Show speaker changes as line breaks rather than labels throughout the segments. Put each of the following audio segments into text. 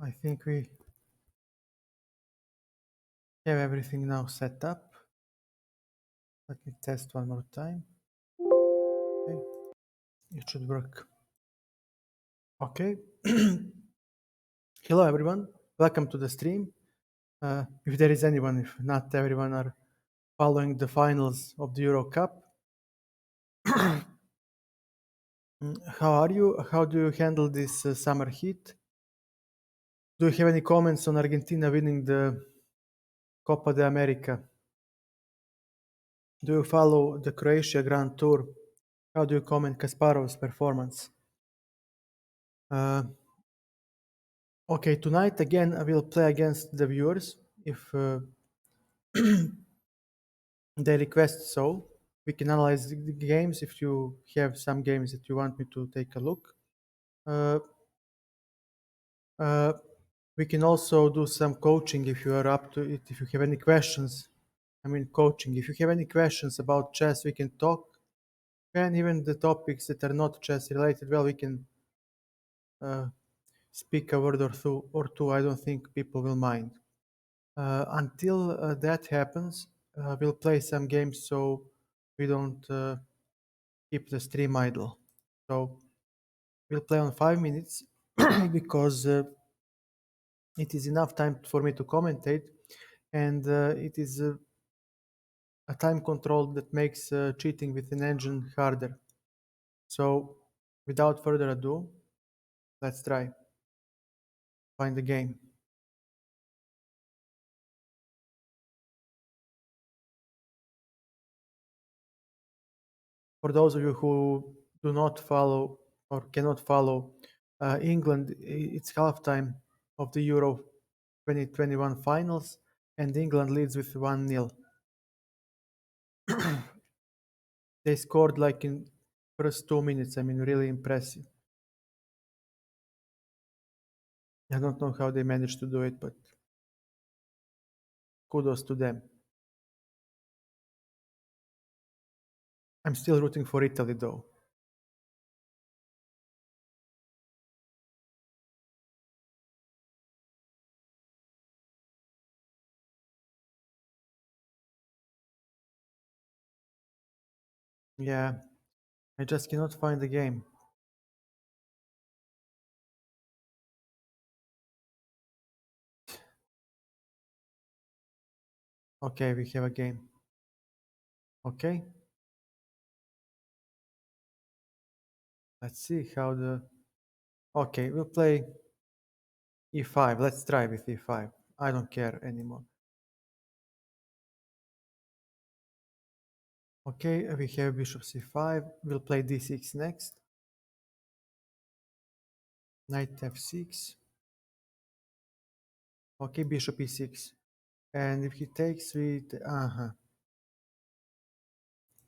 I think we have everything now set up. Let me test one more time. Okay, it should work. Okay. Hello, everyone. Welcome to the stream. If there is anyone, if not everyone are following the finals of the Euro Cup. How are you? How do you handle this summer heat? Do you have any comments on Argentina winning the Copa de America? Do you follow the Croatia Grand Tour? How do you comment Kasparov's performance? Okay, tonight again I will play against the viewers if they request so. We can analyze the games if you have some games that you want me to take a look. Uh, uh, we can also do some coaching if you are up to it. If you have any questions, I mean coaching. If you have any questions about chess, we can talk. And even the topics that are not chess related, well, we can speak a word or two. I don't think people will mind. Until that happens, we'll play some games so we don't keep the stream idle. So we'll play on 5 minutes because it is enough time for me to commentate, and it is a time control that makes cheating with an engine harder. So without further ado, let's try find the game. For those of you who do not follow or cannot follow England, it's halftime of the Euro 2021 finals, and England leads with 1-0. They scored like in first 2 minutes. I mean, really impressive. I don't know how they managed to do it, but kudos to them. I'm still rooting for Italy, though. Yeah, I just cannot find the game. Okay, we have a game. Okay. Let's see how the... Okay, we'll play e5. Let's try with e5. I don't care anymore. Okay, we have bishop c5. We'll play d6 next. Knight f6. Okay, bishop e6. And if he takes with...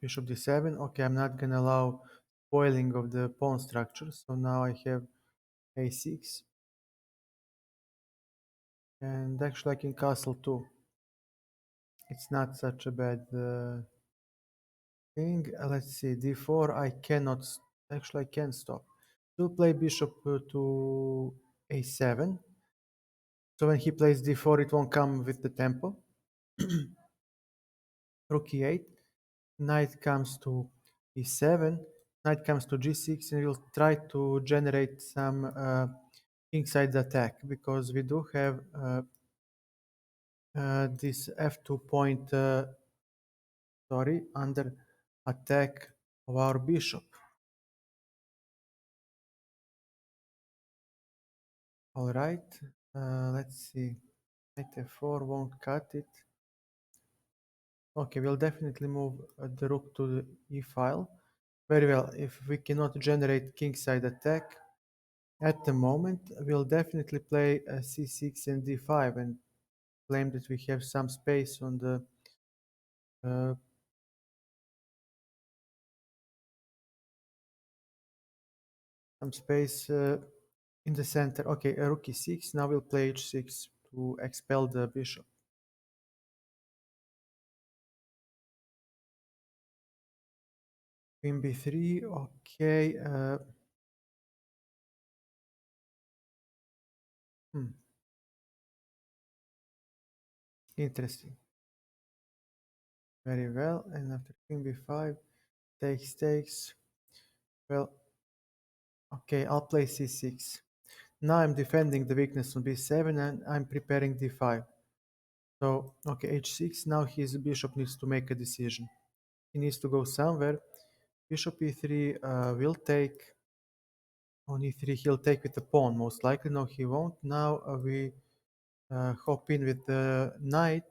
Bishop d7. Okay, I'm not gonna allow spoiling of the pawn structure. So now I have a6. And actually I can castle too. It's not such a bad thing. Let's see, d4 I cannot... Actually I can stop. We'll play bishop to a7. So when he plays d4 it won't come with the tempo. Rook e8. Knight comes to e7. Knight comes to g6, and we'll try to generate some kingside attack because we do have this f2 point under attack of our bishop. All right, let's see. Knight f4 won't cut it. Okay, we'll definitely move the rook to the e file. Very well. If we cannot generate kingside attack at the moment, we'll definitely play c6 and d5 and claim that we have some space on the in the center. Okay, rook e6. Now we'll play h6 to expel the bishop. Queen b3. Okay. Interesting. Very well. And after queen b5, takes. Well, okay, I'll play c6. Now I'm defending the weakness on b7 and I'm preparing d5. So, okay, h6. Now his bishop needs to make a decision. He needs to go somewhere. Bishop e3 will take. On e3, he'll take with the pawn, most likely. No, he won't. Now we hop in with the knight,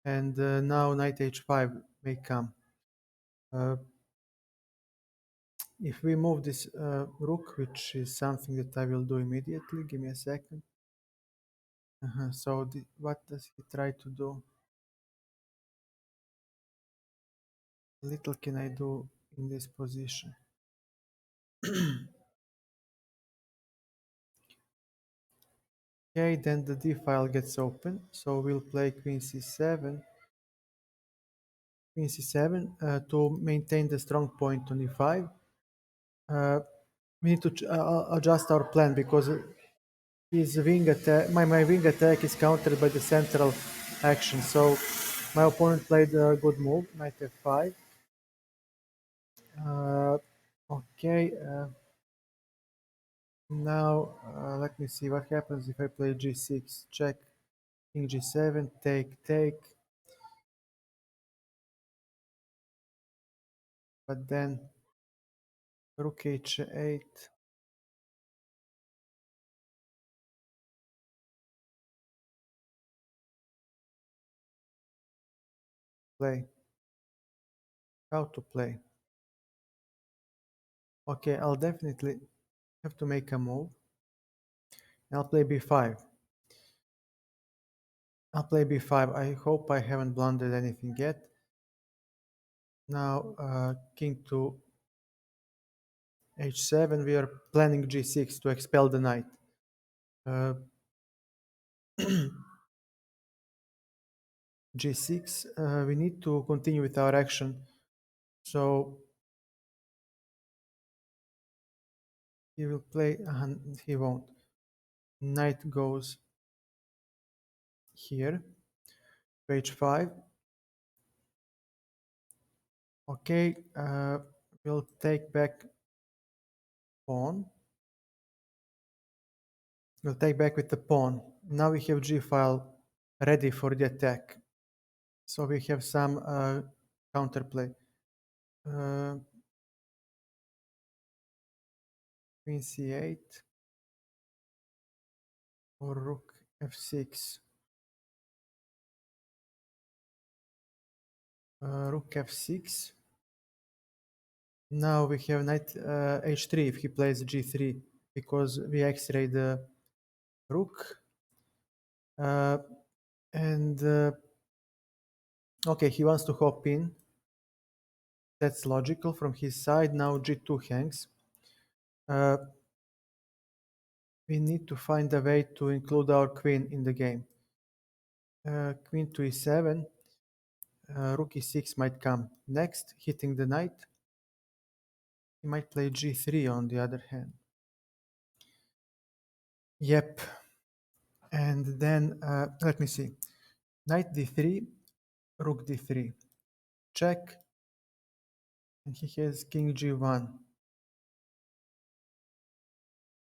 and now knight h5 may come. If we move this rook, which is something that I will do immediately, give me a second. So what does he try to do? Little can I do in this position. Okay, then the d file gets open. So we'll play queen c7. Queen c7 to maintain the strong point on e5. We need to adjust our plan because his wing attack, my wing attack is countered by the central action. So my opponent played a good move, knight f5. Okay, now let me see what happens if I play g6. Check, king g7, take. But then rook h8. Play. How to play? Okay, I'll definitely have to make a move. I'll play b5. I'll play b5. I hope I haven't blundered anything yet. Now king to h7. We are planning g6 to expel the knight. g6. We need to continue with our action. So he will play. He won't. Knight goes here. H5. Okay. We'll take back pawn. We'll take back with the pawn. Now we have g file ready for the attack. So we have some counterplay. Queen c8 or rook f6. Rook f6. Now we have knight h3 if he plays g3 because we x-ray the rook. And okay, he wants to hop in. That's logical from his side. Now g2 hangs. We need to find a way to include our queen in the game. Queen to e7. Rook e6 might come next, hitting the knight. He might play g3 on the other hand. Yep. And then let me see. Knight d3, rook d3. Check. And he has king g1.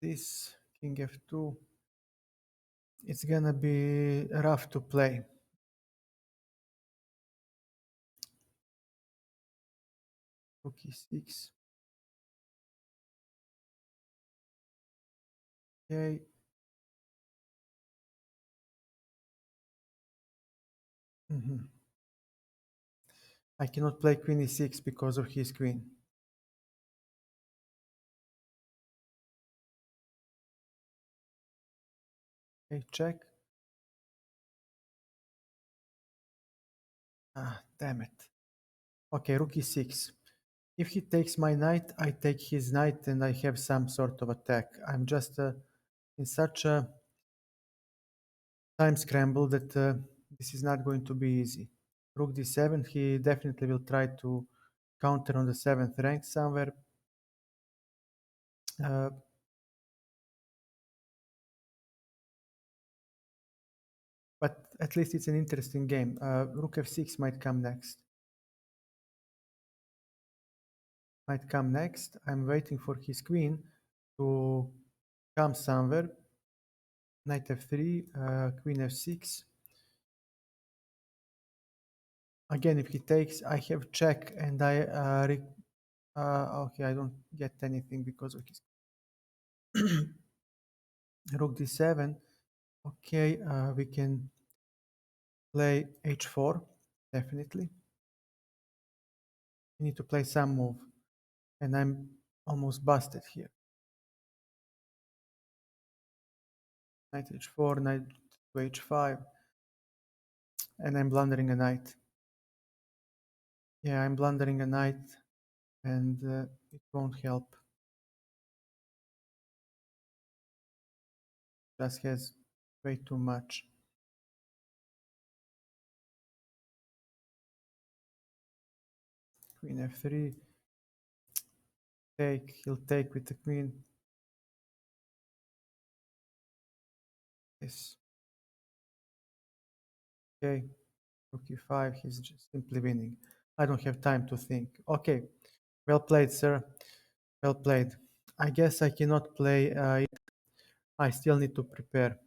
This king f2. It's gonna be rough to play. Rook e6. Okay. I cannot play queen e6 because of his queen. Okay, check. Ah, damn it. Okay, rook e6. If he takes my knight, I take his knight and I have some sort of attack. I'm just in such a time scramble that this is not going to be easy. Rook d7, he definitely will try to counter on the 7th rank somewhere. Uh, but at least it's an interesting game. Rook f6 might come next. Might come next. I'm waiting for his queen to come somewhere. Knight f3, queen f6. Again, if he takes, I have check, and okay, I don't get anything because of his rook d7. Okay, we can play h4, definitely. We need to play some move, and I'm almost busted here. Knight h4, knight to h5, and I'm blundering a knight. Yeah, I'm blundering a knight, and it won't help. Just has way too much. Queen f3, take, he'll take with the queen. Yes. Okay, rook e5, he's just simply winning. I don't have time to think. Okay, well played, sir. Well played. I guess I cannot play it. I still need to prepare.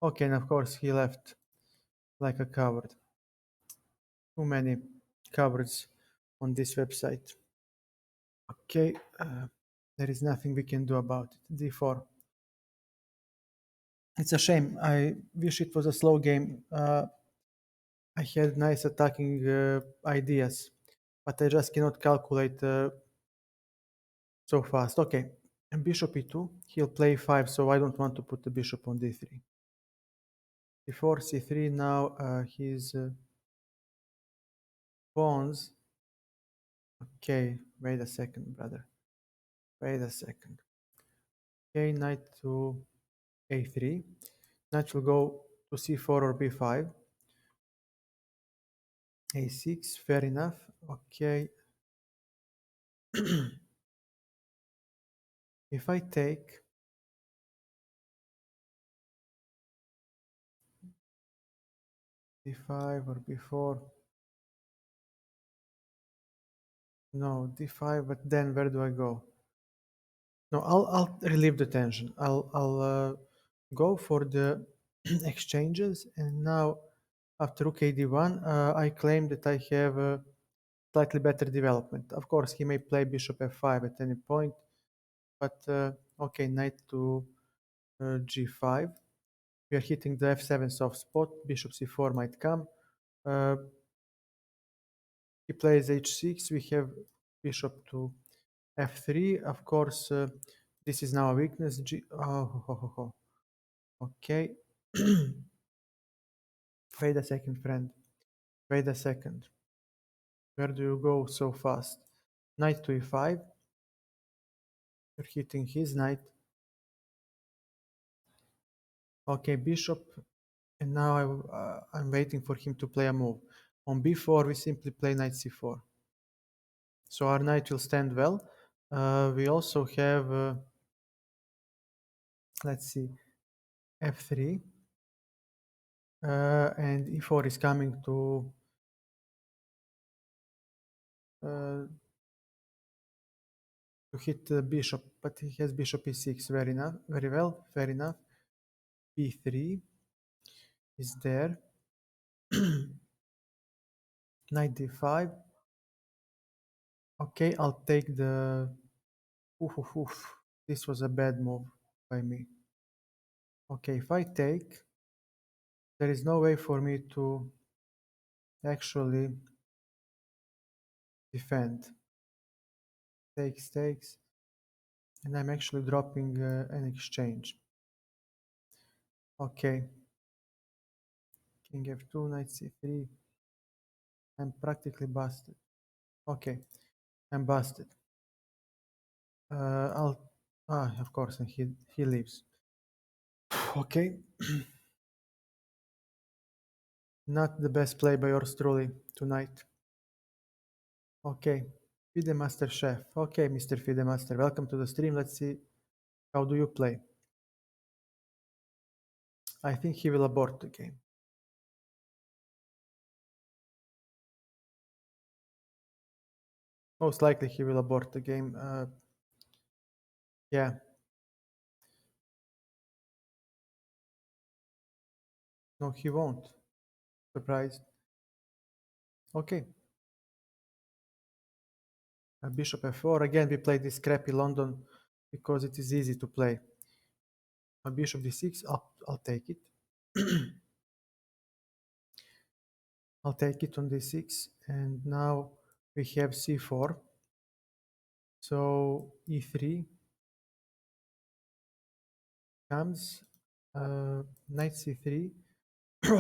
Okay, and of course he left like a coward. Too many cowards on this website. Okay, there is nothing we can do about it. d4. It's a shame. I wish it was a slow game. I had nice attacking ideas, but I just cannot calculate so fast. Okay, and bishop e2. He'll play 5, so I don't want to put the bishop on d3. d4, c3. Now his pawns. Okay, wait a second, brother. Wait a second. Okay, knight to a3. Knight will go to c4 or b5. a6, fair enough. Okay. If I take d5 or b4, no, d5, but then where do I go? No, I'll relieve the tension. I'll go for the exchanges, and now after rook ad1, I claim that I have a slightly better development. Of course, he may play bishop f5 at any point, but okay, knight to g5. We are hitting the f7 soft spot. Bishop c4 might come. Uh, he plays h6. We have bishop to f3. Of course, this is now a weakness. Okay. Wait a second, friend. Wait a second. Where do you go so fast? Knight to e5. You're hitting his knight. Okay, bishop. And now I'm waiting for him to play a move. On b4, we simply play knight c4. So our knight will stand well. We also have, let's see, f3. And e4 is coming uh, to hit the bishop, but he has bishop e6. Very well, fair enough. b3 is there. Knight d5. Okay, I'll take the... Oof, oof, oof. This was a bad move by me. Okay, if I take, there is no way for me to actually defend. Takes, takes. And I'm actually dropping an exchange. Okay. King f2, knight c3. I'm practically busted. Okay, I'm busted. Of course, and he leaves. Okay. Not the best play by yours truly tonight. Okay. Fide Master Chef. Okay, Mr. Fide Master, welcome to the stream. Let's see, how do you play? I think he will abort the game. Most likely he will abort the game. Yeah, no, he won't. Surprised. Okay, bishop f4. Again, we play this crappy London because it is easy to play. Bishop d6. I'll take it. I'll take it on d6, and now we have c4. So e3 comes, knight c3.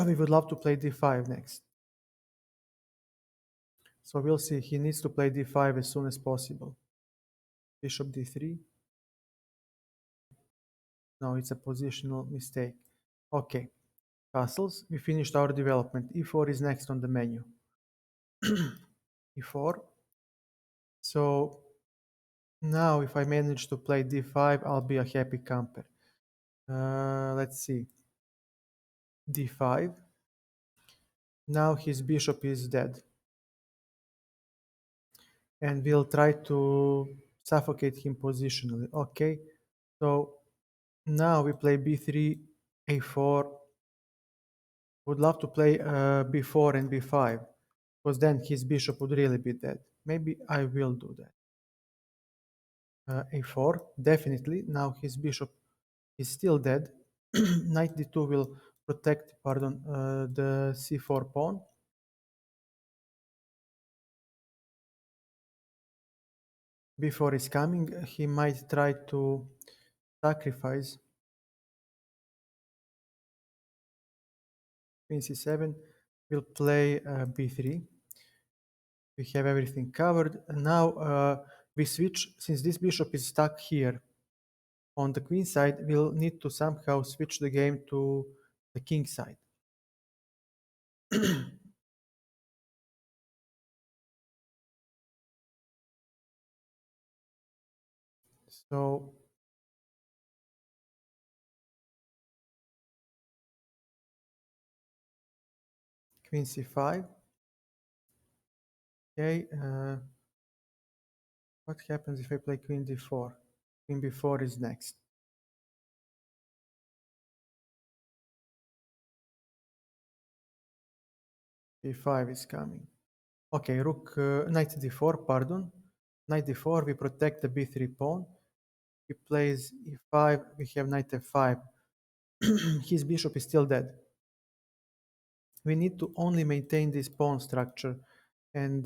We would love to play d5 next. So we'll see. He needs to play d5 as soon as possible. Bishop d3. No, it's a positional mistake. Okay, castles. We finished our development. e4 is next on the menu. e4. So now if I manage to play d5, I'll be a happy camper. Let's see. d5. Now his bishop is dead. And we'll try to suffocate him positionally. Okay, so now we play b3, a4. Would love to play b4 and b5, because then his bishop would really be dead. Maybe I will do that. A4, definitely. Now his bishop is still dead. Knight d2 will protect, the c4 pawn. Before is coming, he might try to sacrifice queen c7. We'll play b3. We have everything covered. And now we switch, since this bishop is stuck here on the queen side, we'll need to somehow switch the game to the king side. So queen c5. Okay, what happens if I play queen d4? Queen b4 is next. b5 is coming. Okay, rook, knight d4, pardon. Knight d4, we protect the b3 pawn. He plays e5, we have knight f5. His bishop is still dead. We need to only maintain this pawn structure, and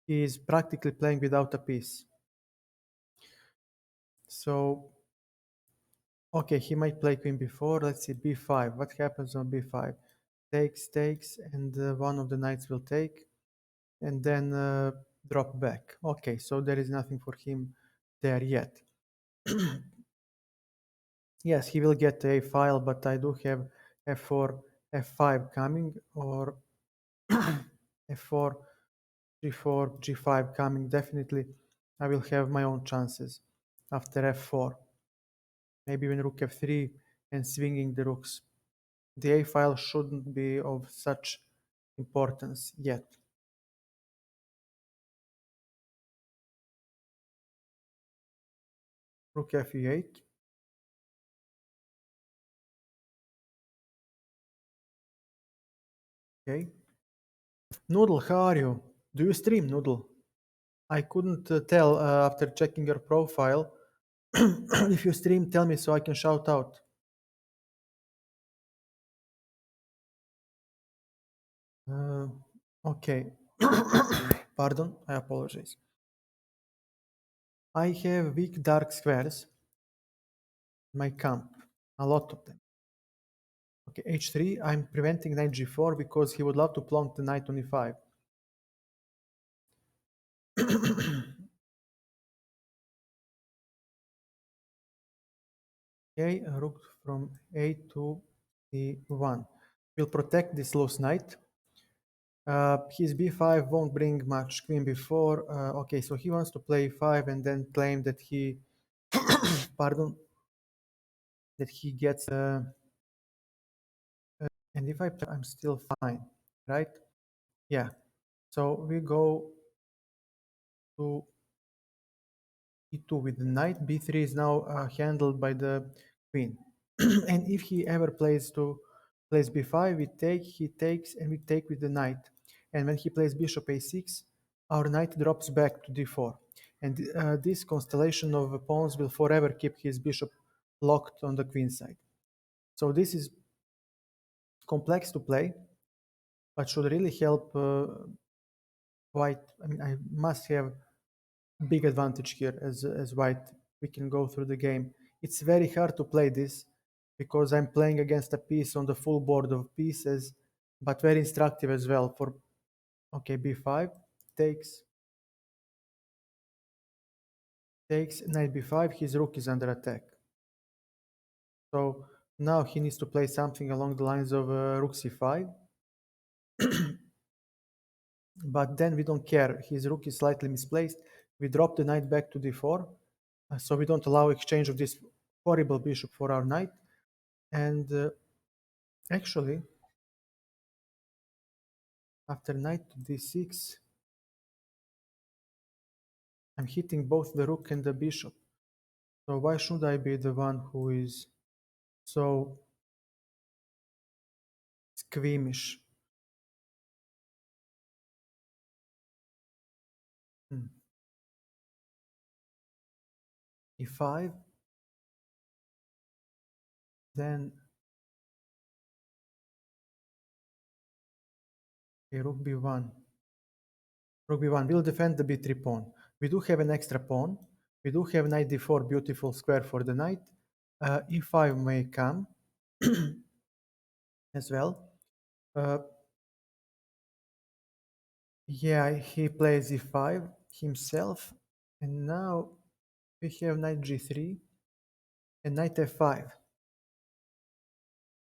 he is practically playing without a piece. So, okay, he might play queen b4. Let's see, b5. What happens on b5? Takes, takes, and one of the knights will take, and then drop back. Okay, so there is nothing for him there yet. Yes, he will get a file, but I do have f4, f5 coming, or f4, g4, g5 coming. Definitely, I will have my own chances after f4. Maybe even rook f3 and swinging the rooks. The a file shouldn't be of such importance yet. Rook f8. Okay. Noodle, how are you? Do you stream, Noodle? I couldn't tell after checking your profile. If you stream, tell me so I can shout out. Okay. Pardon, I apologize. I have weak dark squares in my camp, a lot of them. Okay, h3, I'm preventing knight g4 because he would love to plonk the knight on e5. Okay, rook from a to e1. We'll protect this loose knight. His b5 won't bring much. Queen b4. Okay, so he wants to play e5 and then claim that he, pardon, that he gets. And if I play, I'm still fine, right? Yeah. So we go to e2 with the knight. b3 is now handled by the queen. And if he ever plays b5, we take, he takes, and we take with the knight. And when he plays bishop a6, our knight drops back to d4. And this constellation of pawns will forever keep his bishop locked on the queen side. So this is complex to play, but should really help white. I mean, I must have big advantage here as white. We can go through the game. It's very hard to play this because I'm playing against a piece on the full board of pieces, but very instructive as well. For okay, b5 takes knight b5. His rook is under attack. So now he needs to play something along the lines of rook c5. But then we don't care. His rook is slightly misplaced. We drop the knight back to d4, so we don't allow exchange of this horrible bishop for our knight. And actually, after knight to d6, I'm hitting both the rook and the bishop. So why should I be the one who is so squeamish? Hmm. e5, then rook b1. Rook b1 will defend the b3 pawn. We do have an extra pawn. We do have knight d4, beautiful square for the knight. e5 may come as well. Yeah, he plays e5 himself, and now we have knight g3 and knight f5.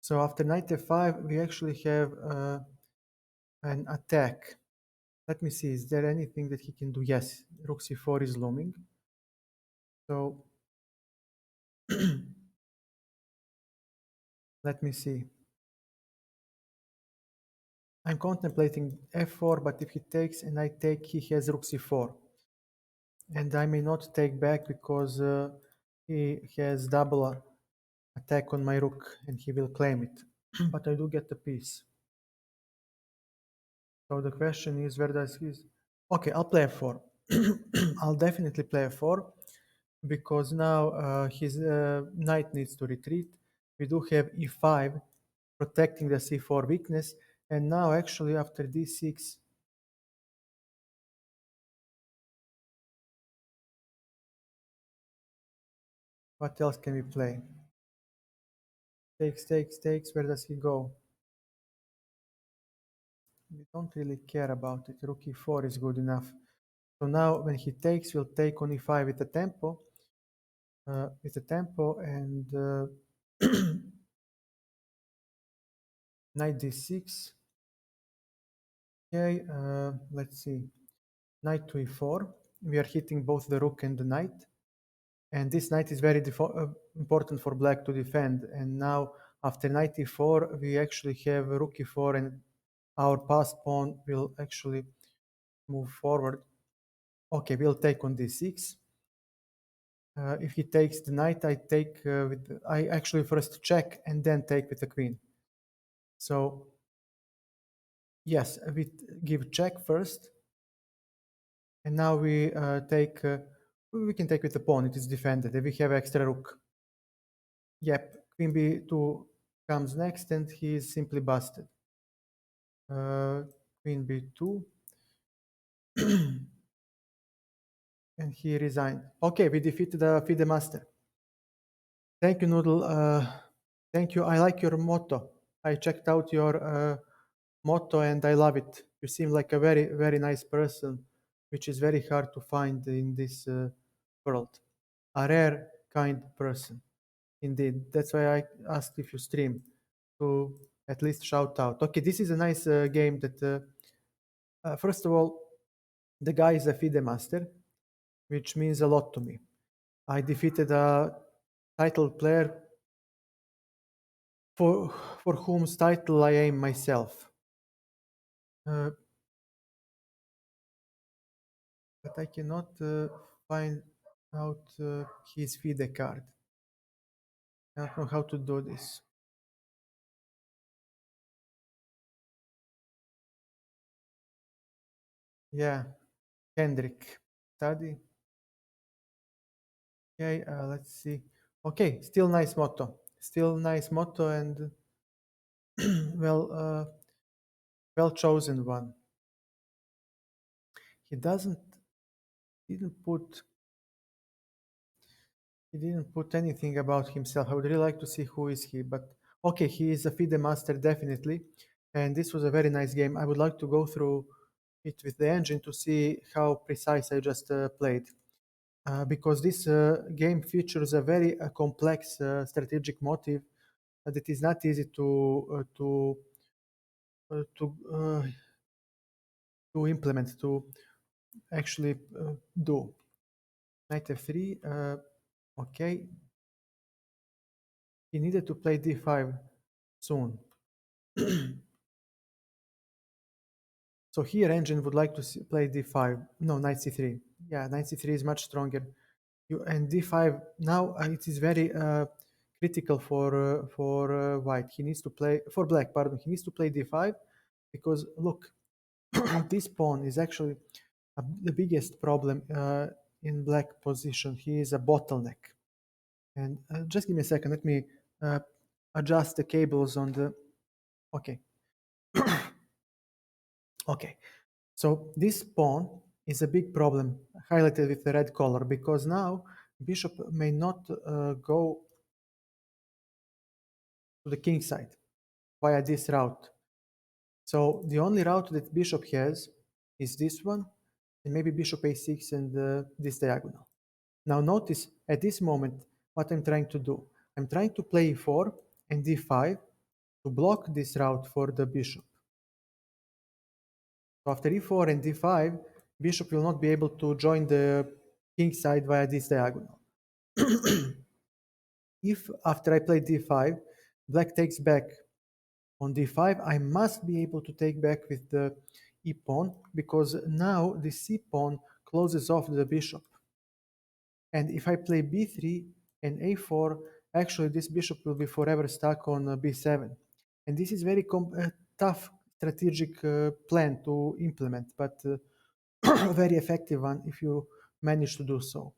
So after knight f5, we actually have an attack. Let me see, is there anything that he can do? Yes, rook c4 is looming. So let me see. I'm contemplating f4, but if he takes and I take, he has rook c4. And I may not take back because he has double attack on my rook and he will claim it. But I do get the piece. So the question is, where does his... Okay, I'll play f4. I'll definitely play f4 because now his knight needs to retreat. We do have e5 protecting the c4 weakness. And now actually after d6, what else can we play? Takes, takes, takes. Where does he go? We don't really care about it. Rook e4 is good enough. So now when he takes, we'll take on e5 with the tempo. And knight d6. Okay, let's see. Knight to e4. We are hitting both the rook and the knight. And this knight is very important for black to defend. And now after knight e4, we actually have rook e4 and our passed pawn will actually move forward. Okay, we'll take on d6. If he takes the knight, I actually first check and then take with the queen. So yes, we give check first, and now we we can take with the pawn. It is defended. We have extra rook. Yep, queen b2 comes next, and he is simply busted. Queen b2, and he resigned. Okay, we defeated the FIDE master. Thank you, Noodle. Thank you. I like your motto. I checked out your motto and I love it. You seem like a very, very nice person, which is very hard to find in this world. A rare, kind person. Indeed. That's why I asked if you stream to at least shout out. Okay, this is a nice game that, first of all, the guy is a FIDE master, which means a lot to me. I defeated a title player for whom's title I aim myself. 。 Uh, but I cannot find out his FIDE card. I don't know how to do this. Yeah, Kendrick. Study. Okay, let's see. Okay, still nice motto. Still nice motto and well, well chosen one. He doesn't didn't put he didn't put anything about himself. I would really like to see who is he, but okay, he is a FIDE master definitely, and this was a very nice game. I would like to go through it with the engine to see how precise I just played. Because this game features a very complex strategic motive that is not easy uh, to uh, to implement to actually do. Knight f3. Okay, he needed to play d5 soon. So here engine would like to play d5. No, knight c3. Yeah, knight c3 is much stronger. And d5 now it is very critical for white. He needs to play for black. Pardon. He needs to play d5 because look, this pawn is actually the biggest problem in black position. He is a bottleneck. And just give me a second. Let me uh, adjust the cables on the. Okay. Okay. So this pawn is a big problem highlighted with the red color because now bishop may not go to the king side via this route. So the only route that bishop has is this one, and maybe bishop a6 and this diagonal. Now notice at this moment what I'm trying to do. I'm trying to play e4 and d5 to block this route for the bishop. So after e4 and d5, bishop will not be able to join the king side via this diagonal. If after I play d5, black takes back on d5, I must be able to take back with the e pawn because now the c pawn closes off the bishop. And if I play b3 and a4, actually this bishop will be forever stuck on b7. And this is very tough strategic plan to implement, but a very effective one if you manage to do so.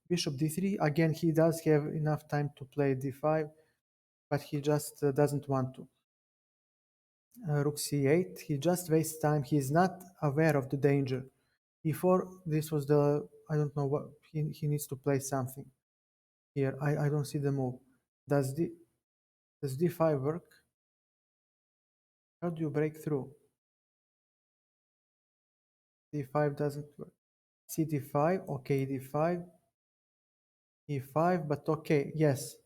Bishop d3, again, he does have enough time to play d5, but he just doesn't want to. Rook c8, he just wastes time. He is not aware of the danger. E4, this was the, I don't know what, he needs to play something. Here, I don't see the move. Does d5 work? How do you break through? d5 doesn't work. c5, okay, d5, e5, but okay, yes.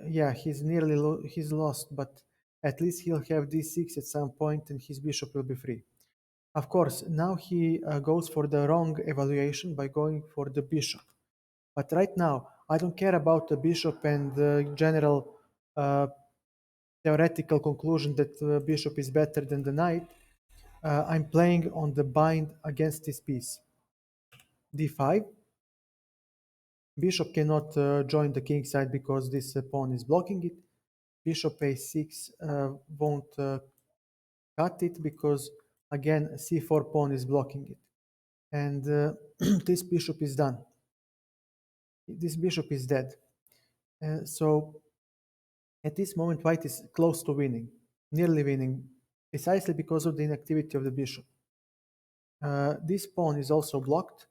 Yeah, he's nearly he's lost, but at least he'll have d6 at some point and his bishop will be free. Of course, now he goes for the wrong evaluation by going for the bishop. But right now, I don't care about the bishop and the general theoretical conclusion that the bishop is better than the knight. I'm playing on the bind against this piece. d5. Bishop cannot join the king side because this pawn is blocking it. Bishop a6 won't cut it because, again, c4 pawn is blocking it. And this bishop is done. This bishop is dead. So at this moment, white is close to winning, nearly winning, precisely because of the inactivity of the bishop. This pawn is also blocked.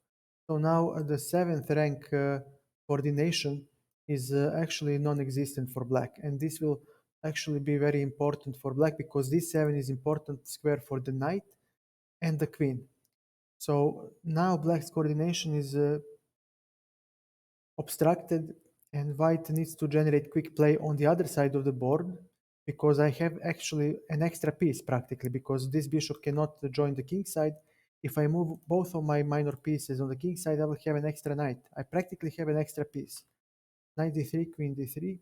So now the 7th rank coordination is actually non-existent for black. And this will actually be very important for black because this 7 is important square for the knight and the queen. So now black's coordination is obstructed and white needs to generate quick play on the other side of the board because I have actually an extra piece practically because this bishop cannot join the king side. If I move both of my minor pieces on the king side, I will have an extra knight. I practically have an extra piece. Knight d3, queen d3,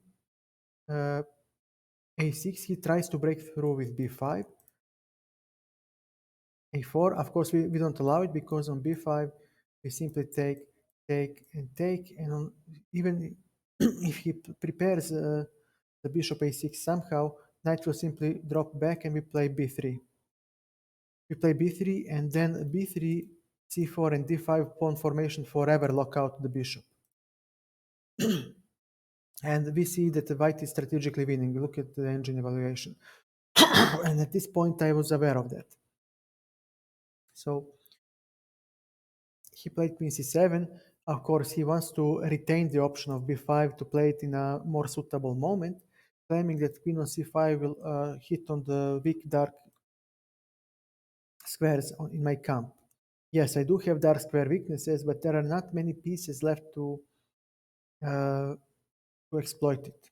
a6. He tries to break through with b5. a4, of course, we don't allow it because on b5 We simply take, and even if he prepares the bishop a6 somehow, knight will simply drop back and we play b3. We play b3 and then b3, c4, and d5 pawn formation forever lock out the bishop. And we see that the white is strategically winning. Look at the engine evaluation. And at this point, I was aware of that. So he played queen c7. Of course, he wants to retain the option of b5 to play it in a more suitable moment, claiming that queen on c5 will hit on the weak dark squares in my camp. Yes, I do have dark square weaknesses, but there are not many pieces left uh, to exploit it.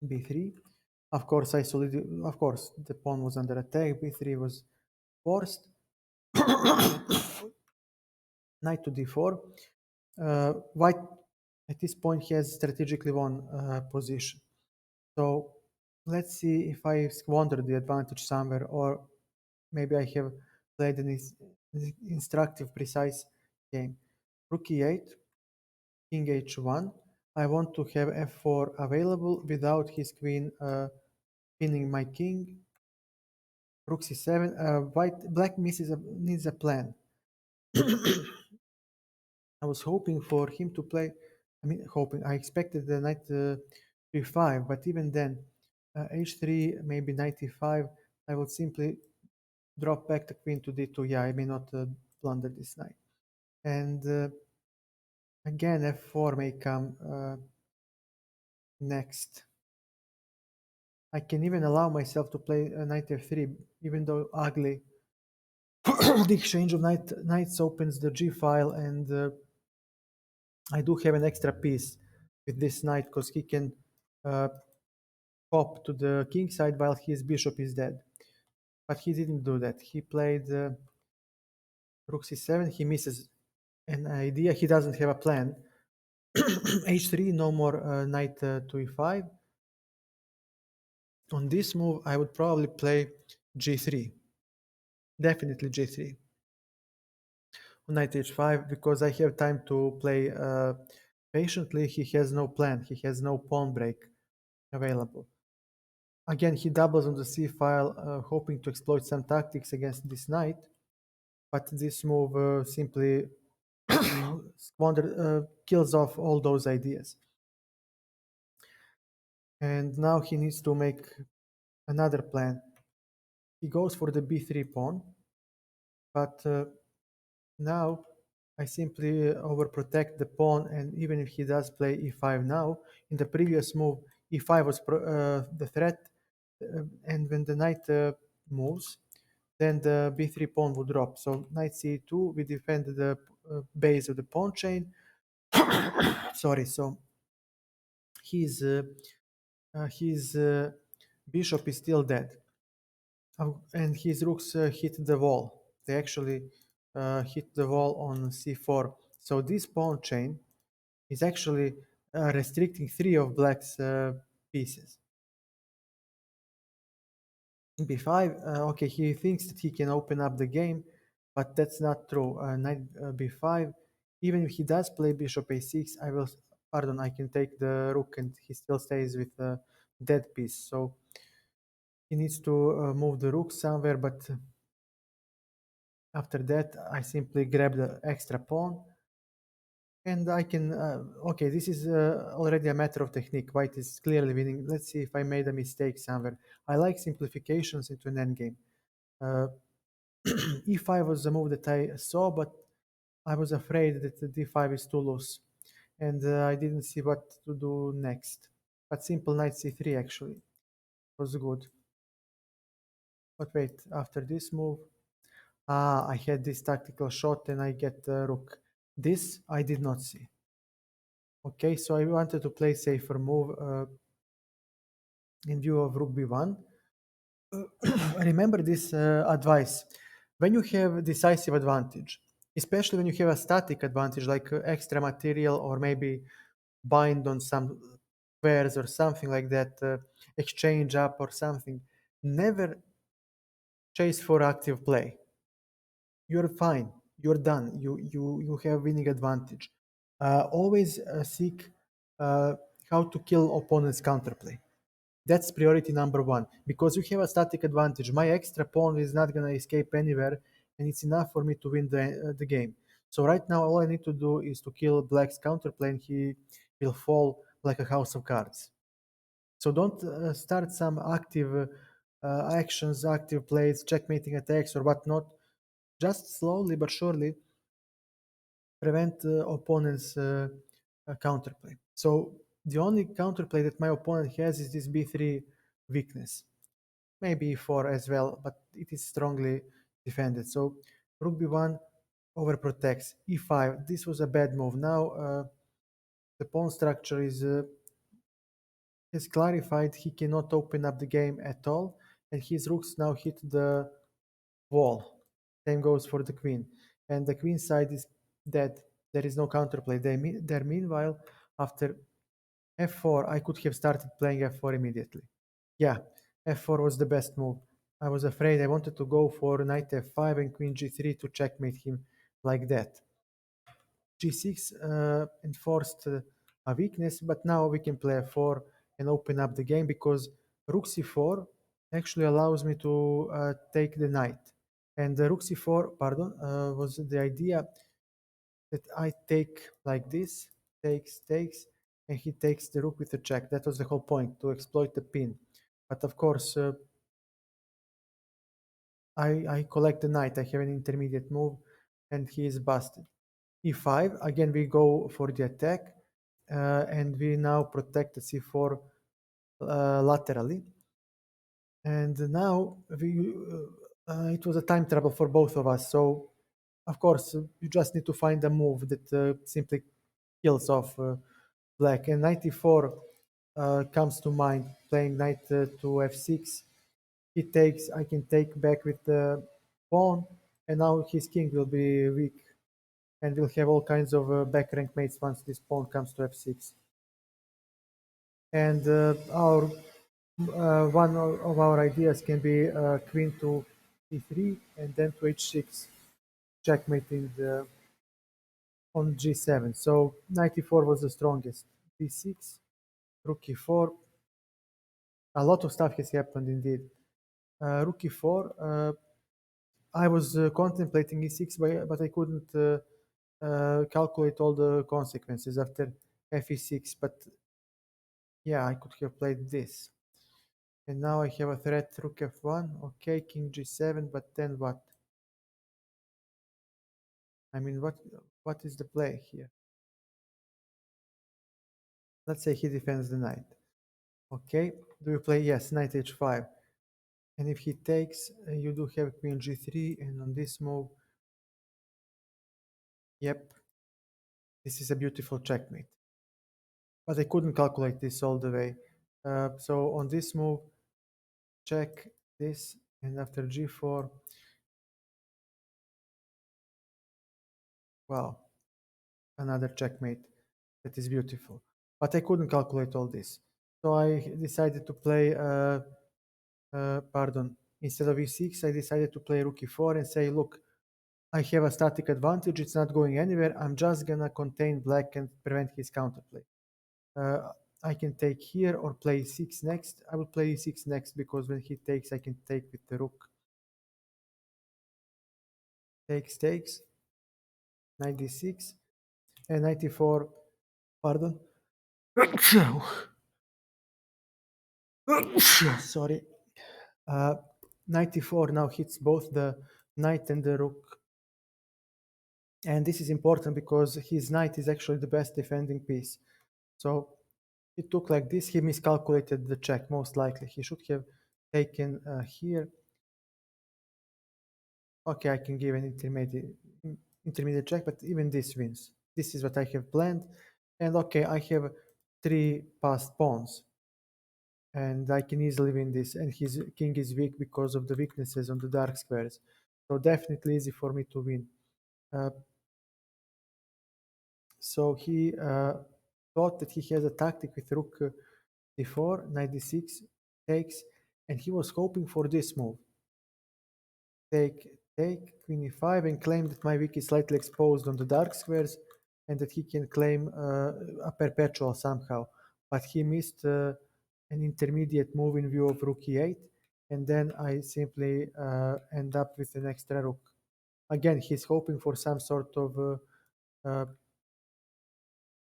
b3. Of course, of course, the pawn was under attack. b3 was forced. Knight to d4. White at this point has strategically won position. So let's see if I squandered the advantage somewhere, or maybe I have played an instructive, precise game. Rook e8, king h1. I want to have f4 available without his queen pinning my king. Rook c7. Black needs a plan. I was hoping for him to play. I expected the knight b5, but even then, h3, maybe knight e5. I would simply drop back the queen to d2. Yeah, I may not blunder this knight. And again, f4 may come next. I can even allow myself to play knight f3, even though ugly. The exchange of knights opens the g file, and I do have an extra piece with this knight because he can uh, pop to the king side while his bishop is dead. But he didn't do that. He played rook c7. He misses an idea. He doesn't have a plan. h3, no more knight to e5. On this move, I would probably play g3. Definitely g3. On knight h5, because I have time to play patiently. He has no plan. He has no pawn break available. Again, he doubles on the c file, hoping to exploit some tactics against this knight. But this move simply kills off all those ideas. And now he needs to make another plan. He goes for the b3 pawn, but now I simply overprotect the pawn, and even if he does play e5 now, in the previous move, e5 was the threat, and when the knight moves, then the b3 pawn would drop. So knight c2, we defend the base of the pawn chain. Sorry, so his bishop is still dead. And his rooks hit the wall. They actually hit the wall on c4. So this pawn chain is actually restricting three of black's pieces. b5, okay, he thinks that he can open up the game, but that's not true. Knight b5, even if he does play bishop a6, I can take the rook and he still stays with a dead piece. So he needs to move the rook somewhere, but after that, I simply grab the extra pawn, and I can, okay, this is already a matter of technique. White is clearly winning. Let's see if I made a mistake somewhere. I like simplifications into an endgame. E5 was the move that I saw, but I was afraid that the d5 is too loose, and I didn't see what to do next. But simple knight c3 actually was good. But wait, after this move, I had this tactical shot and I get the rook. This I did not see. Okay, so I wanted to play safer move in view of rook b1. Remember this advice. When you have decisive advantage, especially when you have a static advantage like extra material or maybe bind on some squares or something like that, exchange up or something, never chase for active play. You're fine. you're done. You have winning advantage. Always seek uh, how to kill opponent's counterplay. That's priority number one because you have a static advantage. My extra pawn is not gonna escape anywhere, and it's enough for me to win the game. So right now, all I need to do is to kill Black's counterplay, and he will fall like a house of cards. So don't start some active actions, active plays, checkmating attacks, or whatnot. Just slowly but surely prevent opponent's counterplay. So the only counterplay that my opponent has is this b3 weakness. Maybe e4 as well, but it is strongly defended. So rook b1 overprotects. e5, this was a bad move. Now the pawn structure is clarified. He cannot open up the game at all, and his rooks now hit the wall. Same goes for the queen. And the queen side is dead. There is no counterplay. There, meanwhile, after f4, I could have started playing f4 immediately. Yeah, f4 was the best move. I was afraid. I wanted to go for knight f5 and queen g3 to checkmate him like that. g6 enforced a weakness, but now we can play f4 and open up the game because rook c4 actually allows me to take the knight. And the rook c4, pardon, was the idea that I take like this, takes, and he takes the rook with a check. That was the whole point, to exploit the pin. But of course, I collect the knight. I have an intermediate move, and he is busted. e5, again we go for the attack, and we now protect the c4 laterally. And now it was a time trouble for both of us. So, of course, you just need to find a move that simply kills off black. And 94 comes to mind, playing knight to f6. He takes, I can take back with the pawn, and now his king will be weak, and we'll have all kinds of back rank mates once this pawn comes to f6. And our one of our ideas can be queen to e3 and then to h6, checkmating on g7. So knight e4 was the strongest. d6, rook e4. A lot of stuff has happened indeed. Rook e4. I was contemplating e6, but I couldn't calculate all the consequences after f e6. But yeah, I could have played this. And now I have a threat rook f1. Okay, king g7, but then what? I mean, what is the play here? Let's say he defends the knight. Okay, do you play? Yes, knight h5. And if he takes, you do have queen g3, and on this move, yep, this is a beautiful checkmate. But I couldn't calculate this all the way. So on this move, check this, and after g4, wow, another checkmate. That is beautiful. But I couldn't calculate all this. So I decided to play, pardon, instead of e6, I decided to play rook e4 and say, look, I have a static advantage. It's not going anywhere. I'm just going to contain black and prevent his counterplay. I can take here or play e6 next. I will play e6 next because when he takes, I can take with the rook. Takes, knight d6, and knight e4, pardon. Sorry. Uh, Knight e4 now hits both the knight and the rook. And this is important because his knight is actually the best defending piece. So it took like this. He miscalculated the check, most likely. He should have taken here. Okay, I can give an intermediate check, but even this wins. This is what I have planned. And okay, I have 3 passed pawns. And I can easily win this. And his king is weak because of the weaknesses on the dark squares. So definitely easy for me to win. Uh, so he thought that he has a tactic with rook d4, knight d6, takes, and he was hoping for this move. Take, take queen e5 and claim that my weak is slightly exposed on the dark squares and that he can claim a perpetual somehow. But he missed an intermediate move in view of rook e8, and then I simply end up with an extra rook. Again, he's hoping for some sort of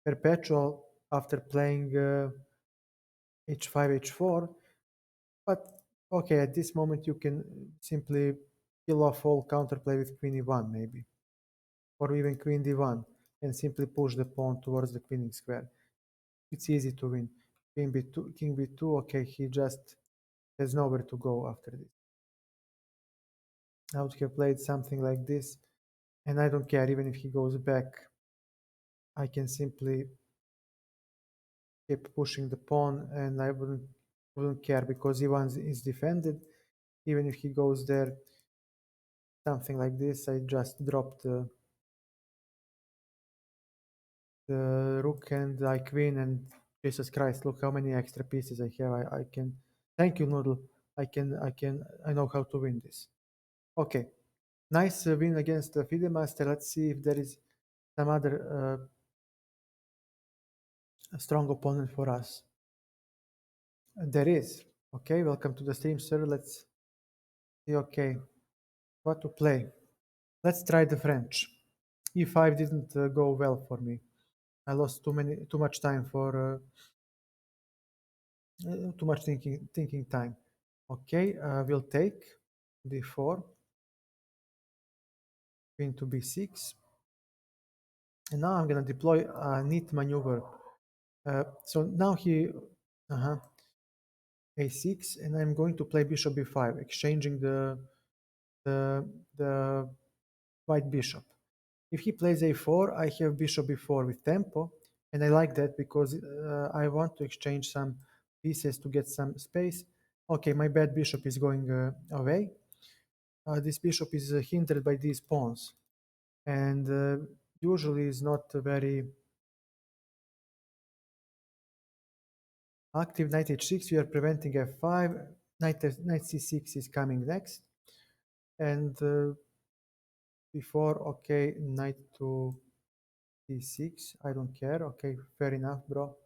perpetual after playing h5, h4. But okay, at this moment you can simply kill off all counterplay with queen e1 maybe, or even queen d1, and simply push the pawn towards the queening square. It's easy to win. King b2, king b2. Okay, he just has nowhere to go after this. I would have played something like this, and I don't care even if he goes back. I can simply keep pushing the pawn, and I wouldn't care because e1 is defended. Even if he goes there, something like this, I just dropped the rook and I queen, and Jesus Christ, look how many extra pieces I have. I can, thank you, Noodle. I know how to win this. Okay, nice win against the FIDE Master. Let's see if there is some other strong opponent for us. There is. Okay, welcome to the stream, sir. Let's see. Okay, what to play? Let's try the French. E5 didn't go well for me. I lost too much time for too much thinking time. Okay, we'll take d4, queen to b6, and now I'm gonna deploy a neat maneuver. So now he, a6, and I'm going to play bishop b5, exchanging the the white bishop. If he plays a4, I have bishop b4 with tempo, and I like that because I want to exchange some pieces to get some space. Okay, my bad bishop is going away. This bishop is hindered by these pawns, and usually is not very active. Knight h6, we are preventing f5. Knight c6 is coming next, and before, okay, knight to d6. I don't care. Okay, fair enough, bro.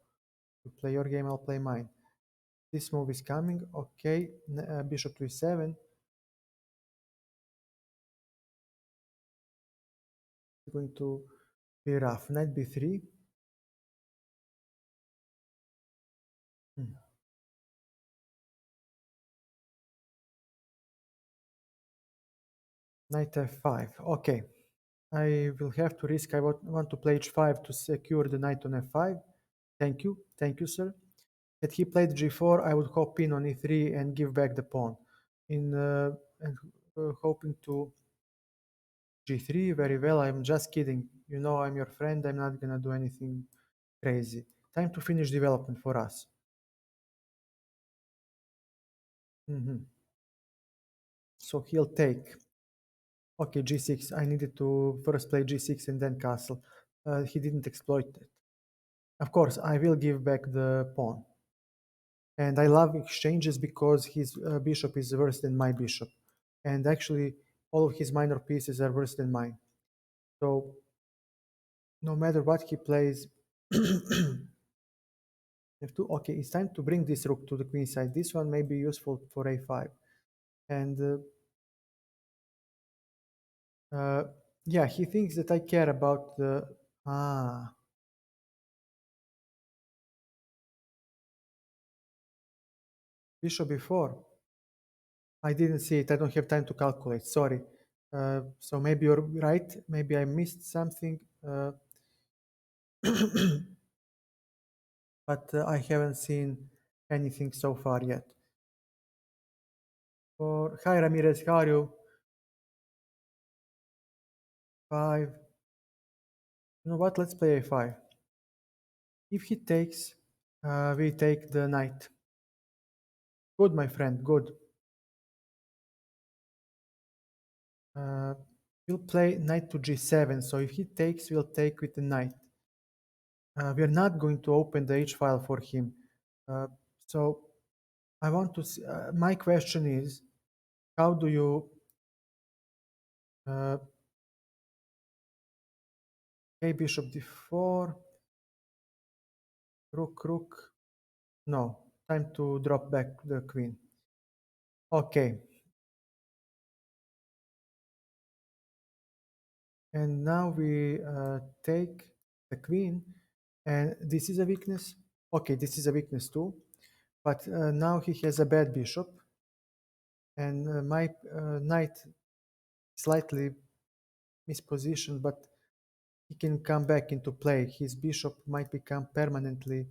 You play your game, I'll play mine. This move is coming. Okay, bishop to e7. Going to be rough. Knight b3. Hmm. Knight f5. Okay, I will have to risk. I want to play h5 to secure the knight on f5. Thank you, sir. Had he played g4, I would hop in on e3 and give back the pawn. And hoping to g3. Very well. I'm just kidding. You know, I'm your friend. I'm not gonna do anything crazy. Time to finish development for us. So he'll take. Okay, g6. I needed to first play g6 and then castle. He didn't exploit it. Of course, I will give back the pawn. And I love exchanges because his bishop is worse than my bishop. And actually, all of his minor pieces are worse than mine. So no matter what he plays, f2. Okay, it's time to bring this rook to the queen side. This one may be useful for a5. And yeah, he thinks that I care about the... Ah, bishop before. I didn't see it. I don't have time to calculate. Sorry. So maybe you're right. Maybe I missed something. But I haven't seen anything so far yet. For hi Ramirez, how are you? 5. You know what? Let's play a5. If he takes, we take the knight. Good, my friend. Good. We'll play knight to g7. So if he takes, we'll take with the knight. We're not going to open the h file for him. So I want to see, my question is, how do you Uh, okay, bishop d4, rook, rook. No, time to drop back the queen. Okay, and now we take the queen, and this is a weakness. Okay, this is a weakness too, but now he has a bad bishop, and my knight slightly mispositioned, but he can come back into play. His bishop might become permanently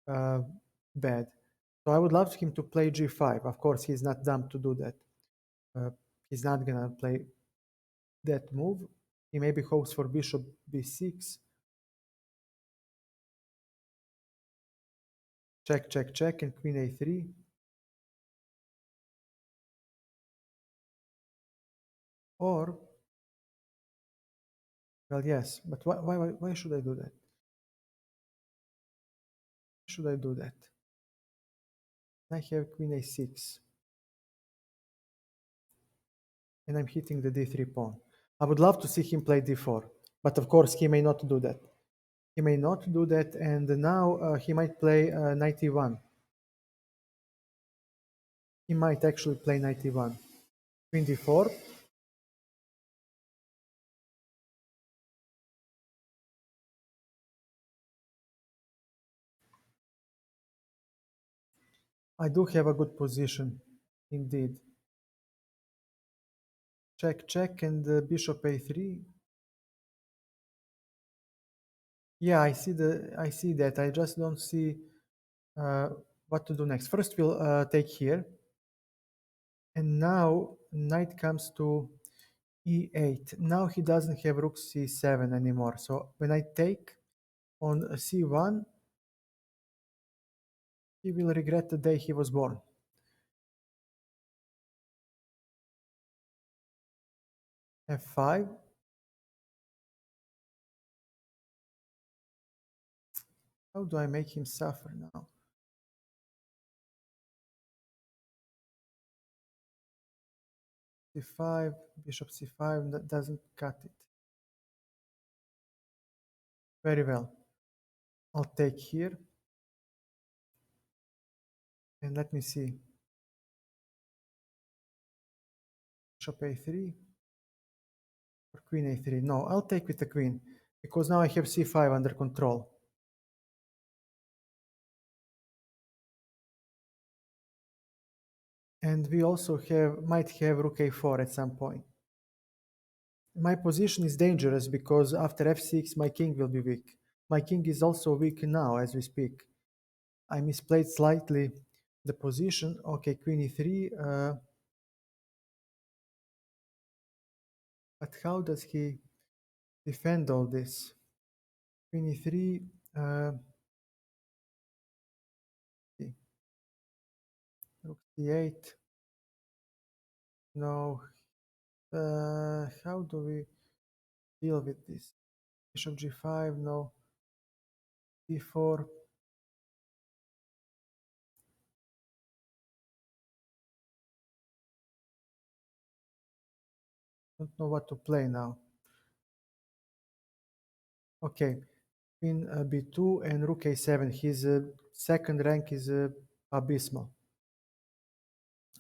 uh, bad. So I would love him to play g5. Of course, he's not dumb to do that. Uh, he's not gonna play that move. He maybe hopes for bishop b6. Check, check, check, and queen a3. Or, well, yes, but why should I do that? Should I do that? I have queen a6, and I'm hitting the d3 pawn. I would love to see him play d4, but of course he may not do that. He may not do that, and now he might play knight e1. He might actually play knight e1. Queen d4. I do have a good position, indeed. Check, check, and bishop a3. Yeah, I see that. I just don't see uh, what to do next. First, we'll take here, and now knight comes to e8. Now he doesn't have rook c7 anymore. So when I take on c1, he will regret the day he was born. f5. How do I make him suffer now? c5, bishop c5, that doesn't cut it. Very well. I'll take here. And let me see. Bishop a3 or queen a3. No, I'll take with the queen because now I have c5 under control. And we also might have rook a4 at some point. My position is dangerous because after f6 my king will be weak. My king is also weak now as we speak. I misplayed slightly the position. Okay, queen e3. But how does he defend all this? Queen e3. Rook c8. No. How do we deal with this? Bishop g5. No. d4. Don't know what to play now. Okay, queen b2 and rook a7. His second rank is abysmal.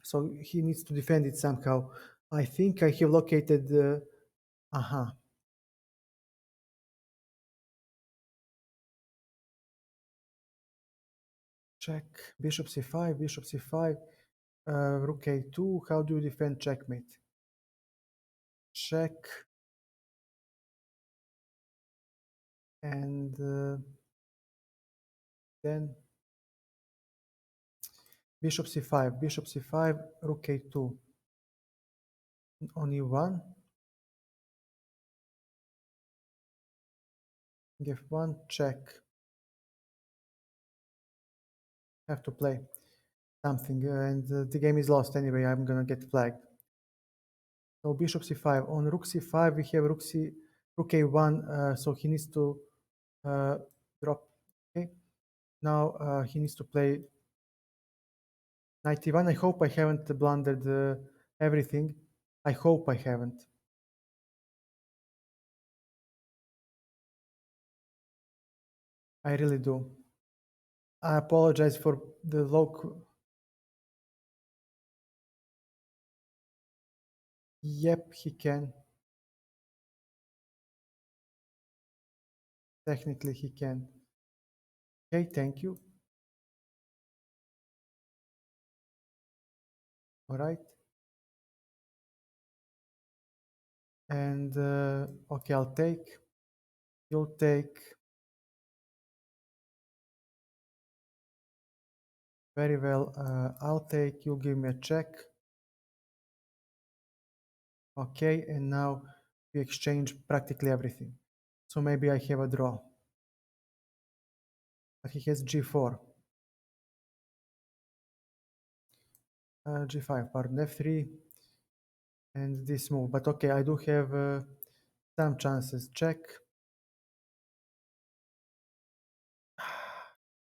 So he needs to defend it somehow. I think I have located the... Aha. Check. Bishop c5, bishop c5, rook a2. How do you defend checkmate? Check. And then bishop c5, bishop c5, rook a2. On e1. F1, check. Have to play something, and the game is lost anyway. I'm gonna get flagged. So bishop c5. On rook c5, we have rook a1. So he needs to drop. Okay. Now he needs to play knight e1. I hope I haven't blundered everything. I hope I haven't. I really do. I apologize for the low. Yep, he can. Technically, he can. Okay, thank you. All right. And okay, I'll take. You'll take. Very well. I'll take. You'll give me a check. Okay, and now we exchange practically everything. So maybe I have a draw. But he has g4. G5, pardon, f3, and this move. But okay, I do have some chances. Check.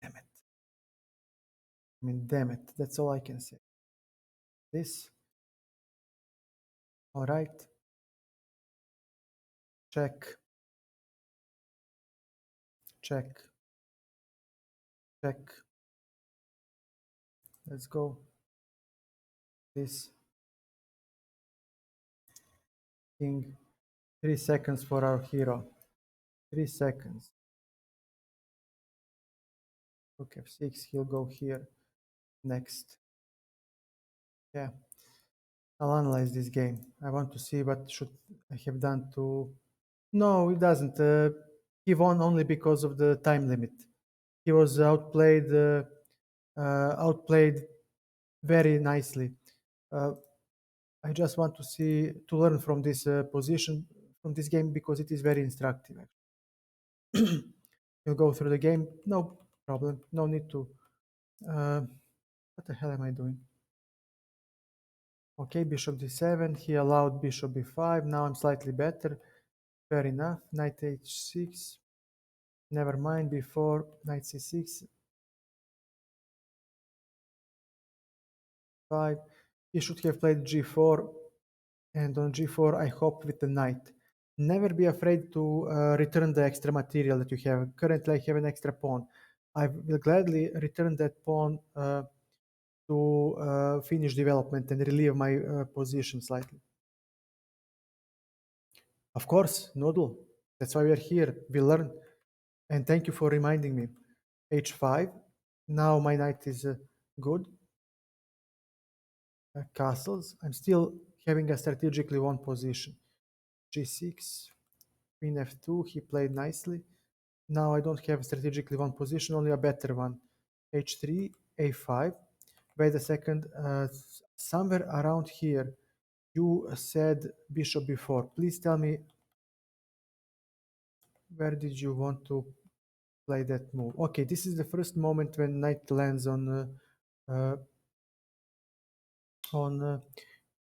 Damn it. I mean, damn it. That's all I can say. This. All right. Check. Check. Check. Let's go. This. King. 3 seconds for our hero. 3 seconds. Rook f6. He'll go here. Next. Yeah. I'll analyze this game. I want to see what should I have done to. No, it doesn't. He won only because of the time limit. He was outplayed very nicely. Uh, I just want to see to learn from this position from this game because it is very instructive. You'll go through the game, no problem, no need to. Uh, what the hell am I doing? Okay, bishop d7. He allowed bishop b5. Now I'm slightly better. Fair enough. Knight h6. Never mind. Before knight c6. 5. He should have played g4, and on g4 I hop with the knight. Never be afraid to return the extra material that you have. Currently I have an extra pawn. I will gladly return that pawn to finish development and relieve my position slightly. Of course, Noodle. That's why we are here. We learn. And thank you for reminding me. h5. Now my knight is good. Castles. I'm still having a strategically won position. g6, queen f2. He played nicely. Now I don't have strategically one position, only a better one. h3, a5. Wait a second. Somewhere around here, you said bishop before. Please tell me where did you want to play that move. Okay, this is the first moment when knight lands uh, on uh,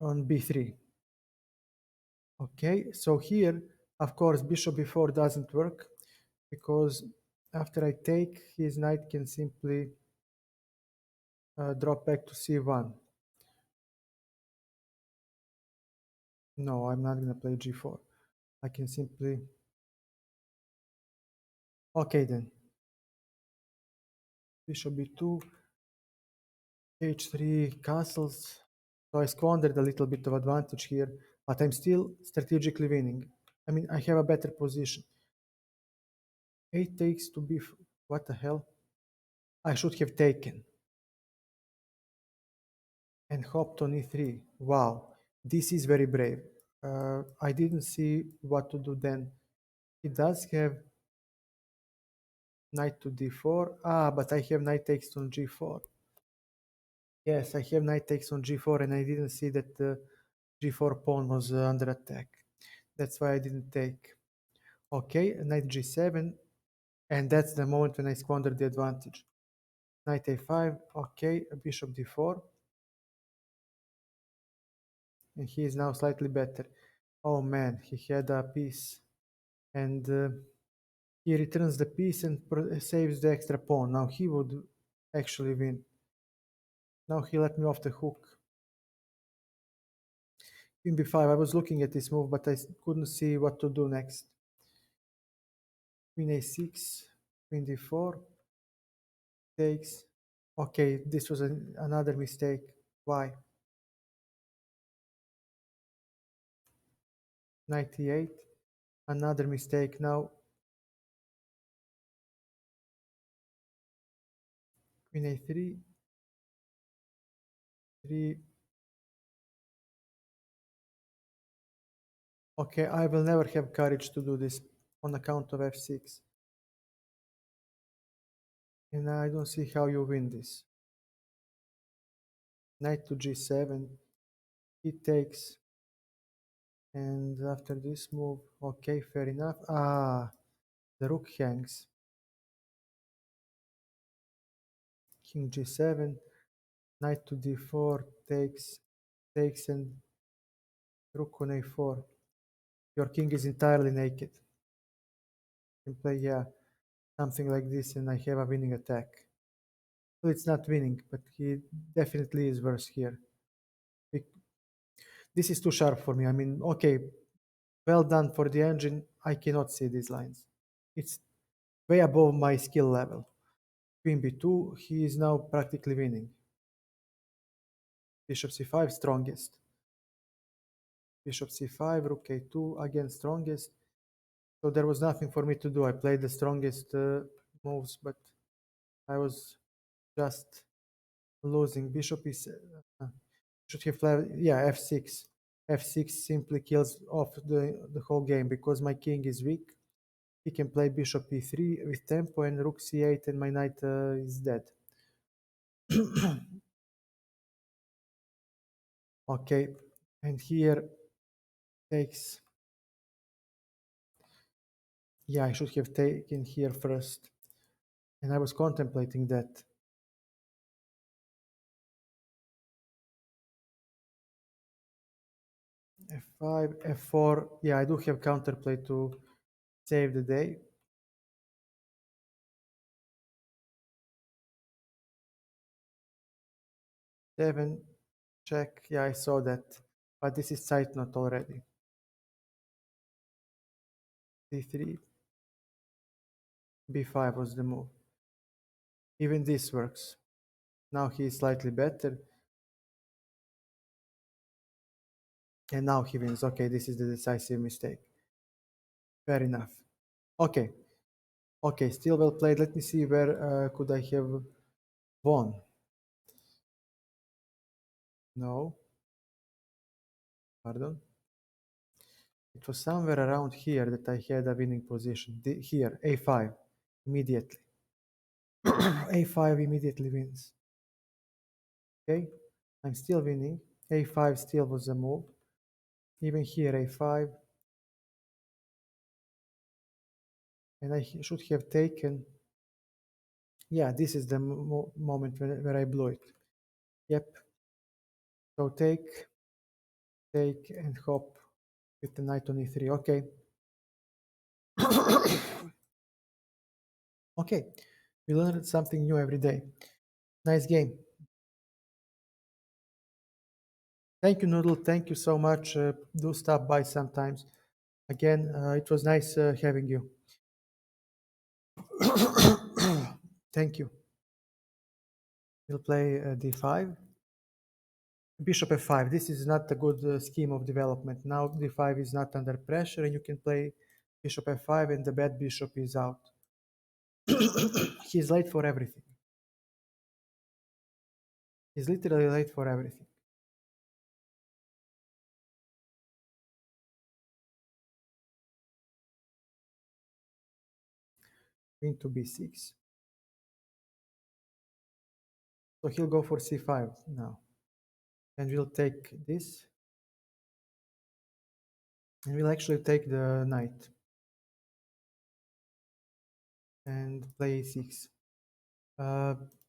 on b3. Okay, so here, of course, bishop b4 doesn't work because after I take, his knight can simply drop back to c1. No, I'm not going to play g4. I can simply... Okay then. Bishop b2, h3 castles. So I squandered a little bit of advantage here, but I'm still strategically winning. I mean, I have a better position. 8 takes to b... What the hell? I should have taken. And hopped on e3. Wow, this is very brave. I didn't see what to do then. He does have knight to d4. Ah, but I have knight takes on g4. Yes, I have knight takes on g4 and I didn't see that the g4 pawn was under attack. That's why I didn't take. Okay, knight g7, and that's the moment when I squandered the advantage. Knight a5, okay, bishop d4. And he is now slightly better. Oh man, he had a piece. And he returns the piece and saves the extra pawn. Now he would actually win. Now he let me off the hook. Queen b5. I was looking at this move, but I couldn't see what to do next. Queen a6. Queen d4 takes. Okay, this was another mistake. Why? Knight e8. Another mistake. Now Queen a3. 3. Okay, I will never have courage to do this on account of f6. And I don't see how you win this. Knight to g7. He takes. And after this move, okay, fair enough. Ah, the rook hangs. King g7. Knight to d4 takes, and rook on a4. Your king is entirely naked. You can play, yeah, something like this, and I have a winning attack. Well, it's not winning, but he definitely is worse here. This is too sharp for me. I mean, okay, well done for the engine. I cannot see these lines. It's way above my skill level. Queen b2, he is now practically winning. Bishop c5, strongest. Bishop c5, rook a2, again strongest. So there was nothing for me to do. I played the strongest moves, but I was just losing. Bishop is should have played, yeah, f6. F6 simply kills off the whole game because my king is weak. He can play bishop e3 with tempo and rook c8, and my knight is dead. Okay, and here takes. Yeah, I should have taken here first, and I was contemplating that. F5, F4. Yeah, I do have counterplay to save the day. Seven, check. Yeah, I saw that, but this is side note already. D3, B5 was the move. Even this works. Now he is slightly better, and now he wins. Okay, this is the decisive mistake. Fair enough. Okay, okay, still well played. Let me see where could I have won. No, pardon. It was somewhere around here that I had a winning position. Here, a5, immediately. a5 immediately wins. Okay, I'm still winning. a5 still was a move. Even here, a5. And I should have taken. Yeah, this is the moment where I blew it. Yep. So take, and hop with the knight on e3. Okay. Okay. We learned something new every day. Nice game. Thank you, Noodle. Thank you so much. Do stop by sometimes. Again, it was nice having you. Thank you. We'll play d5. Bishop f5. This is not a good scheme of development. Now d5 is not under pressure, and you can play bishop f5, and the bad bishop is out. He's late for everything. He's literally late for everything. Queen to b6. So he'll go for c5 now. And we'll take this. And we'll actually take the knight. And play e6.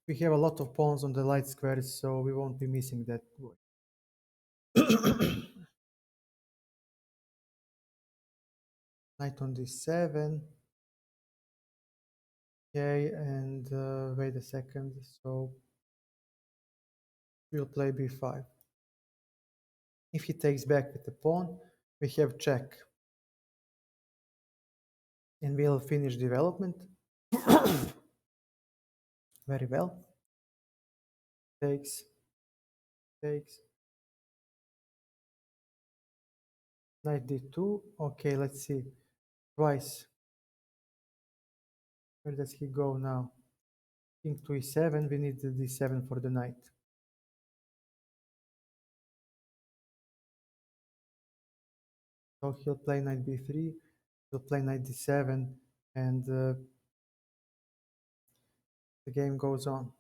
We have a lot of pawns on the light squares, so we won't be missing that. Knight on d7. Okay, and wait a second. So we'll play b5. If he takes back with the pawn, we have check. And we'll finish development. Very well. Takes, takes. Knight d2. Okay, let's see. Twice. Where does he go now? King to e7. We need the d7 for the knight. So he'll play knight b3. He'll play knight d7, and the game goes on.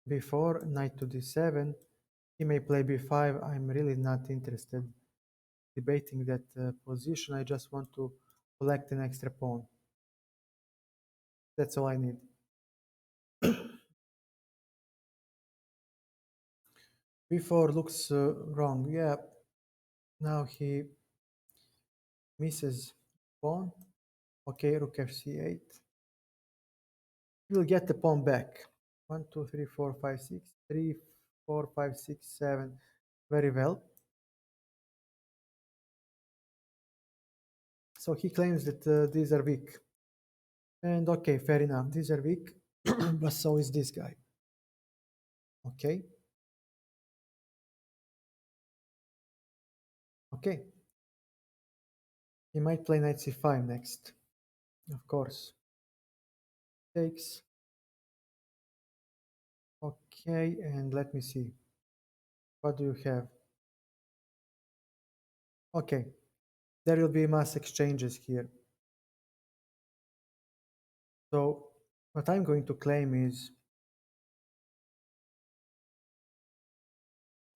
b4, knight to d7. He may play b5. I'm really not interested debating that position. I just want to collect an extra pawn. That's all I need. b4 looks wrong. Yeah, now he misses pawn. Okay, rook fc8. He will get the pawn back. 1, 2, 3, 4, 5, 6. 3, 4, 5, 6, 7. Very well. So he claims that these are weak. And okay, fair enough. These are weak, but so is this guy. Okay. Okay. He might play knight c5 next. Of course. Takes. Okay, and let me see. What do you have? Okay. There will be mass exchanges here. So what I'm going to claim is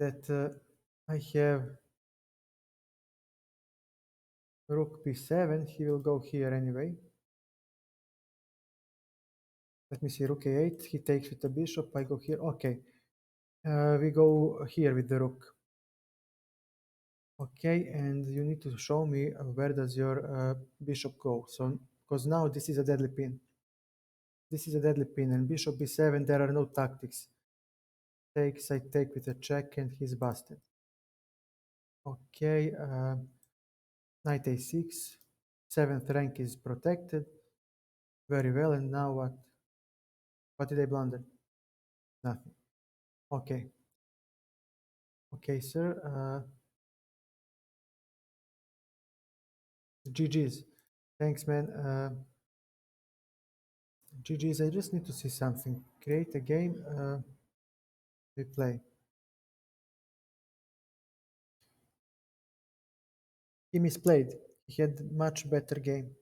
that I have rook b7. He will go here anyway. Let me see, rook a8. He takes with the bishop. I go here. Okay. We go here with the rook. Okay, and you need to show me where does your bishop go. So, because now this is a deadly pin. This is a deadly pin, and bishop b7, there are no tactics. Takes, I take with a check, and he's busted. Okay, knight a6. Seventh rank is protected. Very well, and now what? What did I blunder? Nothing. Okay. Okay, sir. GG's. Thanks, man. GG's. I just need to see something. Create a game. We play. He misplayed. He had much better game,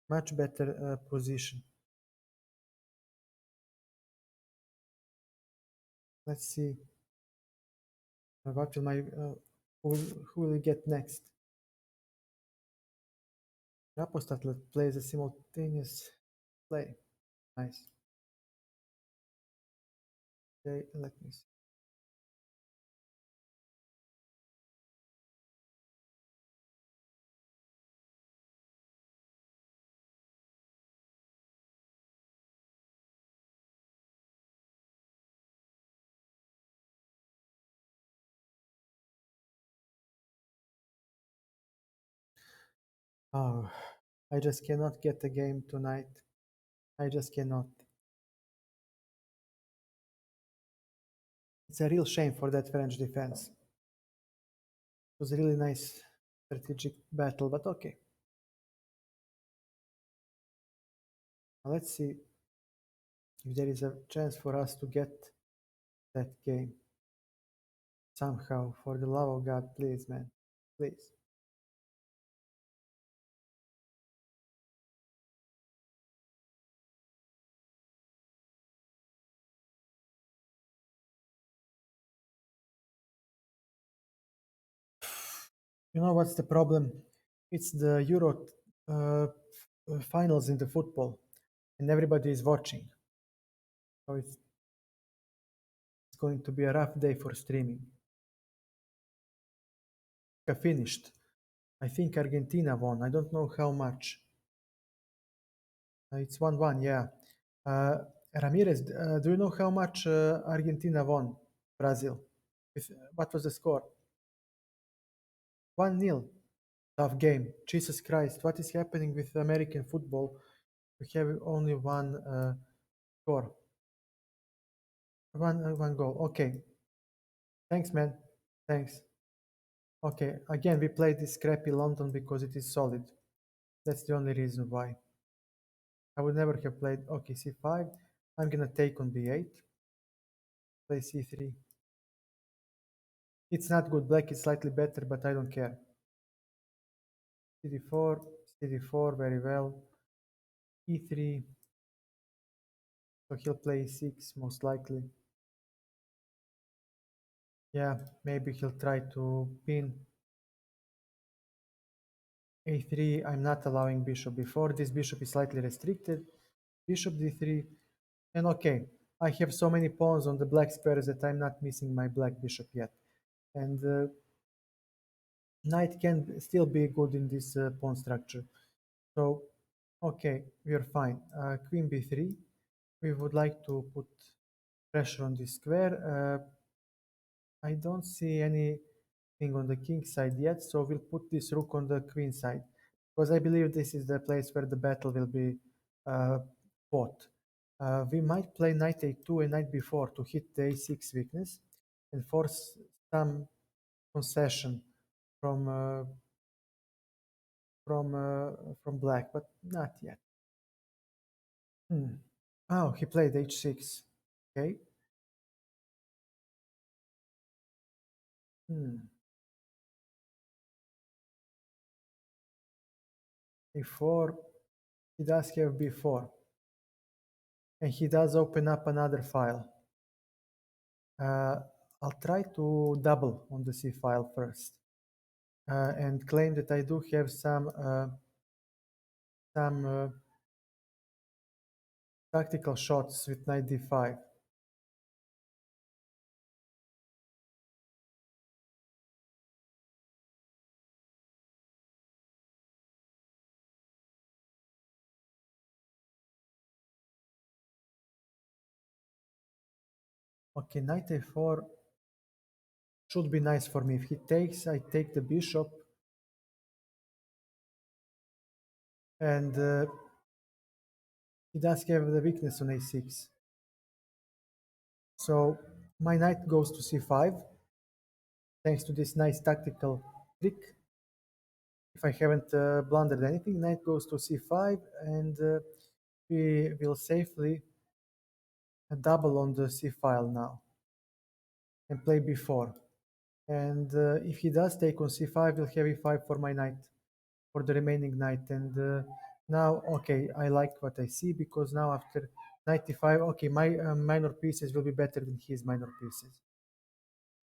much better position. Let's see what will my who will get next. Apostat plays a simultaneous play. Nice. Okay, let me see. Oh, I just cannot get the game tonight. I just cannot. It's a real shame for that French defense. It was a really nice strategic battle, but okay. Now let's see if there is a chance for us to get that game somehow. For the love of God, please, man, please. You know what's the problem? It's the Euro uh, finals in the football, and everybody is watching. So it's going to be a rough day for streaming. I finished. I think Argentina won. I don't know how much. It's 1-1, yeah. Uh, Ramirez, do you know how much Argentina won Brazil? What was the score? 1-0. Tough game. Jesus Christ, what is happening with American football? We have only one score, one goal. Okay, thanks, man. Thanks. Okay, again, we played this crappy London because it is solid. That's the only reason why. I would never have played. Okay, c5. I'm gonna take on b8. Play c3. It's not good. Black is slightly better, but I don't care. cd4, cd4, very well. e3. So he'll play e6 most likely. Yeah, maybe he'll try to pin a3. I'm not allowing bishop b4. This bishop is slightly restricted. Bishop d3. And okay, I have so many pawns on the black squares that I'm not missing my black bishop yet. And knight can still be good in this pawn structure. So, okay, we are fine. Queen b3. We would like to put pressure on this square. I don't see anything on the king side yet, so we'll put this rook on the queen side, because I believe this is the place where the battle will be uh, fought. We might play knight a2 and knight b4 to hit the a6 weakness and force some concession from uh, from black, but not yet. Hmm. Oh, he played h6. Okay. Hmm. a4. He does have b4, and he does open up another file. Uh, I'll try to double on the C file first and claim that I do have some tactical shots with knight d5. Okay, knight a4 should be nice for me. If he takes, I take the bishop, and he does have the weakness on a6. So my knight goes to c5 thanks to this nice tactical trick. If I haven't blundered anything, knight goes to c5, and we will safely double on the c file now and play b4. And if he does take on c5, we'll have e5 for my knight, for the remaining knight. And now, okay, I like what I see, because now after knight e5, okay, my minor pieces will be better than his minor pieces.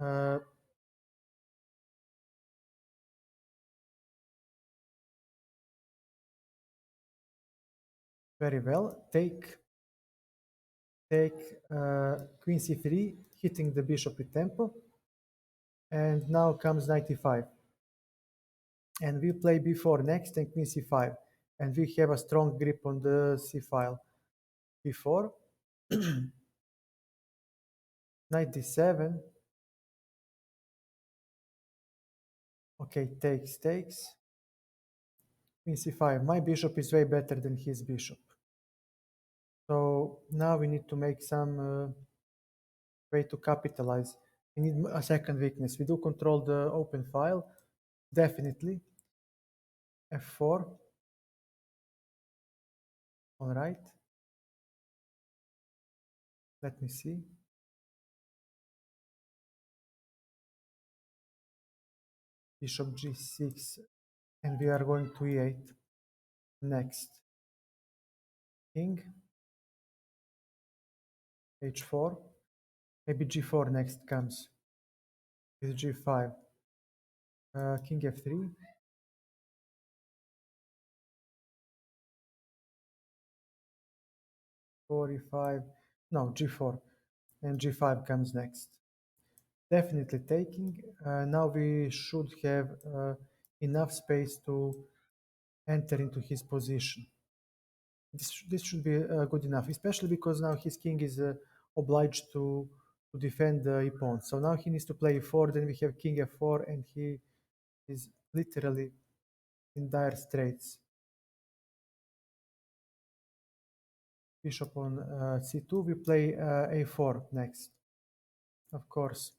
Uh, very well. Take queen c3, hitting the bishop with tempo. And now comes knight e5. And we play b4 next and queen c5. And we have a strong grip on the c file. b4, knight d7. Okay, takes. Queen c5. My bishop is way better than his bishop. So now we need to make some way to capitalize. We need a second weakness. We do control the open file, definitely. f4. All right. Let me see. Bishop g6, and we are going to e8. Next, king, h4. Maybe g4 next comes with g5. King f3. 45. No, g4. And g5 comes next. Definitely taking. Now we should have enough space to enter into his position. This should be good enough, especially because now his king is obliged to defend the e-pawn. So now he needs to play e4, then we have king f4, and he is literally in dire straits. bishop on c2. We play a4 next. Of course,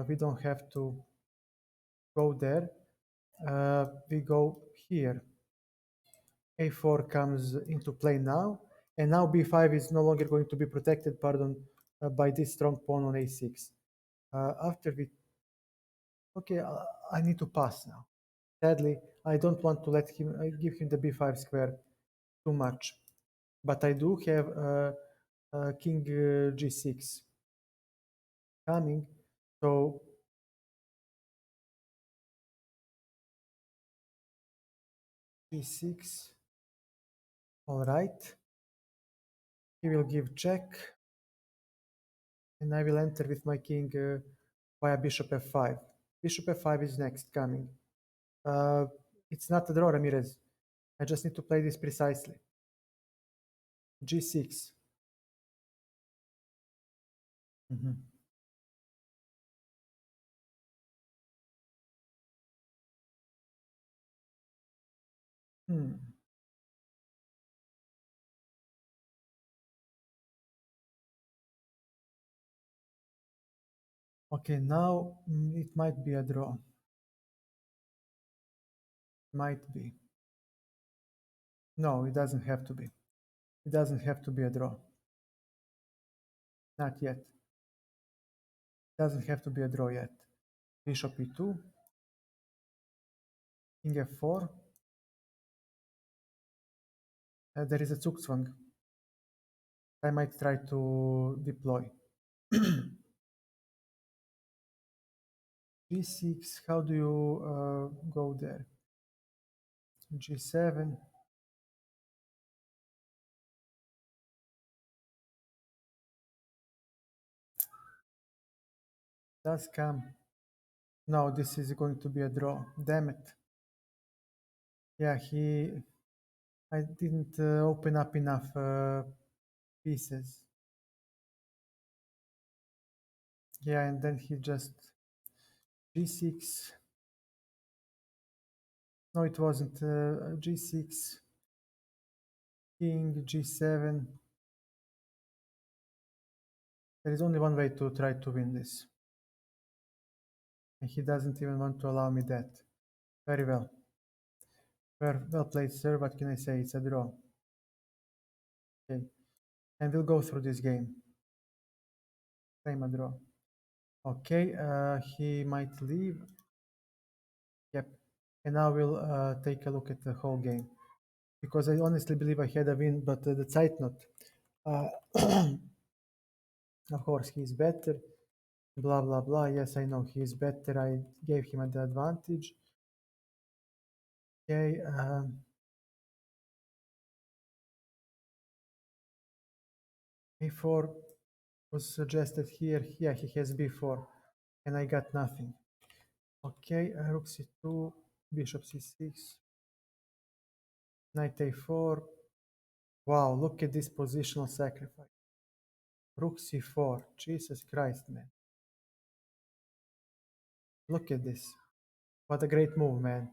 we don't have to go there. We go here. a4 comes into play now, and now b5 is no longer going to be protected, by this strong pawn on a6. After we, okay, I need to pass now. Sadly, I don't want to let him give him the b5 square too much, but I do have king g6 coming, so g6. All right, he will give check, and I will enter with my king via bishop f5. Bishop f5 is next coming. Uh, it's not a draw, Ramirez. I just need to play this precisely. g6. Mhm. Hmm. Okay, now it might be a draw. Might be. No, it doesn't have to be. It doesn't have to be a draw. Not yet. It doesn't have to be a draw yet. Bishop e2, king f4. There is a Zugzwang. I might try to deploy. g6, how do you go there? g7. Does come. No, this is going to be a draw. Damn it. Yeah, I didn't open up enough pieces. Yeah, and then he just g6. No, it wasn't. G6, king, g7. There is only one way to try to win this. And he doesn't even want to allow me that. Very well. Well played, sir. What can I say? It's a draw. Okay. And we'll go through this game. Same a draw. Okay, he might leave. Yep. And now we'll take a look at the whole game. Because I honestly believe I had a win, but the Zeitnot. Uh, of course, he's better. Blah, blah, blah. Yes, I know he's better. I gave him the advantage. Okay. A4 was suggested here. Yeah, he has b4, and I got nothing. Okay, rook c2, bishop c6, knight a4. Wow, look at this positional sacrifice. Rook c4. Jesus Christ, man. Look at this. What a great move, man.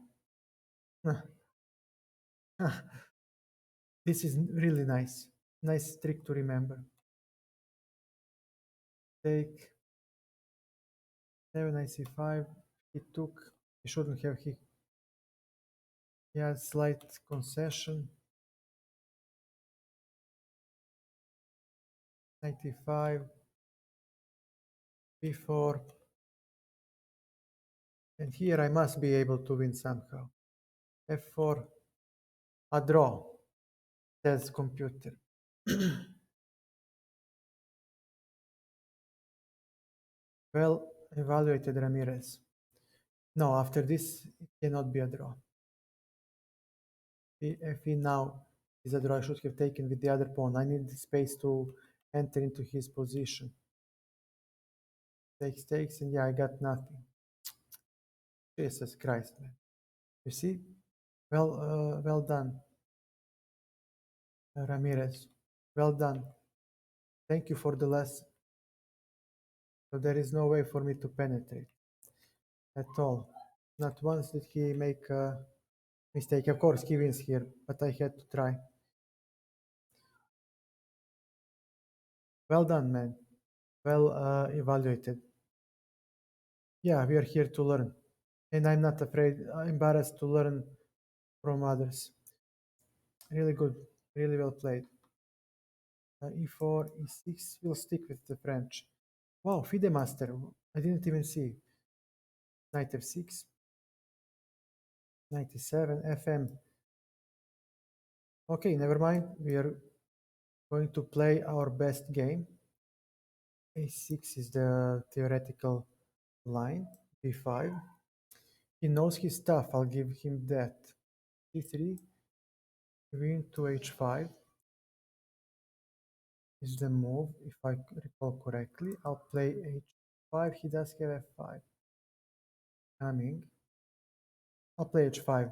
This is really nice. Nice trick to remember. Take 7 c5. He took. He shouldn't have. He had slight concession. 95. b4. And here I must be able to win somehow. f4. A draw, says computer. Well evaluated, Ramirez. No, after this, it cannot be a draw. If he now is a draw, I should have taken with the other pawn. I need the space to enter into his position. Takes, and yeah, I got nothing. Jesus Christ, man. You see? Well done, Ramirez. Well done. Thank you for the lesson. So there is no way for me to penetrate at all. Not once did he make a mistake. Of course, he wins here, but I had to try. Well done, man. Well evaluated. Yeah, we are here to learn. And I'm not afraid, embarrassed to learn from others. Really good. Really well played. E4, E6. We'll stick with the French. Wow, FIDE master. I didn't even see. Knight F6. 97. FM. Okay, never mind. We are going to play our best game. A6 is the theoretical line. B5. He knows his stuff. I'll give him that. D3. Queen to H5 is the move. If I recall correctly, I'll play H5. He does have F5. Coming. I'll play H5.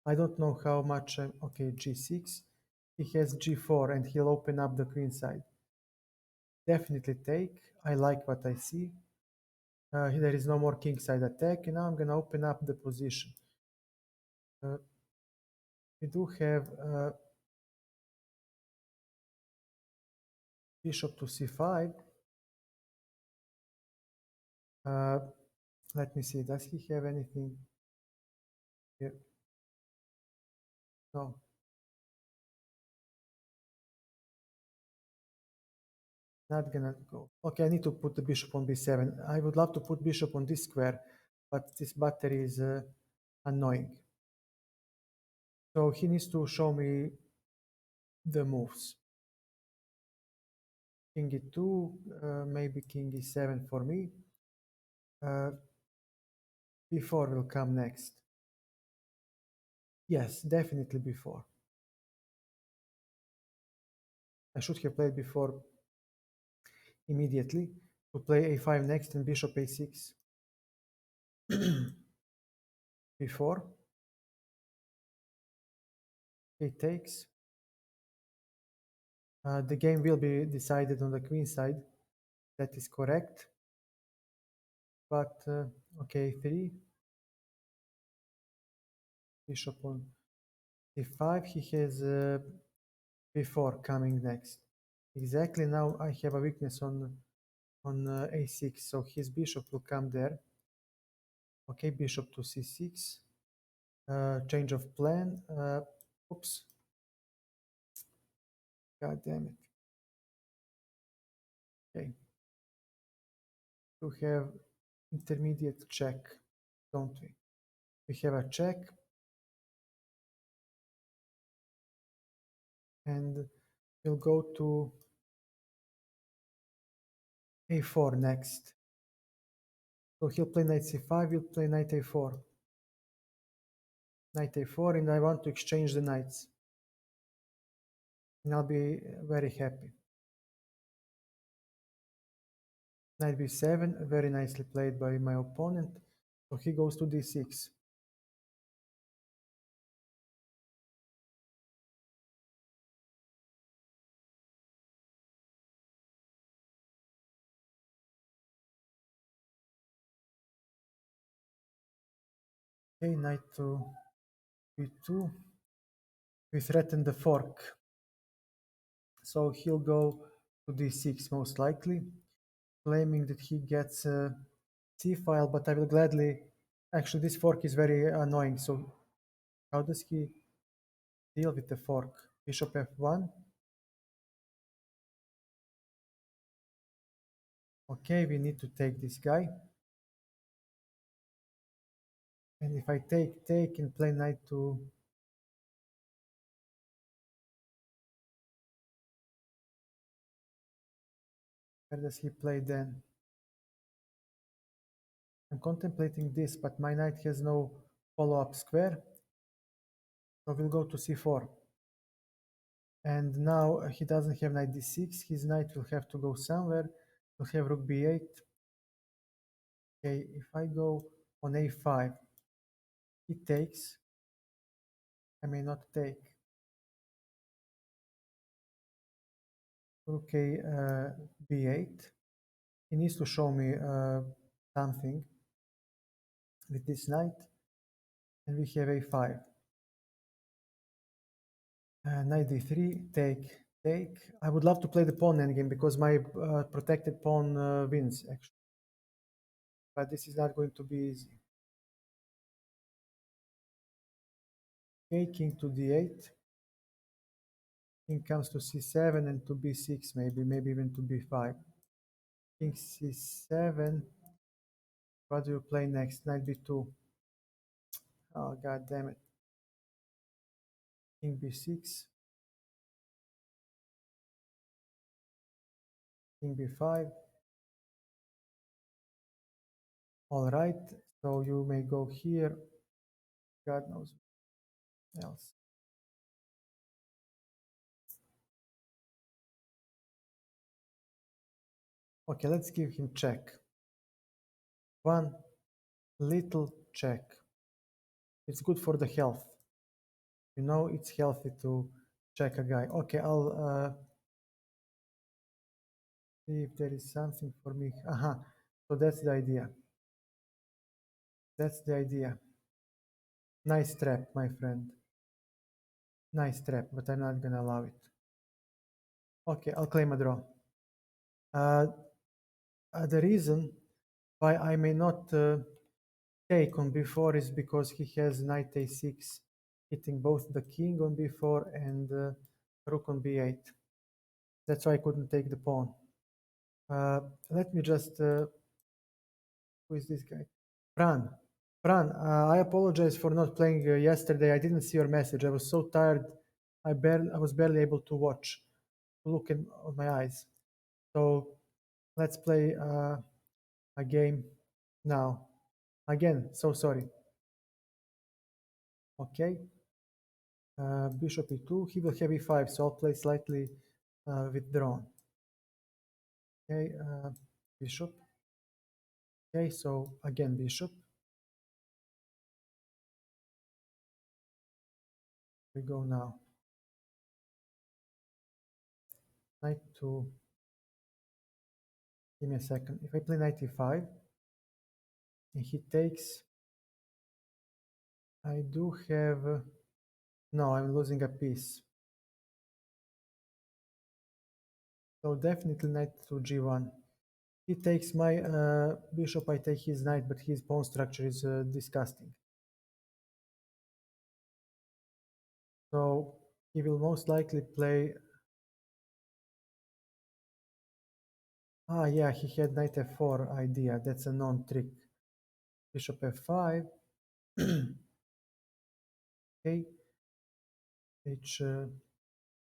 I don't know how much. Okay, G6. He has G4 and he'll open up the queen side. Definitely take. I like what I see. There is no more king side attack, and now I'm gonna open up the position. We do have bishop to c5. Let me see. Does he have anything here? No. Not gonna go. Okay, I need to put the bishop on b7. I would love to put bishop on this square, but this battery is annoying. So he needs to show me the moves. King e2, maybe king e7 for me. B4 will come next. Yes, definitely b4. I should have played before immediately to play a5 next and bishop a6. b4. He takes. The game will be decided on the queen side. That is correct. But okay, 3. Bishop on c5. He has b4 coming next. Exactly, now I have a weakness on a6, so his bishop will come there. Okay, bishop to c6. Change of plan. Oops. God damn it. Okay. To have intermediate check, don't we? We have a check. And we'll go to a4 next. So he'll play knight c5, we'll play knight a4. Knight a4, and I want to exchange the knights. And I'll be very happy. Knight b7, very nicely played by my opponent. So he goes to d6. Okay, knight to b2. We threaten the fork. So he'll go to d6 most likely, claiming that he gets c-file, but I will gladly... Actually, this fork is very annoying, so how does he deal with the fork? Bishop f1. Okay, we need to take this guy. And if I take and play knight to... Where does he play then? I'm contemplating this, but my knight has no follow-up square. So we'll go to c4. And now he doesn't have knight d6. His knight will have to go somewhere. We'll have rook b8. Okay, if I go on a5, he takes. I may not take. Rook a b8. He needs to show me something with this knight. And we have a5. Knight d3, take, Take. I would love to play the pawn endgame because my protected pawn wins, actually. But this is not going to be easy. Okay, king to d8. King comes to c7 and to b6, maybe even to b5. King c7. What do you play next? Knight b2. Oh, god damn it. King b6. King b5. All right, so you may go here. God knows what else. Okay, let's give him check. One little check. It's good for the health. You know, it's healthy to check a guy. Okay, I'll see if there is something for me. Aha, so that's the idea. That's the idea. Nice trap, my friend. Nice trap, but I'm not gonna allow it. Okay, I'll claim a draw. Uh, the reason why I may not take on b4 is because he has knight a6, hitting both the king on b4 and rook on b8. That's why I couldn't take the pawn. Let me just... who is this guy? Fran. Fran, I apologize for not playing yesterday. I didn't see your message. I was so tired. I was barely able to watch, to look on my eyes. So let's play a game now. Again, so sorry. Okay. Bishop e2. He will have e5, so I'll play slightly withdrawn. Okay, bishop. Okay, so again bishop. We go now. Knight to... Give me a second. If I play knight e5 and he takes, I do have... no, I'm losing a piece. So definitely knight to g1. He takes my bishop, I take his knight, but his pawn structure is disgusting. So he will most likely play... ah, yeah, he had knight f4 idea. That's a non-trick. Bishop f5. Okay. H...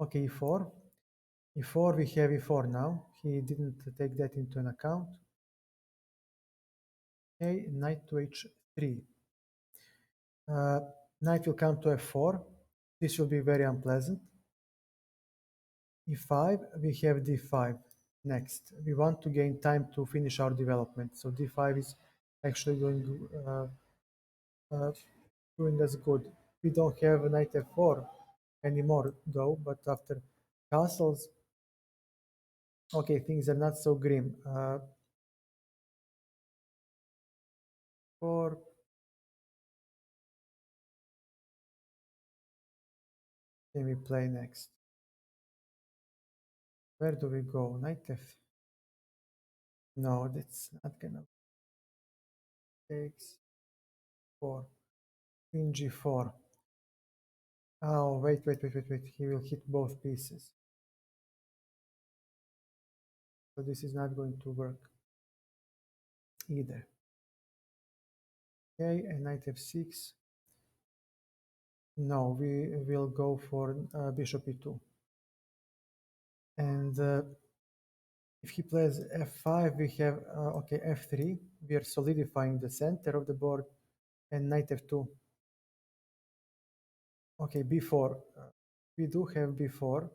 okay, e4. e4, we have e4 now. He didn't take that into an account. Okay, knight to h3. Knight will come to f4. This will be very unpleasant. e5, we have d5 next. We want to gain time to finish our development. So d5 is actually doing us good. We don't have knight f4 anymore though, but after castles, okay, things are not so grim. 4. Can we play next? Where do we go? Knight f... no, that's not gonna... takes 4. Queen g4. Oh, wait. He will hit both pieces. So this is not going to work either. Okay, and knight f6. No, we will go for bishop e2. And if he plays f5, we have, okay, f3. We are solidifying the center of the board. And knight f2. Okay, b4. We do have b4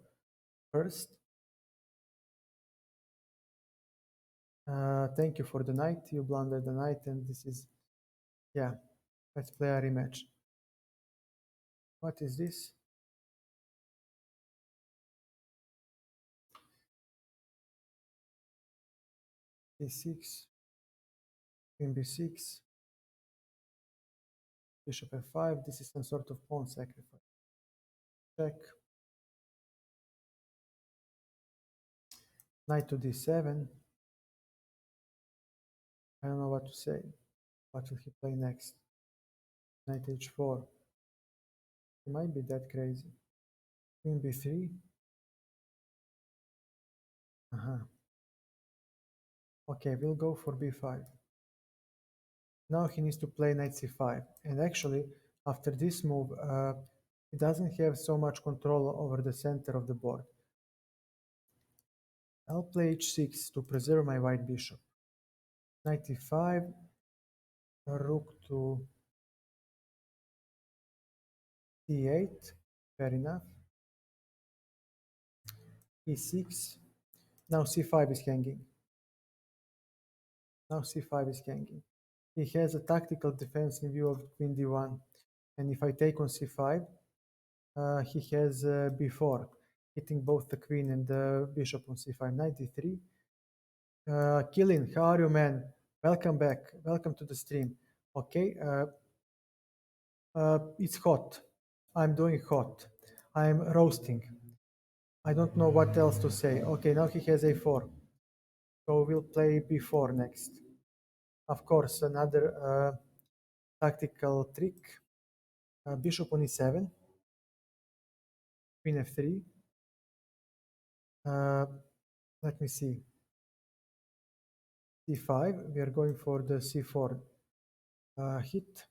first. Thank you for the knight. You blundered the knight, and this is... yeah, let's play a rematch. What is this? d6, queen b6, bishop f5. This is some sort of pawn sacrifice. Check. Knight to d7. I don't know what to say. What will he play next? Knight h4. He might be that crazy. Queen b3. Uh-huh. Okay, we'll go for b5. Now he needs to play knight c5. And actually, after this move, he doesn't have so much control over the center of the board. I'll play h6 to preserve my white bishop. Knight e5, rook to e8, fair enough. e6, now c5 is hanging. Now c5 is hanging. He has a tactical defense in view of queen d1. And if I take on c5, he has b4, hitting both the queen and the bishop on c5. Knight d3. Killin, how are you, man? Welcome back. Welcome to the stream. Okay, it's hot. I'm doing hot. I'm roasting. I don't know what else to say. Okay, now he has a4. So we'll play b4 next. Of course, another tactical trick. Bishop on e7. Queen f3. Let me see. c5. We are going for the c4 hit.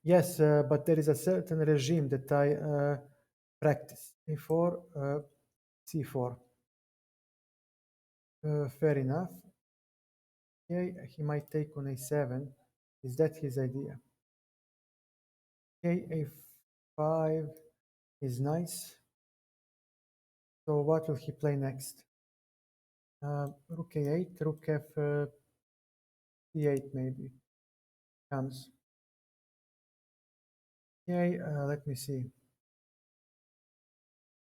Yes, but there is a certain regime that I practice. a4, c4. Fair enough. Okay, he might take on a7. Is that his idea? Okay, a5 is nice. So what will he play next? Rook a8, rook f e8 maybe comes. Okay, let me see.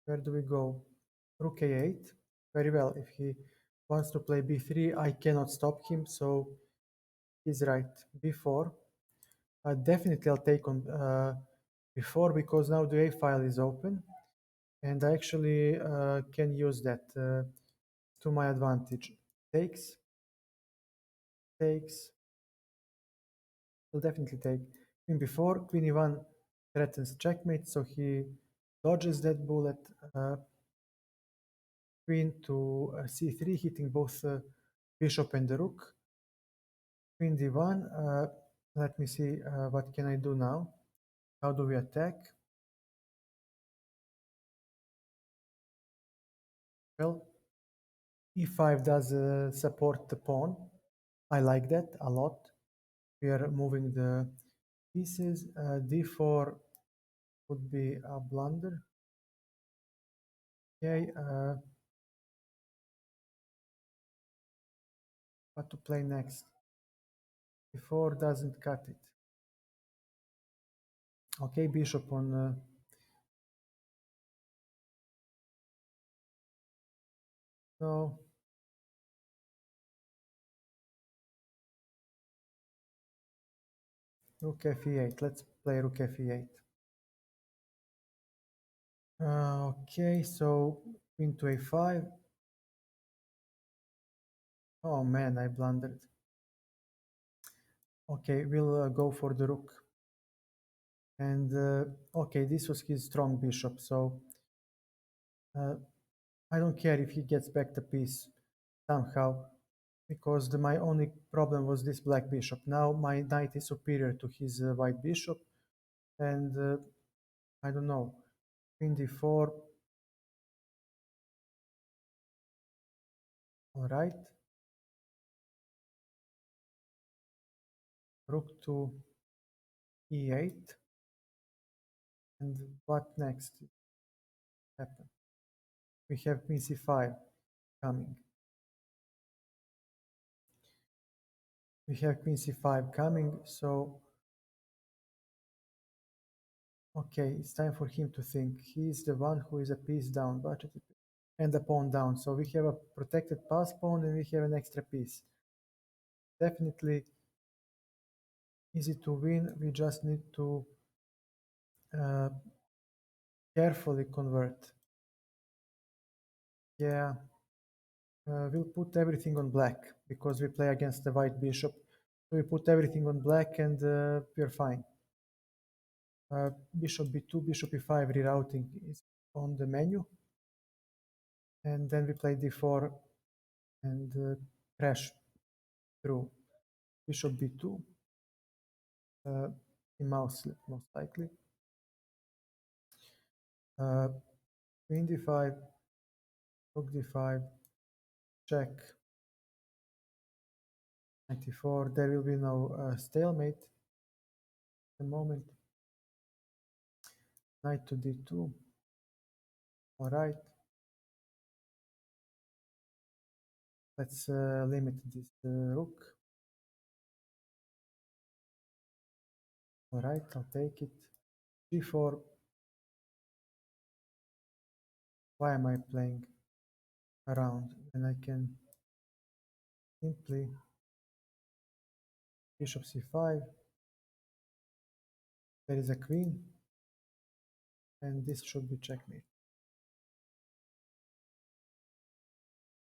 Where do we go? Rook a8. Very well. If he wants to play b3, I cannot stop him. So he's right. b4. Definitely I'll take on b4 because now the a file is open. And I actually can use that to my advantage. Takes. Takes. Will definitely take. Queen b4. Queen e1 threatens checkmate. So he dodges that bullet. Queen to c3, hitting both bishop and the rook. Queen d1. Let me see what can I do now. How do we attack? Well, e5 does support the pawn. I like that a lot. We are moving the pieces. d4 would be a blunder. Okay, what to play next? d4 doesn't cut it. Okay, bishop on no. Rook f e8. Let's play rook f e8. Okay, so queen to a5. Oh man, I blundered. Okay, we'll go for the rook. And okay, this was his strong bishop, so I don't care if he gets back the piece somehow, because my only problem was this black bishop. Now my knight is superior to his white bishop, and I don't know. Queen d4. All right. Rook to e8. And what next happen? We have queen c5 coming. We have queen c5 coming, so okay, it's time for him to think. He is the one who is a piece down, budgeted, and a pawn down. So we have a protected pass pawn and we have an extra piece. Definitely easy to win. We just need to uh, carefully convert. Yeah, We'll put everything on black because we play against the white bishop. So we put everything on black and we're fine. Bishop b2, bishop e5 rerouting is on the menu. And then we play d4 and crash through bishop b2, in mouse slip most likely. Queen d5, rook d5, check, 94. There will be no stalemate at the moment. Knight to d2. All right. Let's limit this rook. All right, I'll take it. g4. Why am I playing around when I can simply bishop c5? There is a queen, and this should be checkmate.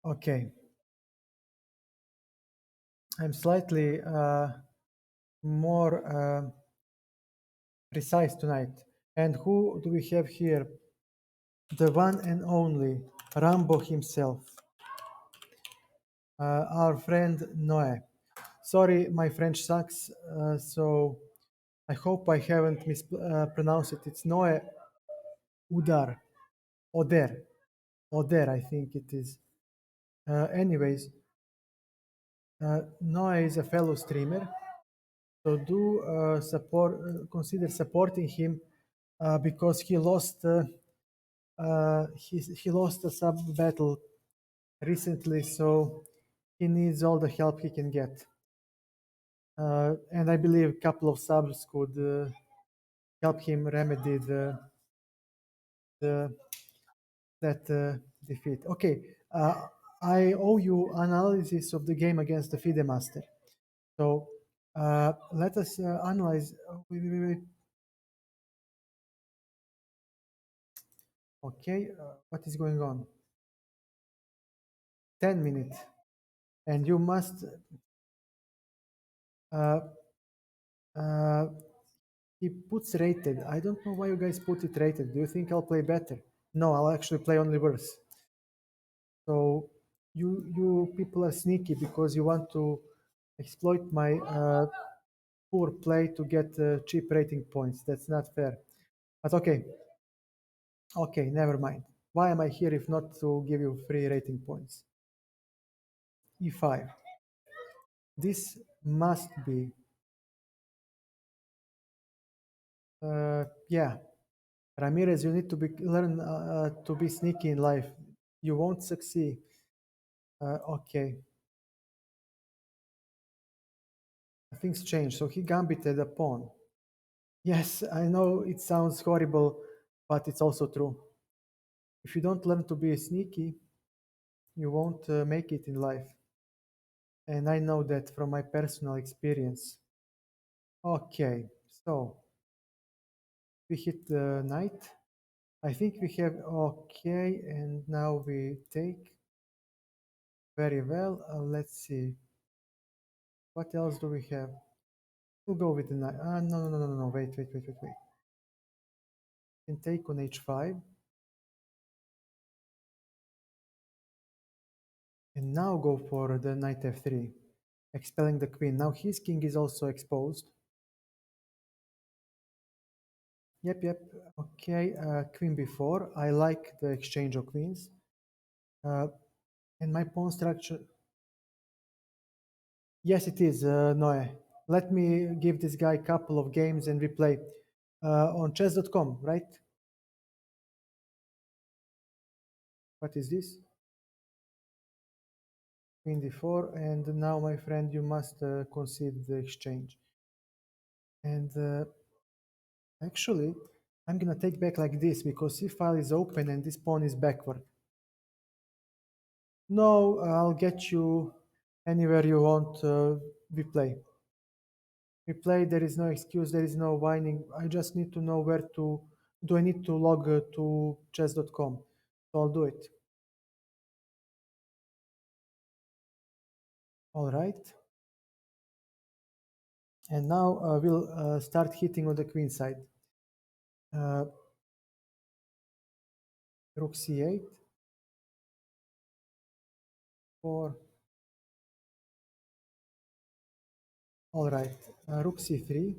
Okay. I'm slightly more precise tonight. And who do we have here? The one and only Rambo himself, our friend Noé. Sorry, my French sucks, so I hope I haven't mispronounced it. It's Noé Udar, Oder, I think it is. Anyways, Noé is a fellow streamer, so do consider supporting him because he lost he lost a sub battle recently, so he needs all the help he can get. And I believe a couple of subs could help him remedy the that defeat. Okay, I owe you analysis of the game against the FIDE Master. So let us analyze. Wait. Okay, what is going on? 10 minutes, and you must. Uh, uh, he puts rated. I don't know why you guys put it rated. Do you think I'll play better? No, I'll actually play only worse. So you people are sneaky because you want to exploit my poor play to get cheap rating points. That's not fair. But okay, never mind. Why am I here if not to give you free rating points? E5. This must be, yeah. Ramirez, you need to learn to be sneaky in life. You won't succeed. Okay. Things change. So he gambited a pawn. Yes, I know it sounds horrible, but it's also true. If you don't learn to be sneaky, you won't make it in life. And I know that from my personal experience. Okay, so we hit the knight. I think we have okay, and now we take very well. Let's see. What else do we have? We'll go with the knight. No. Wait. Can take on h5. And now go for the knight f3, expelling the queen. Now his king is also exposed. Yep. Okay, queen b4. I like the exchange of queens. And my pawn structure. Yes, it is, Noé. Let me give this guy a couple of games and replay. On chess.com, right? What is this? Queen d4. And now, my friend, you must concede the exchange. And actually, I'm going to take back like this because c-file is open and this pawn is backward. No, I'll get you anywhere you want. We play. There is no excuse, there is no whining. I just need to know where to. Do I need to log to chess.com? So I'll do it. All right. And now we'll start hitting on the queen side. Uh, Rook c8, 4. All right. Rook c3.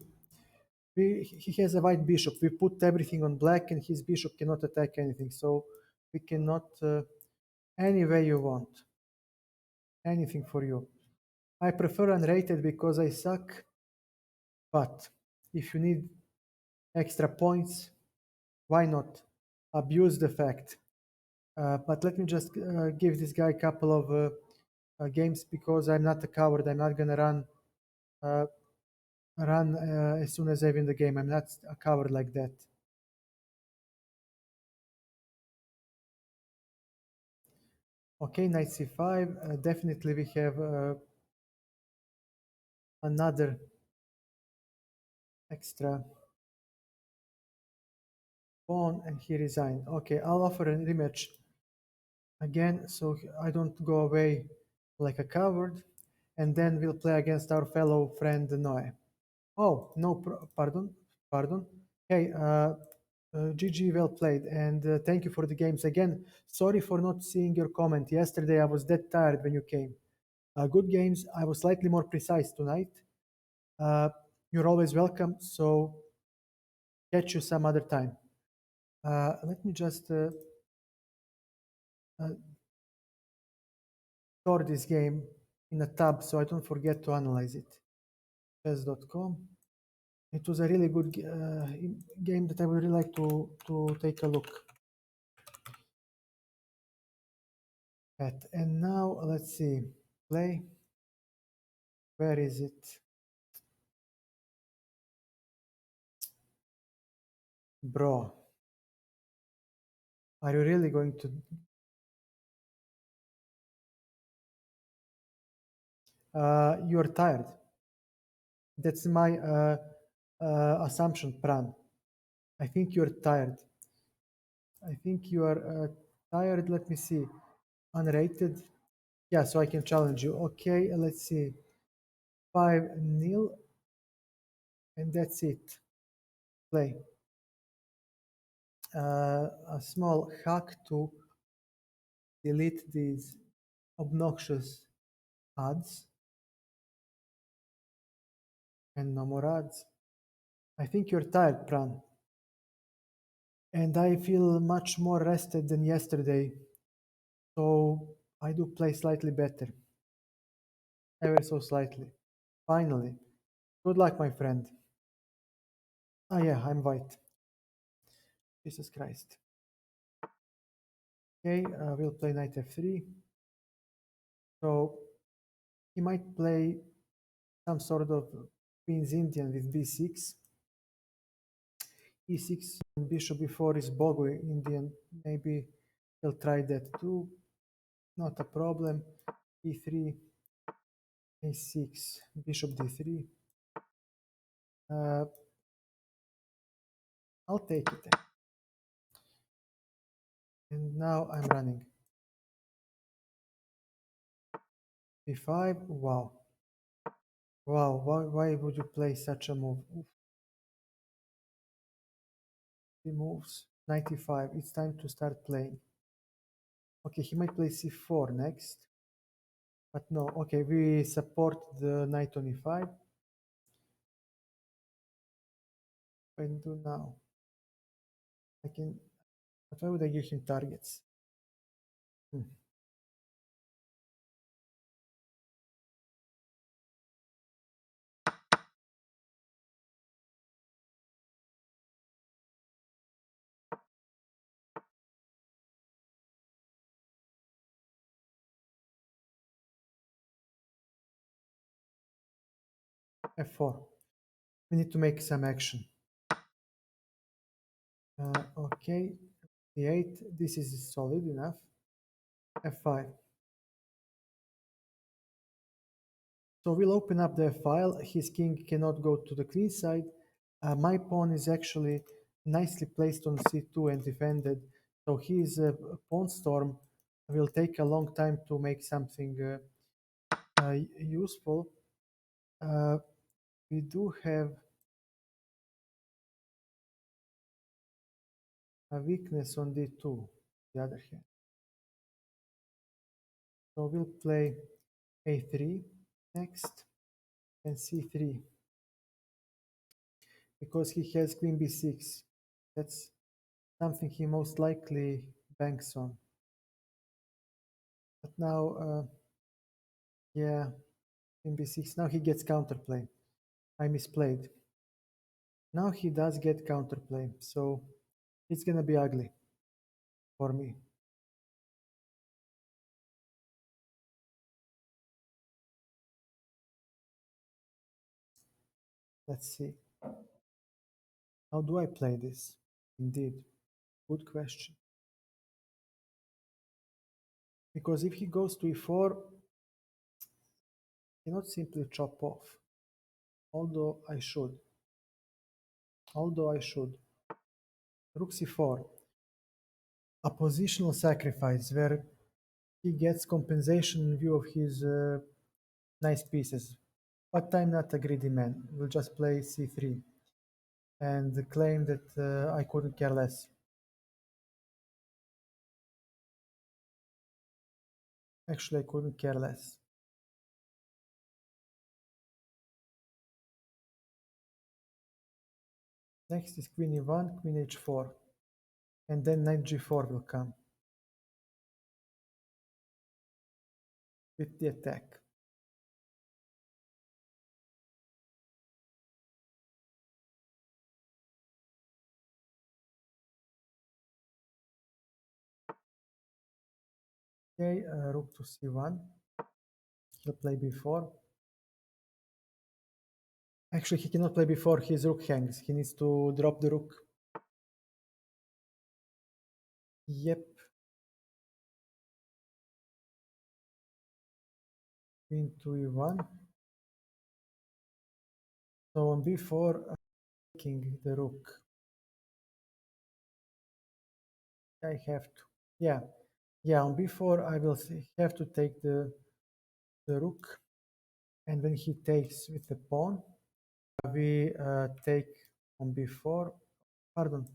He has a white bishop. We put everything on black, and his bishop cannot attack anything. So we cannot. Any way you want. Anything for you. I prefer unrated because I suck. But if you need extra points, why not abuse the fact? But let me just give this guy a couple of games because I'm not a coward. I'm not gonna uh, run as soon as I win the game. I'm not a coward like that. Okay, knight c5. Definitely we have another extra pawn, and he resigned. Okay, I'll offer a rematch again so I don't go away like a coward, and then we'll play against our fellow friend Noe. Oh, no, pardon. Hey, GG, well played, and thank you for the games again. Sorry for not seeing your comment. Yesterday I was dead tired when you came. Good games. I was slightly more precise tonight. Uh, you're always welcome, so catch you some other time. Let me just uh, store this game in a tab so I don't forget to analyze it. Chess.com. It was a really good game that I would really like to take a look at. And now let's see. Play. Where is it? Bro. Are you really going to you're tired. That's my assumption, Pran. I think you're tired. I think you are tired. Let me see. Unrated. Yeah, so I can challenge you. Okay, let's see. 5-0, and that's it. Play. A small hack to delete these obnoxious ads, and no more ads. I think you're tired, Pran. And I feel much more rested than yesterday. So I do play slightly better. Ever so slightly. Finally. Good luck, my friend. Ah, yeah, I'm white. Jesus Christ. Okay, we'll play knight f3. So he might play some sort of Queen's Indian with b6. e6 and bishop before is Bogu Indian. Maybe he'll try that too. Not a problem. e3, a6, bishop d3. Uh, I'll take it. And now I'm running. b5. Wow. Wow. Why would you play such a move? Oof. He moves. 95. It's time to start playing. Okay, he might play c4 next. But no. Okay, we support the knight on e5. What do now? I can. But why would I give him targets? Hmm. f4. We need to make some action. Okay, e8. This is solid enough. f5. So we'll open up the file. His king cannot go to the queen side. My pawn is actually nicely placed on c2 and defended. So his pawn storm will take a long time to make something useful. Uh, we do have a weakness on d2, the other hand. So we'll play a3 next and c3 because he has queen b6. That's something he most likely banks on. But now, yeah, queen b6. Now he gets counterplay. I misplayed. Now he does get counterplay, so it's gonna be ugly for me. Let's see. How do I play this? Indeed, good question. Because if he goes to e4, I cannot simply chop off. Although I should. Although I should. Rook c4. A positional sacrifice where he gets compensation in view of his nice pieces. But I'm not a greedy man. We'll just play c3 and claim that I couldn't care less. Actually, I couldn't care less. Next is queen e1, queen h4, and then knight g4 will come with the attack. Okay, rook to c1. He'll play b4. Actually, he cannot play before his rook hangs. He needs to drop the rook. Yep. Queen to e1. So on b4, taking the rook. I have to. Yeah. Yeah, on b4, I will have to take the rook. And when he takes with the pawn, we take on b4. Pardon.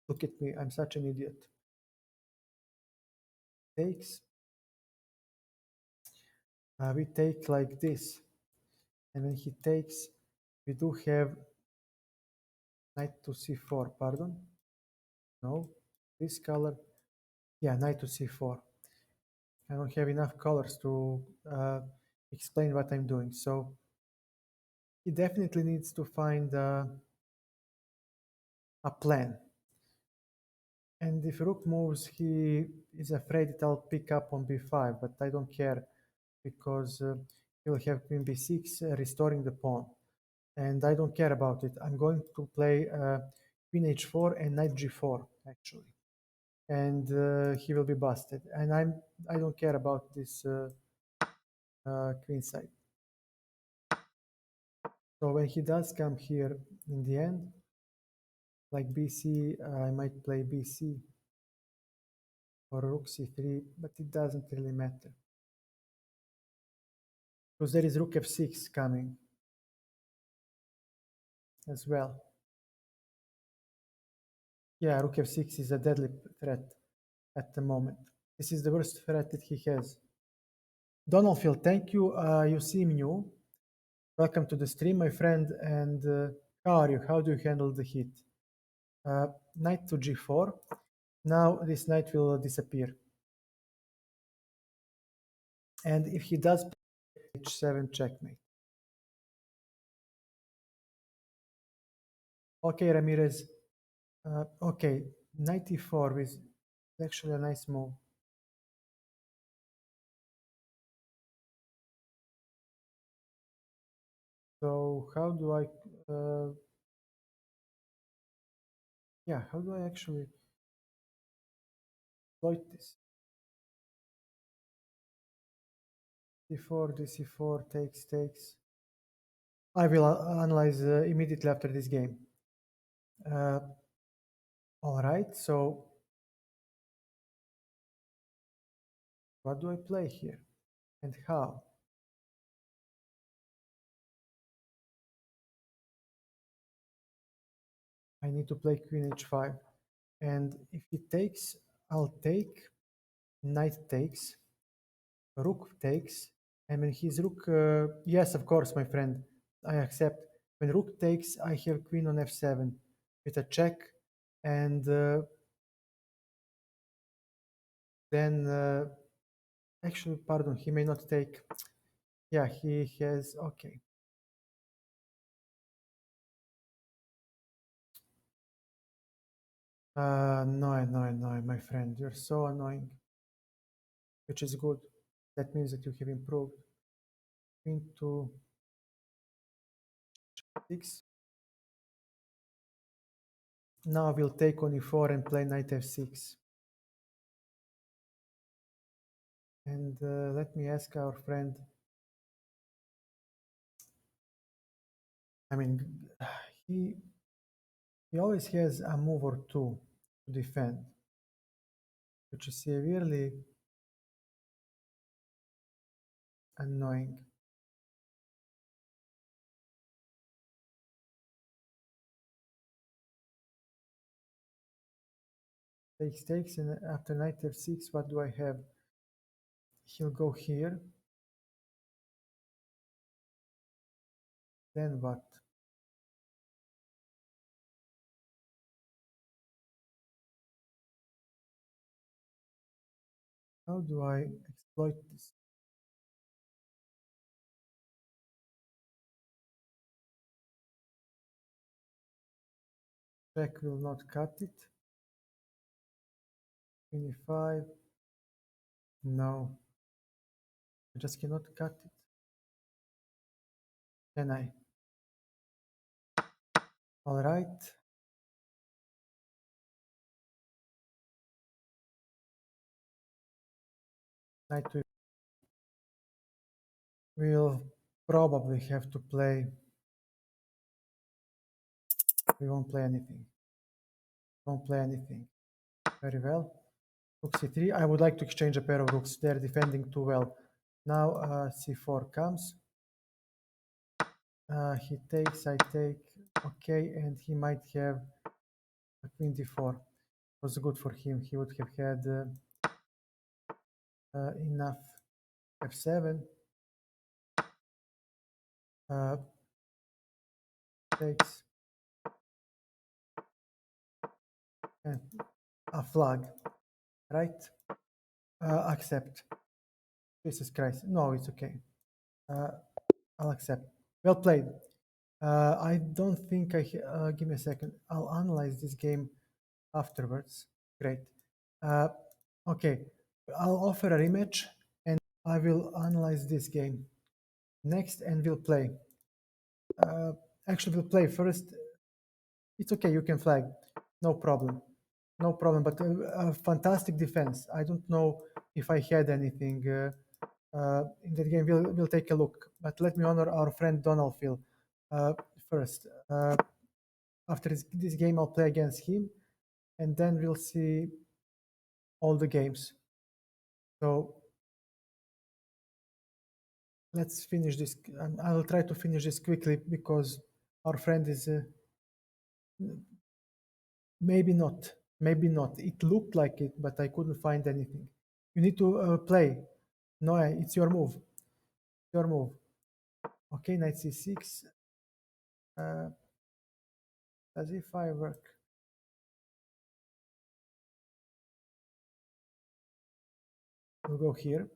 Look at me. I'm such an idiot. Takes. We take like this. And when he takes, we do have knight to c4. Pardon. No. This color. Yeah, knight to c4. I don't have enough colors to explain what I'm doing. So he definitely needs to find a plan. And if rook moves, he is afraid that I'll pick up on b5, but I don't care because he'll have queen b6 restoring the pawn. And I don't care about it. I'm going to play queen h4 and knight g4 actually. And he will be busted. And I don't care about this queen side. So when he does come here in the end, like bc, I might play bc or rook c3, but it doesn't really matter because there is rook f6 coming as well. Yeah, rook f6 is a deadly threat at the moment. This is the worst threat that he has. Donaldfield, thank you. You seem new. Welcome to the stream, my friend. And how are you? How do you handle the heat? Knight to g4. Now this knight will disappear. And if he does h7 checkmate. Okay, Ramirez. Okay, knight e4 is actually a nice move. So how do I, yeah, how do I actually exploit this? D4, dc4, takes. I will analyze immediately after this game. Uh, all right, so what do I play here? And how? I need to play queen h5. And if he takes, I'll take, knight takes, rook takes. I mean, his rook, yes, of course, my friend, I accept. When rook takes, I have queen on f7 with a check. And then, actually, pardon, he may not take. Yeah, he has, okay. No, no, no, my friend, you're so annoying, which is good. That means that you have improved. Queen to 6. Now we'll take on e4 and play knight f6. And let me ask our friend. I mean, he he always has a move or two to defend, which is severely annoying. Takes, and after knight f6, what do I have? He'll go here. Then what? How do I exploit this? Check will not cut it. Queen e5. No, I just cannot cut it. Can I? All right. Knight to. We'll probably have to play. We won't play anything. Won't play anything. Very well. Rook c3. I would like to exchange a pair of rooks. They're defending too well. Now c4 comes. He takes, I take. Okay, and he might have a queen d4. Was good for him. He would have had enough f7. Takes and a flag, right? Accept. Jesus Christ. No, it's okay. I'll accept. Well played. I don't think give me a second. I'll analyze this game afterwards. Great. Uh, okay. I'll offer a rematch and I will analyze this game next and we'll play. Actually, we'll play first. It's okay. You can flag. No problem. No problem. But a fantastic defense. I don't know if I had anything in that game. We'll take a look. But let me honor our friend Donald Phil first. After this game, I'll play against him, and then we'll see all the games. So let's finish this. And I will try to finish this quickly because our friend is maybe not. Maybe not. It looked like it, but I couldn't find anything. You need to play. No, it's your move. Your move. Okay, knight c6. As if I work. We'll go here.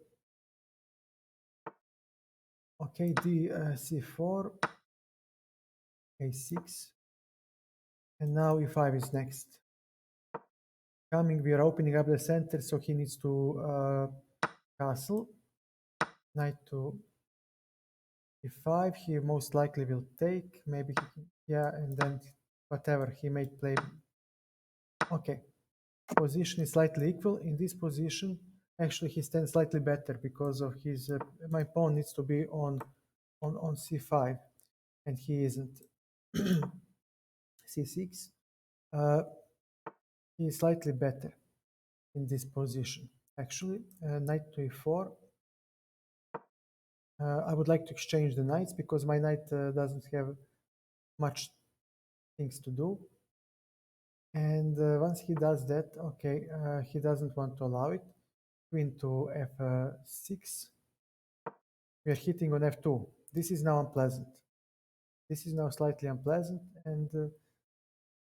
Okay, d c4, a6, and now e5 is next. Coming, we are opening up the center, so he needs to castle. Knight to e5. He most likely will take. Maybe yeah, and then whatever he may play. Okay, position is slightly equal. In this position, actually, he stands slightly better because of his. My pawn needs to be on c5, and he isn't. c6. He is slightly better in this position. Actually, knight to e4. I would like to exchange the knights because my knight doesn't have much things to do. And once he does that, okay, he doesn't want to allow it. Queen to f6. We are hitting on f2. This is now unpleasant. This is now slightly unpleasant. And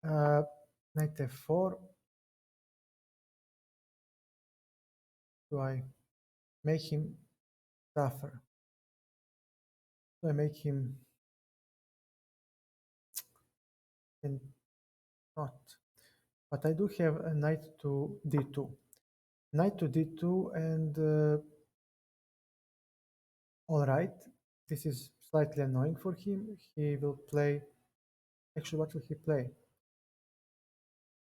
knight f4. Do I make him suffer? Do I make him and not? But I do have a knight to d2. Knight to d2 and all right. This is slightly annoying for him. He will play. Actually, what will he play?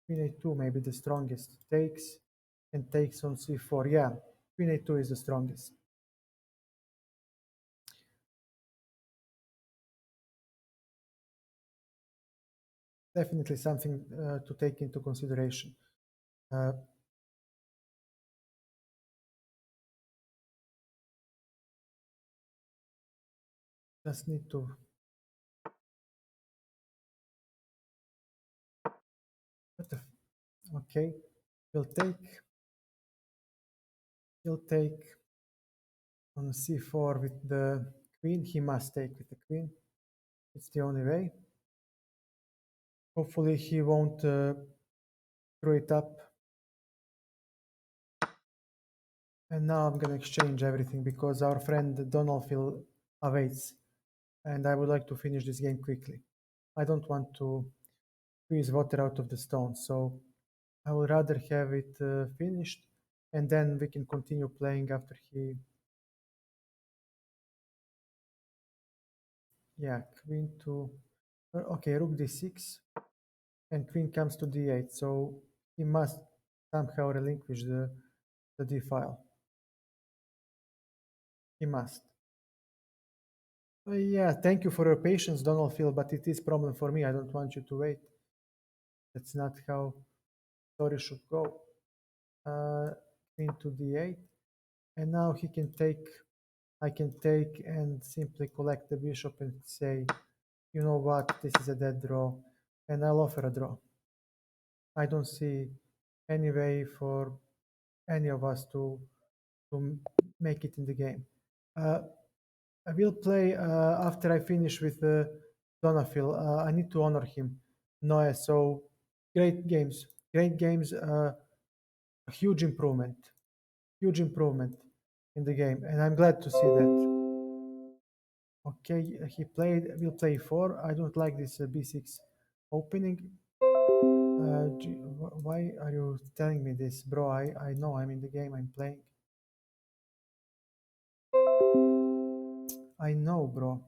Queen a2 may be the strongest. Takes and takes on c4. Yeah, queen a2 is the strongest. Definitely something to take into consideration. Uh, just need to. What the? Okay, we'll take. He'll take on c4 with the queen. He must take with the queen. It's the only way. Hopefully he won't throw it up. And now I'm gonna exchange everything because our friend Donald awaits, and I would like to finish this game quickly. I don't want to squeeze water out of the stone, so I would rather have it finished, and then we can continue playing after he. Yeah, queen to. Okay, rook d6, and queen comes to d8. So he must somehow relinquish the d file. He must. Yeah, thank you for your patience, Donald Phil, but it is problem for me. I don't want you to wait. That's not how story should go. Queen to d8, and now he can take. I can take and simply collect the bishop and say, you know what, this is a dead draw, and I'll offer a draw. I don't see any way for any of us to make it in the game. Uh, I will play after I finish with Donafil. I need to honor him. Noe, so great games, a huge improvement in the game, and I'm glad to see that. Okay, he played, will play 4. I don't like this b6 opening. Why are you telling me this, bro? I know I'm in the game, I'm playing. I know, bro.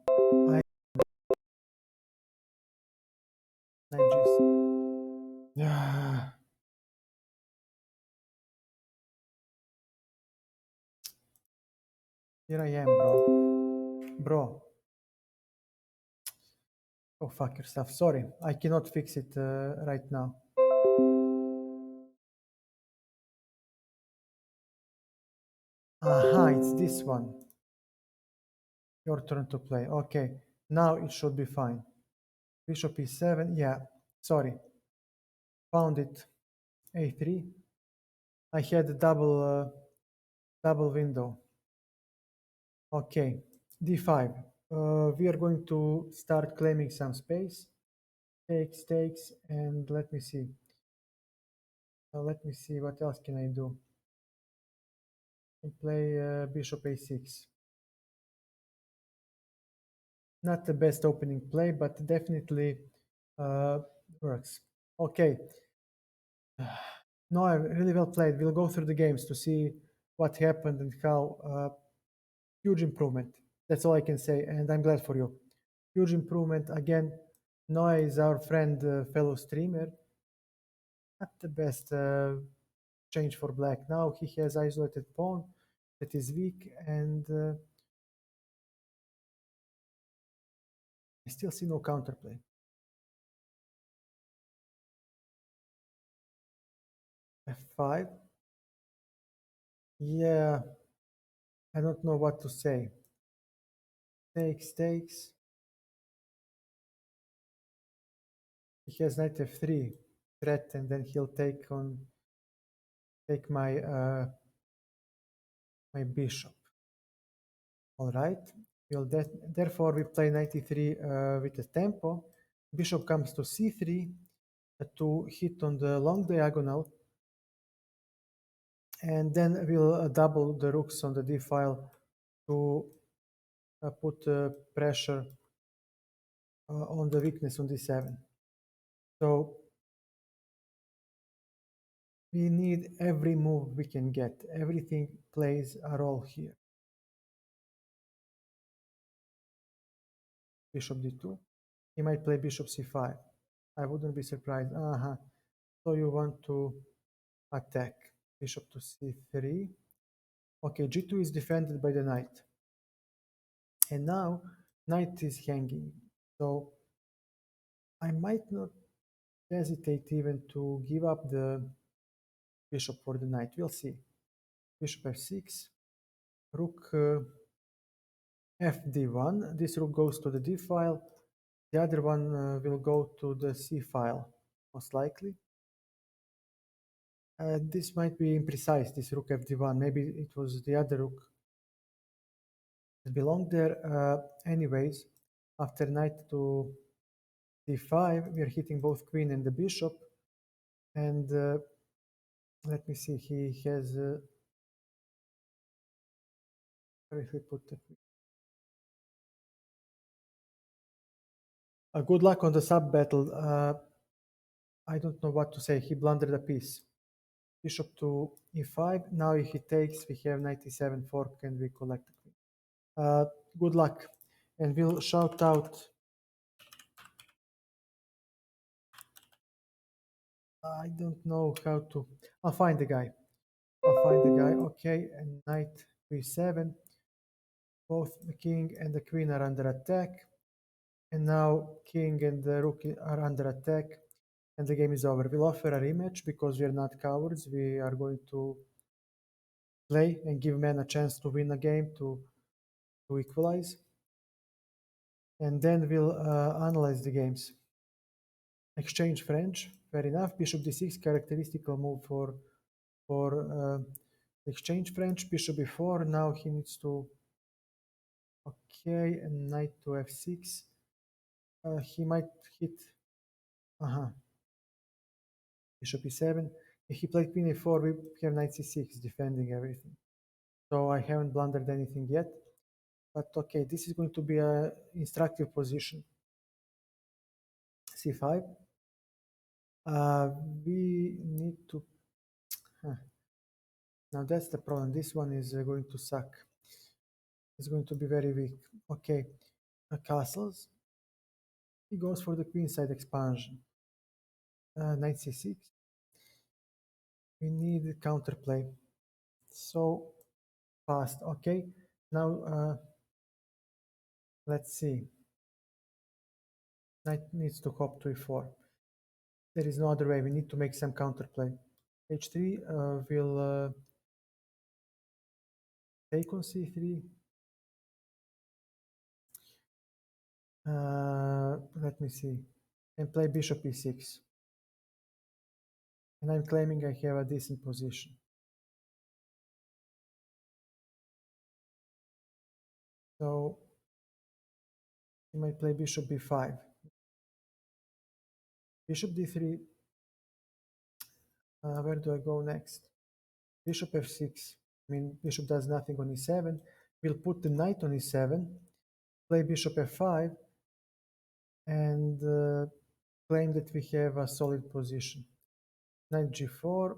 I just. Yeah. Here I am, bro. Bro. Oh, fuck yourself. Sorry, I cannot fix it right now. Aha, it's this one. Your turn to play. Okay, now it should be fine. Bishop e7. Yeah, sorry. Found it. a3. I had a double window. Okay, d5. We are going to start claiming some space. Takes, and let me see. Let me see what else can I do. I play bishop a6. Not the best opening play, but definitely works. Okay. No, I really well played. We'll go through the games to see what happened and how. Huge improvement. That's all I can say, and I'm glad for you. Huge improvement. Again, Noah is our friend, fellow streamer. Not the best change for black. Now he has isolated pawn that is weak, and I still see no counterplay. F5. Yeah, I don't know what to say. takes. He has knight f3 threat, and then he'll take my bishop. All right. Therefore, we play knight e3 with a tempo. Bishop comes to c3 to hit on the long diagonal, and then we'll double the rooks on the d file to put pressure on the weakness on d7. So we need every move we can get. Everything plays a role here. Bishop d2. He might play bishop c5. I wouldn't be surprised. So you want to attack. Bishop to c3. Okay, g2 is defended by the knight. And now knight is hanging. So I might not hesitate even to give up the bishop for the knight. We'll see. Bishop f6. Rook fd1. This rook goes to the d file. The other one will go to the c file, most likely. This might be imprecise, this rook fd1. Maybe it was the other rook that belonged there. Anyways, after knight to d5, we are hitting both queen and the bishop. And let me see, he has... where if we put the queen? Good luck on the sub battle. I don't know what to say. He blundered a piece. Bishop to e5. Now if he takes, we have knight e7 fork and we collect the queen. Good luck. And we'll shout out. I don't know how to. I'll find the guy. Okay, and knight b7. Both the king and the queen are under attack. And now king and the rook are under attack. And the game is over. We'll offer a rematch because we are not cowards. We are going to play and give men a chance to win a game, to equalize. And then we'll analyze the games. Exchange French, fair enough. Bishop d6, characteristical move for exchange French. Bishop b4, now he needs to, okay, and knight to f6. He might hit, bishop e7. If he played queen a4, we have knight c6, defending everything. So I haven't blundered anything yet. But okay, this is going to be an instructive position. c5. We need to... Now that's the problem. This one is going to suck. It's going to be very weak. Okay, castles. He goes for the queenside expansion. Knight c6. We need counterplay. So fast. Okay, now let's see. Knight needs to hop to e4. There is no other way. We need to make some counterplay. h3 will take on c3. Let me see. And play bishop e6. And I'm claiming I have a decent position. So you might play bishop b5. Bishop d3. Where do I go next? Bishop f6. I mean, bishop does nothing on e7. We'll put the knight on e7. Play bishop f5. And claim that we have a solid position. Knight g4.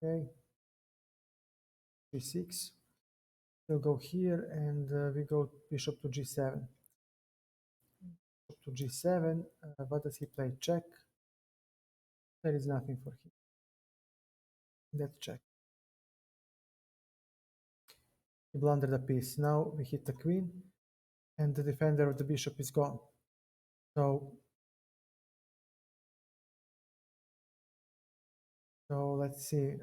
Okay. g6. We'll go here and we go bishop to g7. Bishop to g7. What does he play? Check. There is nothing for him. Let's check. He blundered a piece. Now we hit the queen, and the defender of the bishop is gone. So let's see.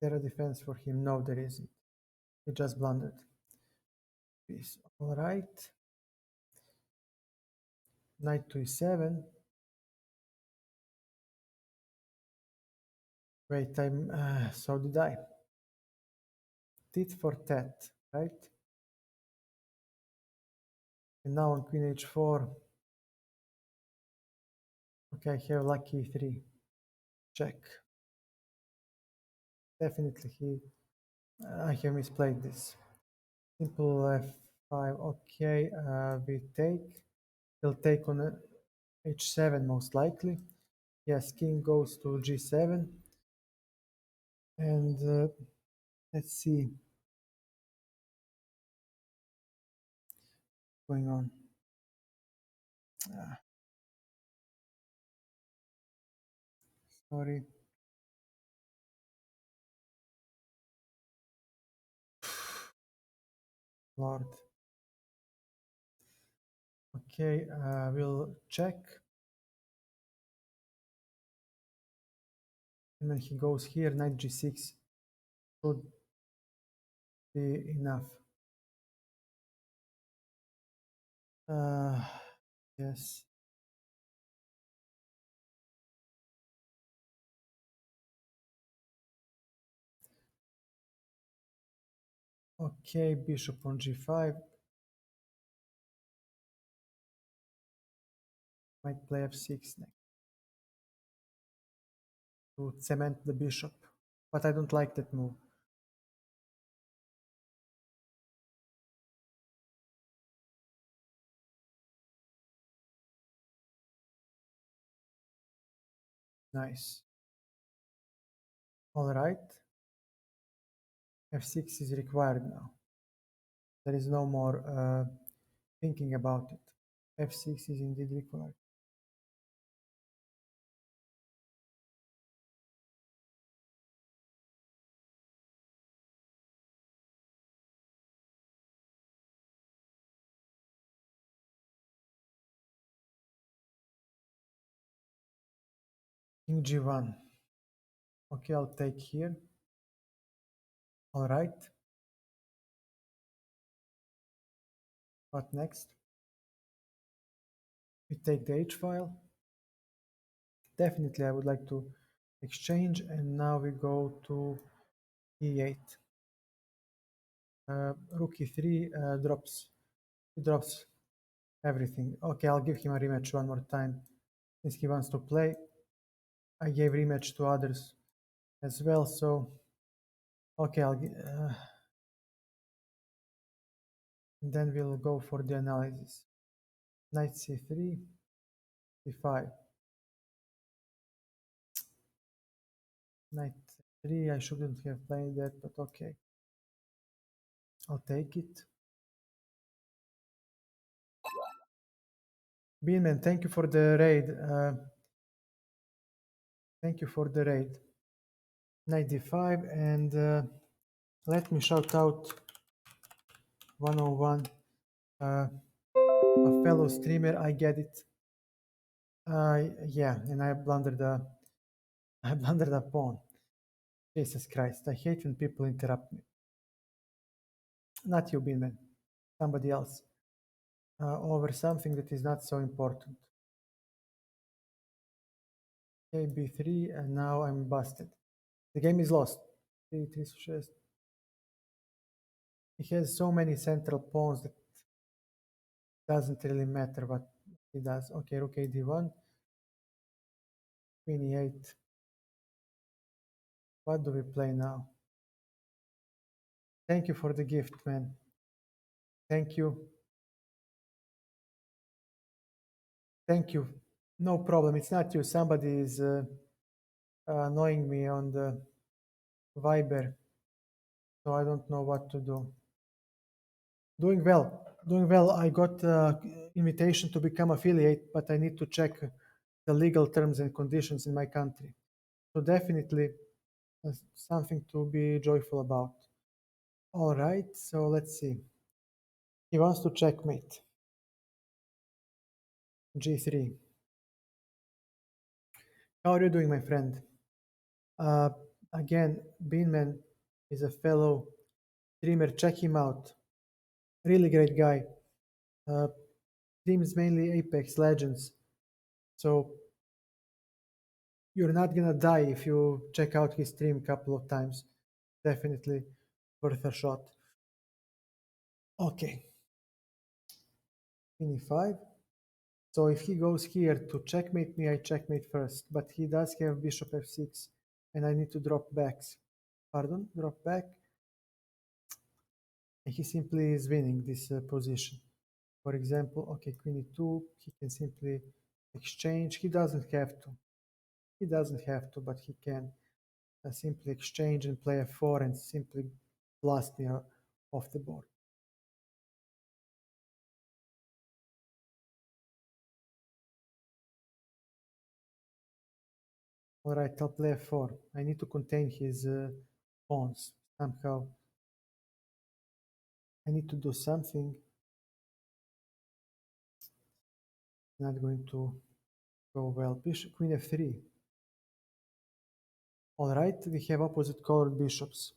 I there a defense for him? No, there isn't. He just blundered. Peace. All right. Knight to e7. Wait, so did I. Tit for tat, right? And now on queen h4. Okay, I have lucky e3. Check. Definitely I have misplayed this. Simple f5. Okay, we take. He'll take on h7 most likely. Yes, king goes to g7. And let's see what's going on. Ah, sorry. Lord. Okay, we'll check. And then he goes here, knight g6 should be enough. Uh, yes. Okay, bishop on g5. Might play f6 next to cement the bishop. But I don't like that move. Nice. All right. f6 is required now. There is no more thinking about it. f6 is indeed required. King g1. Okay, I'll take here. All right. What next? We take the h file. Definitely, I would like to exchange, and now we go to e8. Rook e3 drops. He drops everything. Okay, I'll give him a rematch one more time since he wants to play. I gave rematch to others as well, so okay, then we'll go for the analysis. Knight c3, c5. Knight 3, I shouldn't have played that, but okay. I'll take it. Beanman, thank you for the raid. Thank you for the raid. Knight d5, and let me shout out 101, a fellow streamer. I get it. Yeah, and I blundered I blundered a pawn. Jesus Christ, I hate when people interrupt me. Not you, Beanman, somebody else, over something that is not so important. Okay, b3, and now I'm busted. The game is lost. He has so many central pawns that doesn't really matter what he does. Okay, rook a d1, queen e8. What do we play now? Thank you for the gift, man. Thank you. Thank you. No problem. It's not you. Somebody is annoying me on the Viber, so I don't know what to do. Doing well. Doing well. I got invitation to become affiliate, but I need to check the legal terms and conditions in my country. So definitely something to be joyful about. All right, so let's see. He wants to checkmate. G3. How are you doing, my friend? Again, Beanman is a fellow streamer. Check him out. Really great guy. Uh, Streams mainly Apex Legends. So you're not gonna die if you check out his stream a couple of times. Definitely worth a shot. Okay, queen e5. So if he goes here to checkmate me, I checkmate first. But he does have bishop f6, and I need to drop backs. Pardon, drop back. And he simply is winning this position. For example, okay, queen e2, he can simply exchange. He doesn't have to. He doesn't have to, but he can simply exchange and play f4 and simply blast me off the board. All right, I'll play f4. I need to contain his pawns somehow. I need to do something. Not going to go well. Bishop, queen f3. All right, we have opposite colored bishops.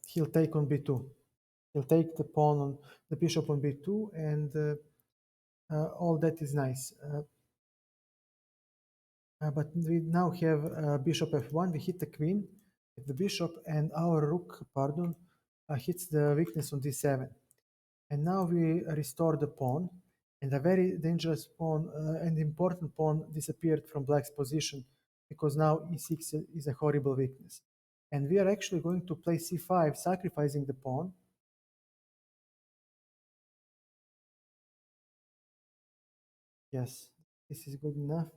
He'll take on b2. He'll take the pawn on the bishop on b2, and all that is nice. But we now have bishop f1. We hit the queen with the bishop, and our rook, pardon, hits the weakness on d7. And now we restore the pawn, and a very dangerous pawn and important pawn disappeared from black's position, because now e6 is a horrible weakness. And we are actually going to play c5, sacrificing the pawn. Yes, this is good enough.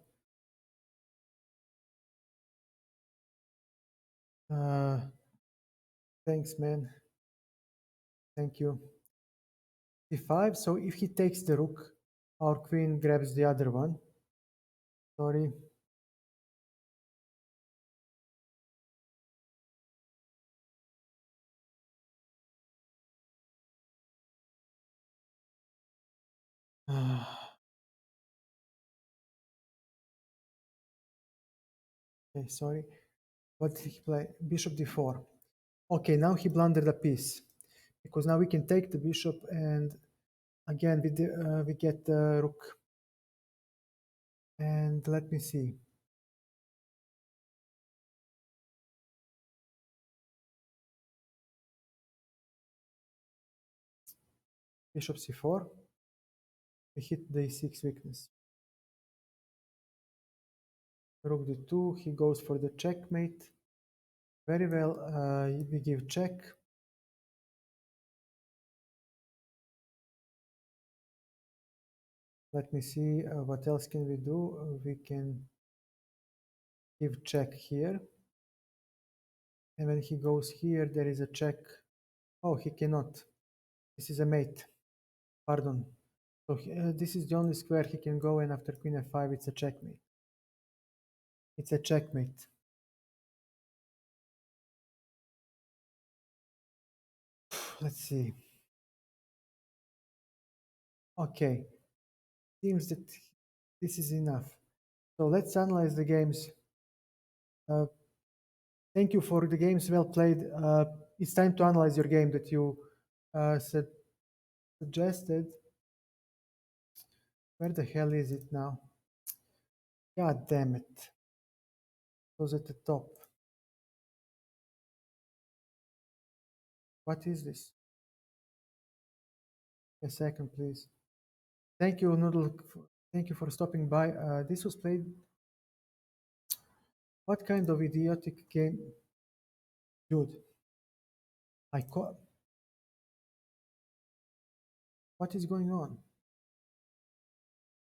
Uh, Thanks, man. Thank you. c5, so if he takes the rook, our queen grabs the other one. Sorry. Okay, sorry. What did he play? Bishop d4. Okay, now he blundered a piece, because now we can take the bishop, and again we get the rook. And let me see. Bishop c4. We hit the e6 weakness. Rook d2. He goes for the checkmate. Very well. We give check. Let me see what else can we do. We can give check here. And when he goes here, there is a check. Oh, he cannot. This is a mate. Pardon. So this is the only square he can go, and after queen f5, it's a checkmate. It's a checkmate. Let's see. Okay. Seems that this is enough. So let's analyze the games. Thank you for the games well played. It's time to analyze your game that you suggested. Where the hell is it now? God damn it. It was at the top. What is this? A second, please. Thank you, Noodle. Thank you for stopping by. This was played. What kind of idiotic game? Dude, I caught. What is going on?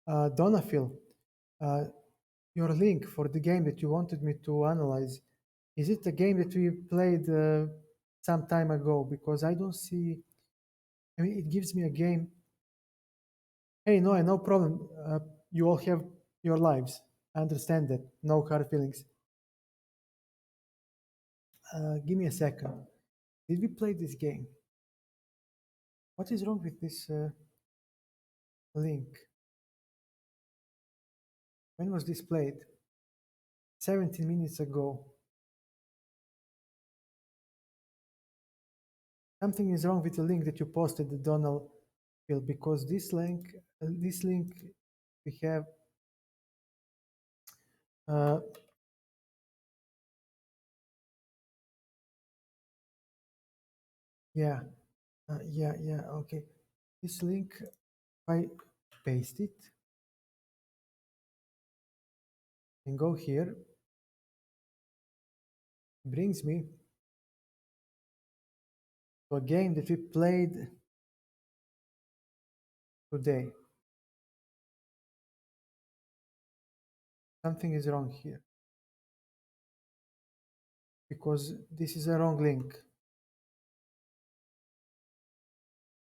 Donafil, uh, your link for the game that you wanted me to analyze, is it a game that we played some time ago? Because I don't see. I mean, it gives me a game. Hey, no problem. You all have your lives. I understand that. No hard feelings. Give me a second. Did we play this game? What is wrong with this link? Where is it? Donafil, your link for the game that you wanted me to analyze, is it a game that we played some time ago? Because I don't see. I mean, it gives me a game. Hey, no problem. You all have your lives. I understand that. No hard feelings. Give me a second. Did we play this game? What is wrong with this link? When was this played? 17 minutes ago. Something is wrong with the link that you posted, Donald Phil, because this link we have, uh, yeah, yeah, okay. This link, I paste it and go here, brings me to a game that we played today. Something is wrong here because this is a wrong link.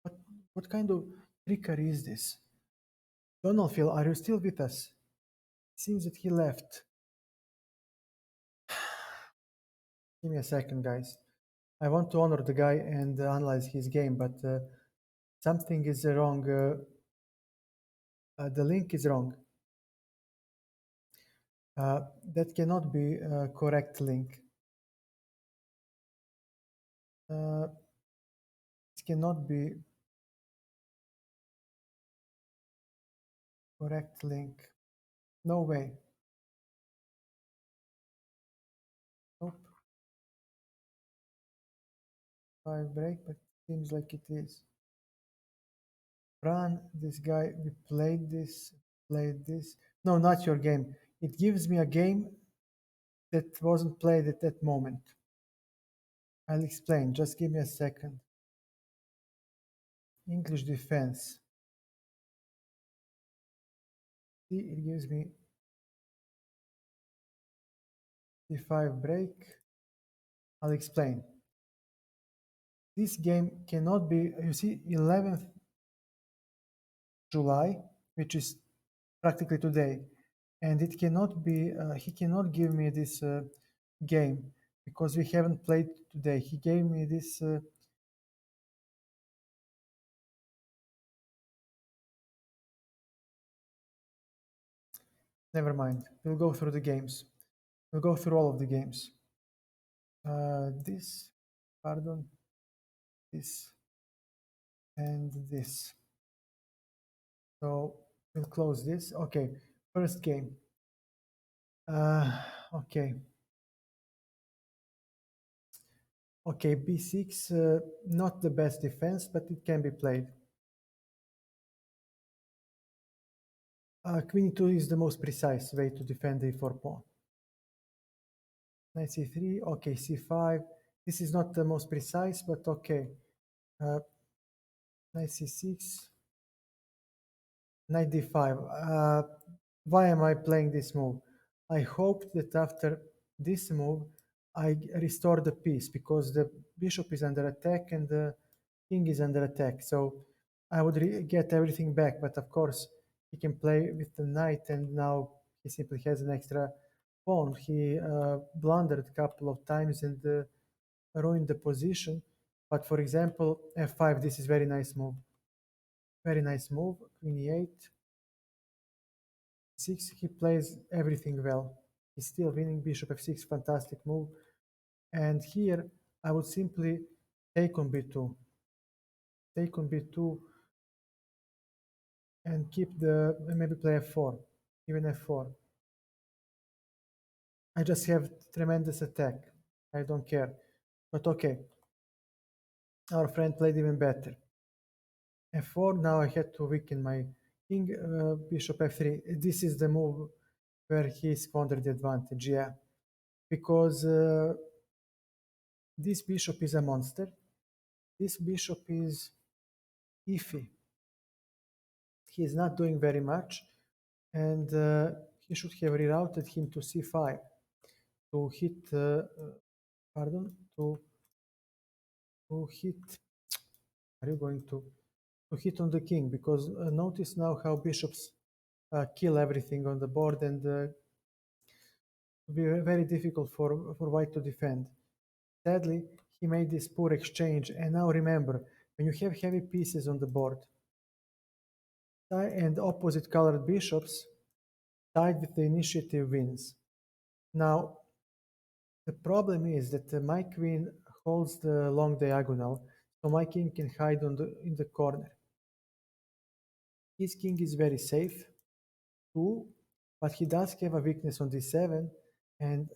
What, what kind of trickery is this? Donald Phil, are you still with us? It seems that he left. Give me a second, guys. I want to honor the guy and analyze his game, but something is wrong. The link is wrong. That cannot be a correct link. It cannot be correct link. No way. Nope. Five break, but seems like it is. Run, this guy, we played this. No, not your game. It gives me a game that wasn't played at that moment. I'll explain. Just give me a second. English defense. See, it gives me d5 break. I'll explain. This game cannot be, you see, 11th July, which is practically today, and it cannot be, he cannot give me this game because we haven't played today. He gave me this, never mind. We'll go through the games. We'll go through all of the games. This, pardon, this, and this. So we'll close this. Okay, first game. Okay. Okay, b6, not the best defense, but it can be played. Queen e2 is the most precise way to defend the e4 pawn. Knight c3, okay, c5. This is not the most precise, but okay. Knight c6, knight d5. Why am I playing this move? I hoped that after this move, I restore the piece because the bishop is under attack and the king is under attack. So I would get everything back, but of course he can play with the knight and now he simply has an extra pawn. He blundered a couple of times and ruined the position. But for example, f5, this is very nice move. Very nice move, queen e8. 6, he plays everything well. He's still winning, bishop f6, fantastic move. And here I would simply take on b2. Take on b2 and keep the, maybe play f4, even f4. I just have tremendous attack. I don't care. But okay, our friend played even better. f4, now I had to weaken my king, bishop f3. This is the move where he squandered the advantage, yeah. Because this bishop is a monster. This bishop is iffy. He is not doing very much, and he should have rerouted him to c5 to hit, pardon, to hit. Are you going to hit on the king? Because notice now how bishops kill everything on the board, and be very difficult for white to defend. Sadly, he made this poor exchange, and now remember, when you have heavy pieces on the board and opposite colored bishops, Side with the initiative wins. Now, the problem is that my queen holds the long diagonal, so my king can hide in the corner. His king is very safe too, but he does have a weakness on d7, and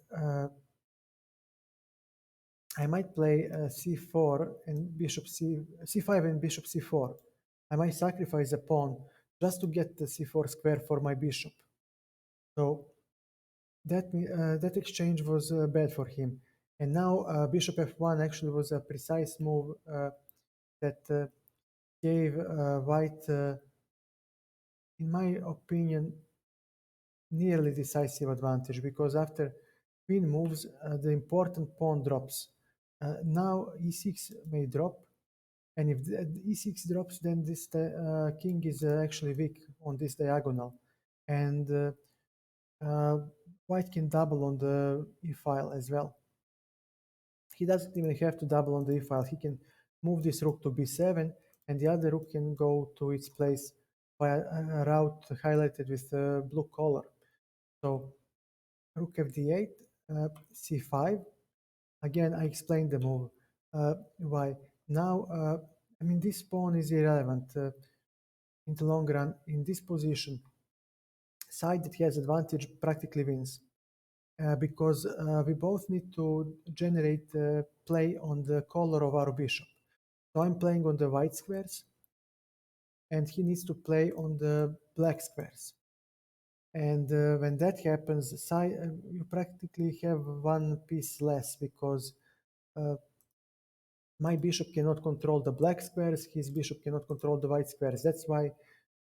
I might play c4 and c5 and bishop c4. I might sacrifice a pawn just to get the c4 square for my bishop. So that exchange was bad for him. And now bishop f1 actually was a precise move that gave white, in my opinion, nearly decisive advantage, because after queen moves, the important pawn drops. Now e6 may drop, and if the e6 drops, then this king is actually weak on this diagonal, and uh, white can double on the e file as well. He doesn't even have to double on the e file. He can move this rook to b7, and the other rook can go to its place by a route highlighted with blue color. So rook fd8, c5. Again, I explained the move. Why? Now, I mean, this pawn is irrelevant in the long run. In this position, side that has advantage practically wins. Because we both need to generate play on the color of our bishop. So I'm playing on the white squares, and he needs to play on the black squares. And when that happens, you practically have one piece less, because uh, my bishop cannot control the black squares, his bishop cannot control the white squares. That's why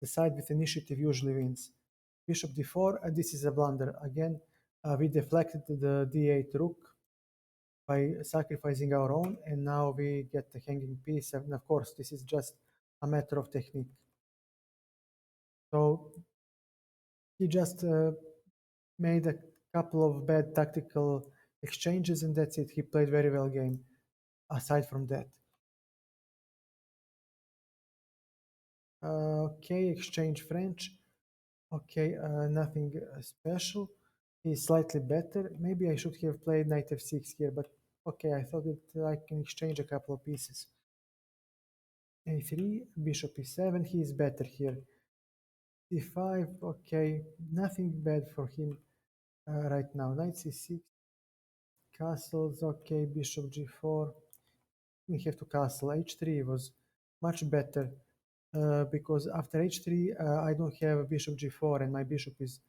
the side with initiative usually wins. Bishop d4, this is a blunder. Again, we deflected the d8 rook by sacrificing our own, and now we get the hanging piece. And of course, this is just a matter of technique. So he just made a couple of bad tactical exchanges, and that's it. He played very well game. Aside from that, okay, exchange French. Okay, nothing special. He's slightly better. Maybe I should have played knight f6 here, but okay, I thought that I can exchange a couple of pieces. a3, bishop e7, he is better here. c5, okay, nothing bad for him right now. Knight c6, castles, okay, bishop g4. We have to castle. h3 was much better because after h3 I don't have bishop g4, and my bishop is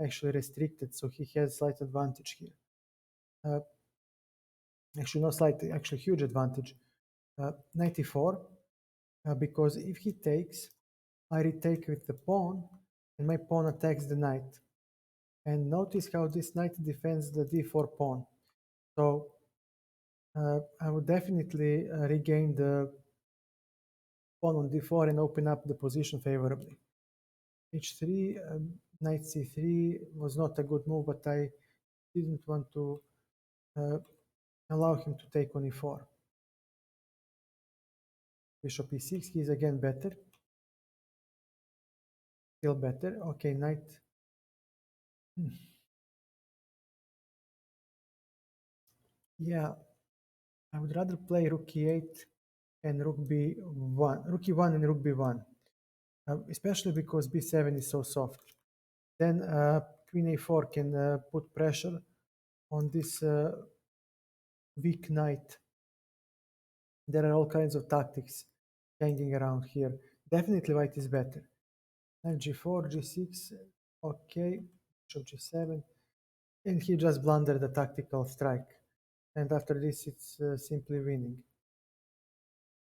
actually restricted, so he has slight advantage here. Actually, not slight, actually huge advantage. Knight e4, because if he takes, I retake with the pawn, and my pawn attacks the knight. And notice how this knight defends the d4 pawn. So I would definitely regain the pawn on d4 and open up the position favorably. h3, knight c3 was not a good move, but I didn't want to allow him to take on e4. Bishop e6, he is again better. Still better. Okay, knight. Yeah, I would rather play rook e8 and rook b1, rook e1 and rook b1, especially because b7 is so soft. Then queen a4 can put pressure on this weak knight. There are all kinds of tactics hanging around here. Definitely white is better. Knight g4, g6, okay, bishop g7, and he just blundered the tactical strike. And after this, it's simply winning.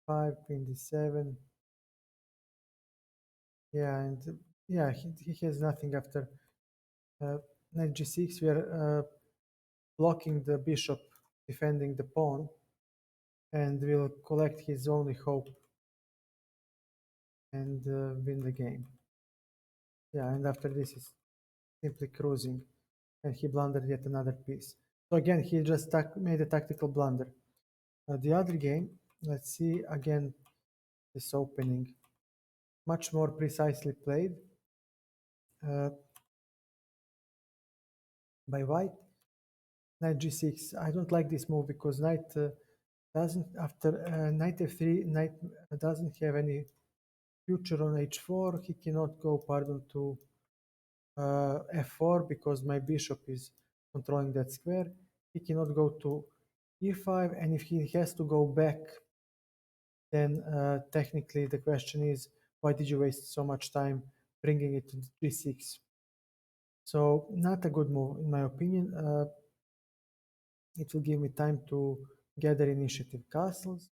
5, queen d7. Yeah, and yeah, he has nothing after knight g6. We are blocking the bishop, defending the pawn, and will collect his only hope and win the game. Yeah, and after this is simply cruising, and he blundered yet another piece. So again, he just made a tactical blunder. The other game, let's see again this opening, much more precisely played. by white. Knight g6. I don't like this move because knight doesn't, after knight f3, knight doesn't have any future on h4. He cannot go, pardon, to f4 because my bishop is controlling that square. He cannot go to e5, and if he has to go back, then technically the question is, why did you waste so much time bringing it to g6? So not a good move in my opinion. It will give me time to gather initiative. Castles,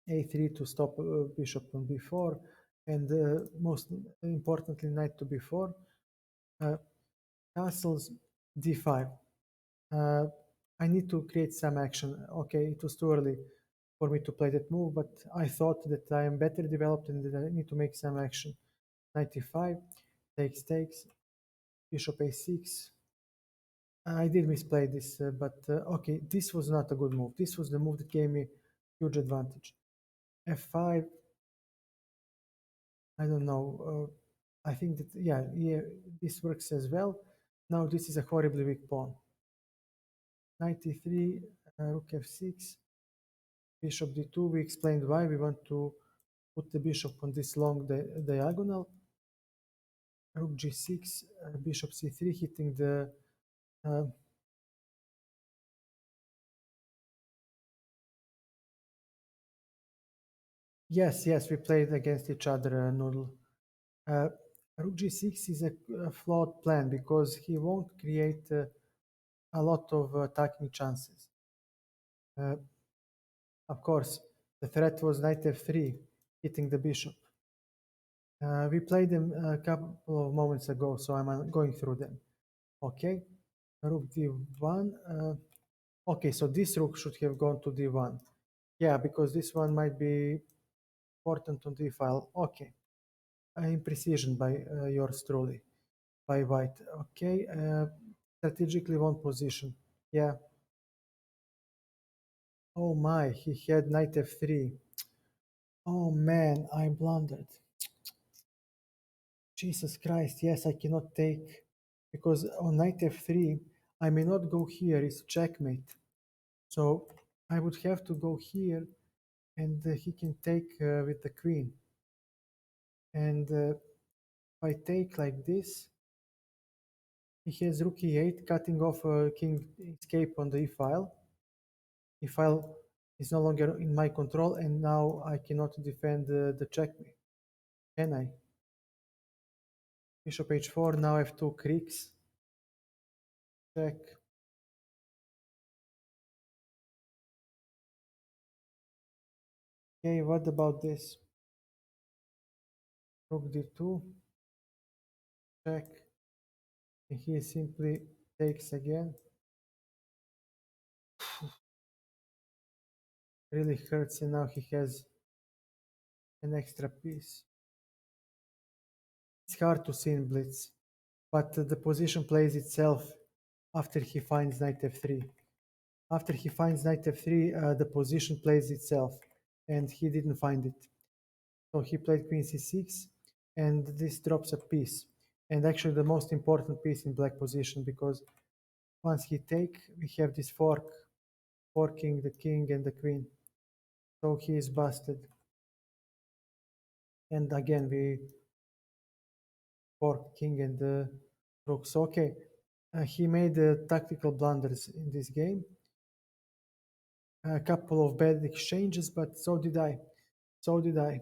a3 to stop bishop on b4, and most importantly knight to b4. Castles, d5. Uh, I need to create some action. Okay, it was too early for me to play that move, but I thought that I am better developed and that I need to make some action. Knight e5, takes, bishop a6. I did misplay this, but okay, this was not a good move. This was the move that gave me huge advantage. f5, I don't know. I think that, yeah, this works as well. Now this is a horribly weak pawn. Knight e3, rook f6, bishop d2. We explained why we want to put the bishop on this long diagonal. Rook g6, bishop c3, hitting the uh, yes, we played against each other, Noodle. Uh, Rook g6 is a flawed plan because he won't create a lot of attacking chances. Uh, of course, the threat was knight f3, hitting the bishop. We played them a couple of moments ago, so I'm going through them. Okay, rook d1. Okay, so this rook should have gone to d1. Yeah, because this one might be important on d file. Okay, imprecision by yours truly, by white. Okay, strategically one position. Yeah. Oh my, he had knight f3. Oh man, I blundered. Jesus Christ, yes, I cannot take, because on knight f3, I may not go here, it's checkmate. So I would have to go here, and he can take with the queen. And if I take like this, he has rook e8, cutting off king escape on the e-file. E-file is no longer in my control, and now I cannot defend the checkmate. Can I? Bishop h4, now I have two creeks. Check. Okay, what about this? Rook d2, check. And he simply takes again. Really hurts, and now he has an extra piece. It's hard to see in blitz, but the position plays itself after he finds knight f3. After he finds knight f3, the position plays itself, and he didn't find it. So he played queen c6, and this drops a piece. And actually the most important piece in black position, because once he take, we have this forking the king and the queen. So he is busted. And again, we fork king and the rook. So, okay, he made tactical blunders in this game. A couple of bad exchanges, but so did I. So did I.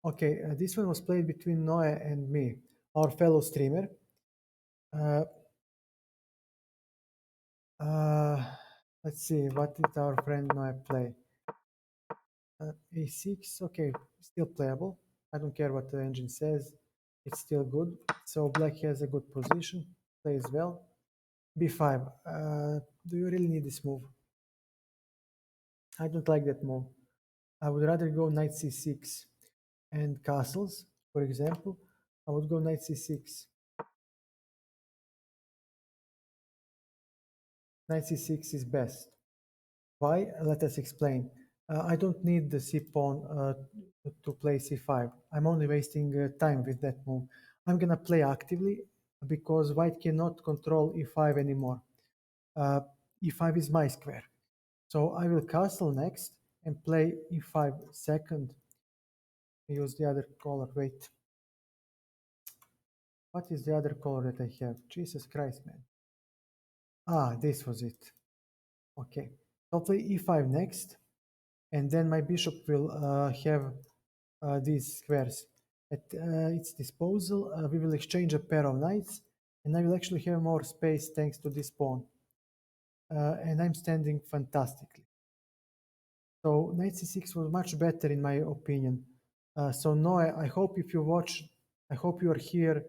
Okay, this one was played between Noe and me, our fellow streamer. Uh, uh, let's see, what did our friend Noe play? A6, okay, still playable. I don't care what the engine says, it's still good. So black has a good position, plays well. B5, do you really need this move? I don't like that move. I would rather go knight c6 and castles, for example. I would go knight c6. Knight c6 is best. Why? Let us explain. I don't need the c-pawn to play c5. I'm only wasting time with that move. I'm gonna play actively because white cannot control e5 anymore. Uh, e5 is my square. So I will castle next and play e5 second. Use the other color. Wait. What is the other color that I have? Jesus Christ, man. Ah, this was it. Okay. I'll play e5 next, and then my bishop will have these squares at its disposal. We will exchange a pair of knights, and I will actually have more space thanks to this pawn. And I'm standing fantastically. So knight c6 was much better in my opinion. So Noah, I hope if you watch, I hope you are here.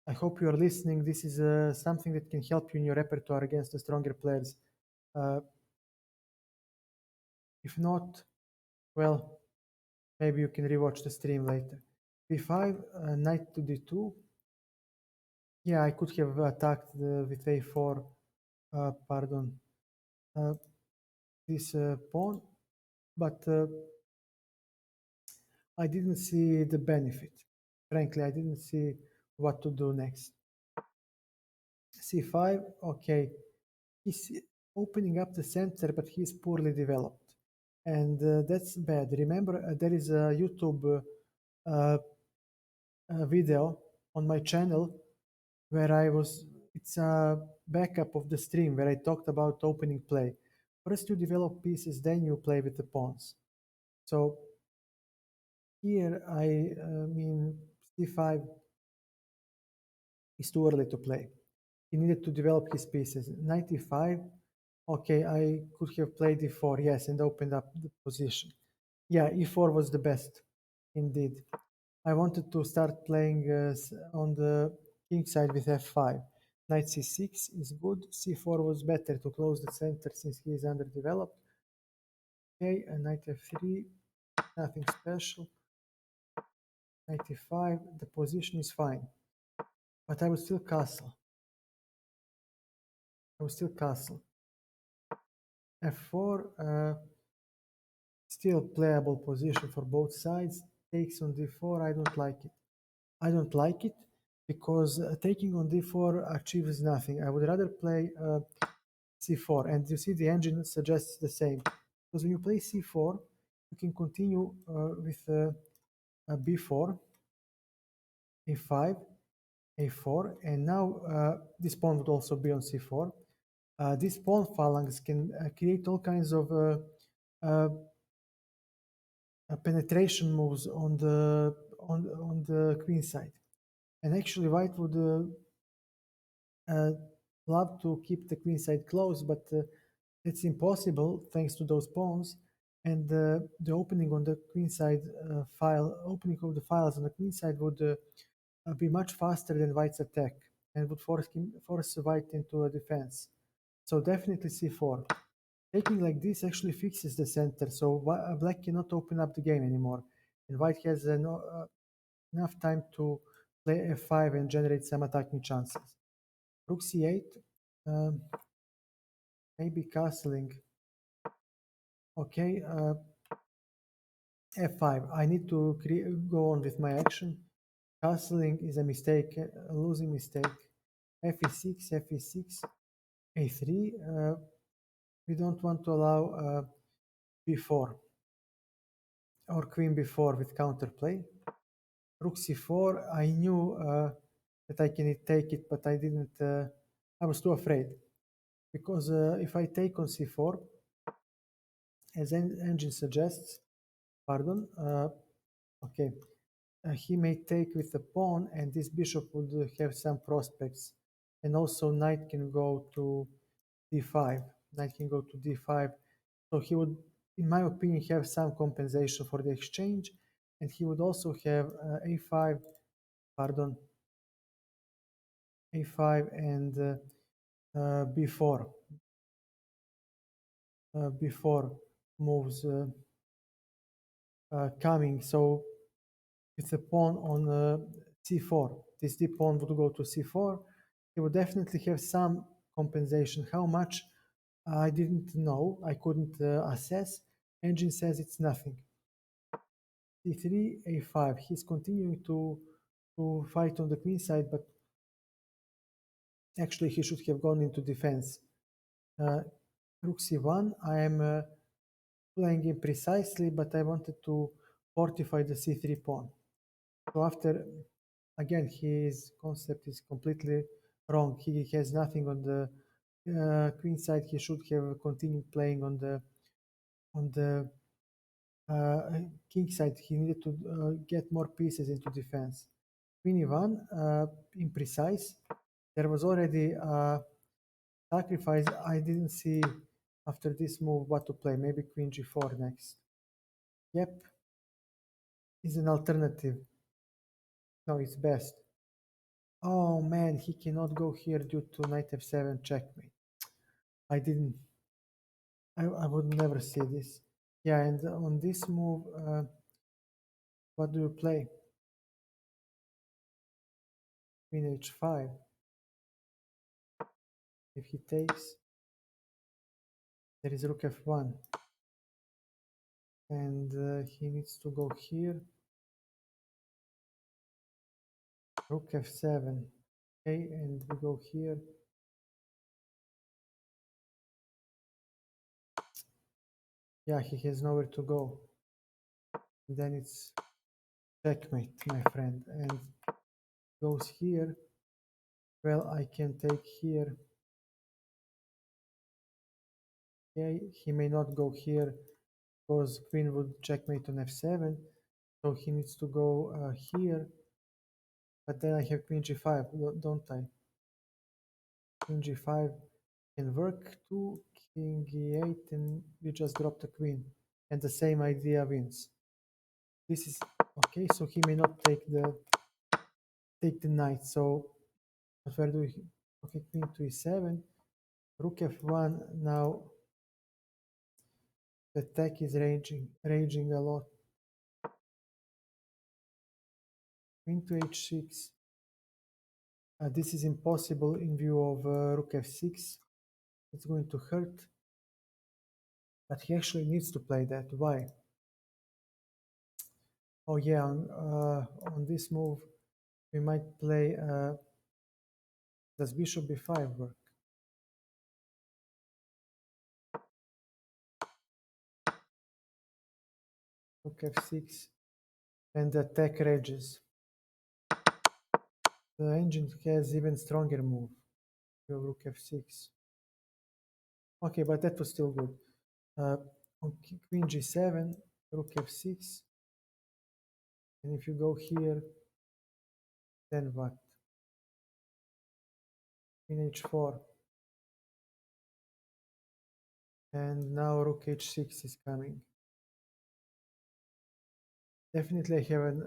I hope you are listening. This is something that can help you in your repertoire against the stronger players. Uh, if not, well, maybe you can rewatch the stream later. b5, knight to d2. Yeah, I could have attacked with a4, pardon, uh, this pawn, but I didn't see the benefit. Frankly, I didn't see what to do next. c5, okay. He's opening up the center, but he's poorly developed. And that's bad. Remember, there is a YouTube video on my channel where it's a backup of the stream where I talked about opening play. First you develop pieces, then you play with the pawns. So here I mean c5 is too early to play. He needed to develop his pieces. Knight e5, okay, I could have played e4, yes, and opened up the position. Yeah, e4 was the best, indeed. I wanted to start playing on the king side with f5. Knight c6 is good. c4 was better to close the center since he is underdeveloped. Okay, and knight f3, nothing special. Knight e5, the position is fine. But I would still castle. I would still castle. f4, still playable position for both sides. Takes on d4, I don't like it. I don't like it because taking on d4 achieves nothing. I would rather play c4, and you see the engine suggests the same. Because when you play c4, you can continue with b4, a5, a4, and now this pawn would also be on c4. These pawn phalanx can create all kinds of uh, penetration moves on the queen side, and actually white would love to keep the queen side closed, but it's impossible thanks to those pawns, and the opening on the queen side opening of the files on the queen side would be much faster than white's attack and would force white into a defense. So definitely c4. Taking like this actually fixes the center, so black cannot open up the game anymore, and white has enough time to play f5 and generate some attacking chances. Rook c8, um, maybe castling. Okay, f5. I need to go on with my action. Castling is a mistake, a losing mistake. F e6, f e6, a3. We don't want to allow b4 or queen b4 with counterplay. Rook c4. I knew that I can take it, but I didn't. I was too afraid because if I take on c4, as engine suggests, pardon, okay, he may take with the pawn, and this bishop would have some prospects, and also knight can go to d5. Knight can go to d5, so he would, in my opinion, have some compensation for the exchange, and he would also have a5, pardon, a5 and b4 before moves coming. So with the pawn on c4, this d pawn would go to c4. He would definitely have some compensation. How much, I didn't know. I couldn't assess. Engine says it's nothing. c3, a5. He's continuing to fight on the queen side, but Actually, he should have gone into defense. Uh, Rook c1, I am playing it precisely, but I wanted to fortify the c3 pawn. So after, again, his concept is completely wrong. He has nothing on the queen side. He should have continued playing on the king side. He needed to get more pieces into defense. Queen e1, imprecise. There was already a sacrifice. I didn't see after this move what to play. Maybe queen g4 next. Yep, is an alternative. No, it's best. Oh man, he cannot go here due to knight f7 checkmate. I didn't. I would never see this. Yeah, and on this move, what do you play? Queen h5. If he takes, there is rook f1, and he needs to go here. Rook f7. Okay, and we go here. Yeah, he has nowhere to go. Then it's checkmate, my friend, and goes here. Well, I can take here. Okay, he may not go here because queen would checkmate on f7, so he needs to go here. But then I have queen g5, don't I? Queen g5 can work too. King e8, and we just drop the queen, and the same idea wins. This is okay. So he may not take the knight. So where do we? Okay, queen to e7, rook f1. Now the attack is raging a lot. Queen to h6. This is impossible in view of rook f6. It's going to hurt, but he actually needs to play that. Why? Oh yeah, on this move we might play. Does bishop b5 work? Rook f6, and the attack rages. The engine has even stronger move. Rook f6. Okay, but that was still good. On queen g7, rook f6, and if you go here, then what? Queen h4, and now rook h6 is coming. Definitely I have an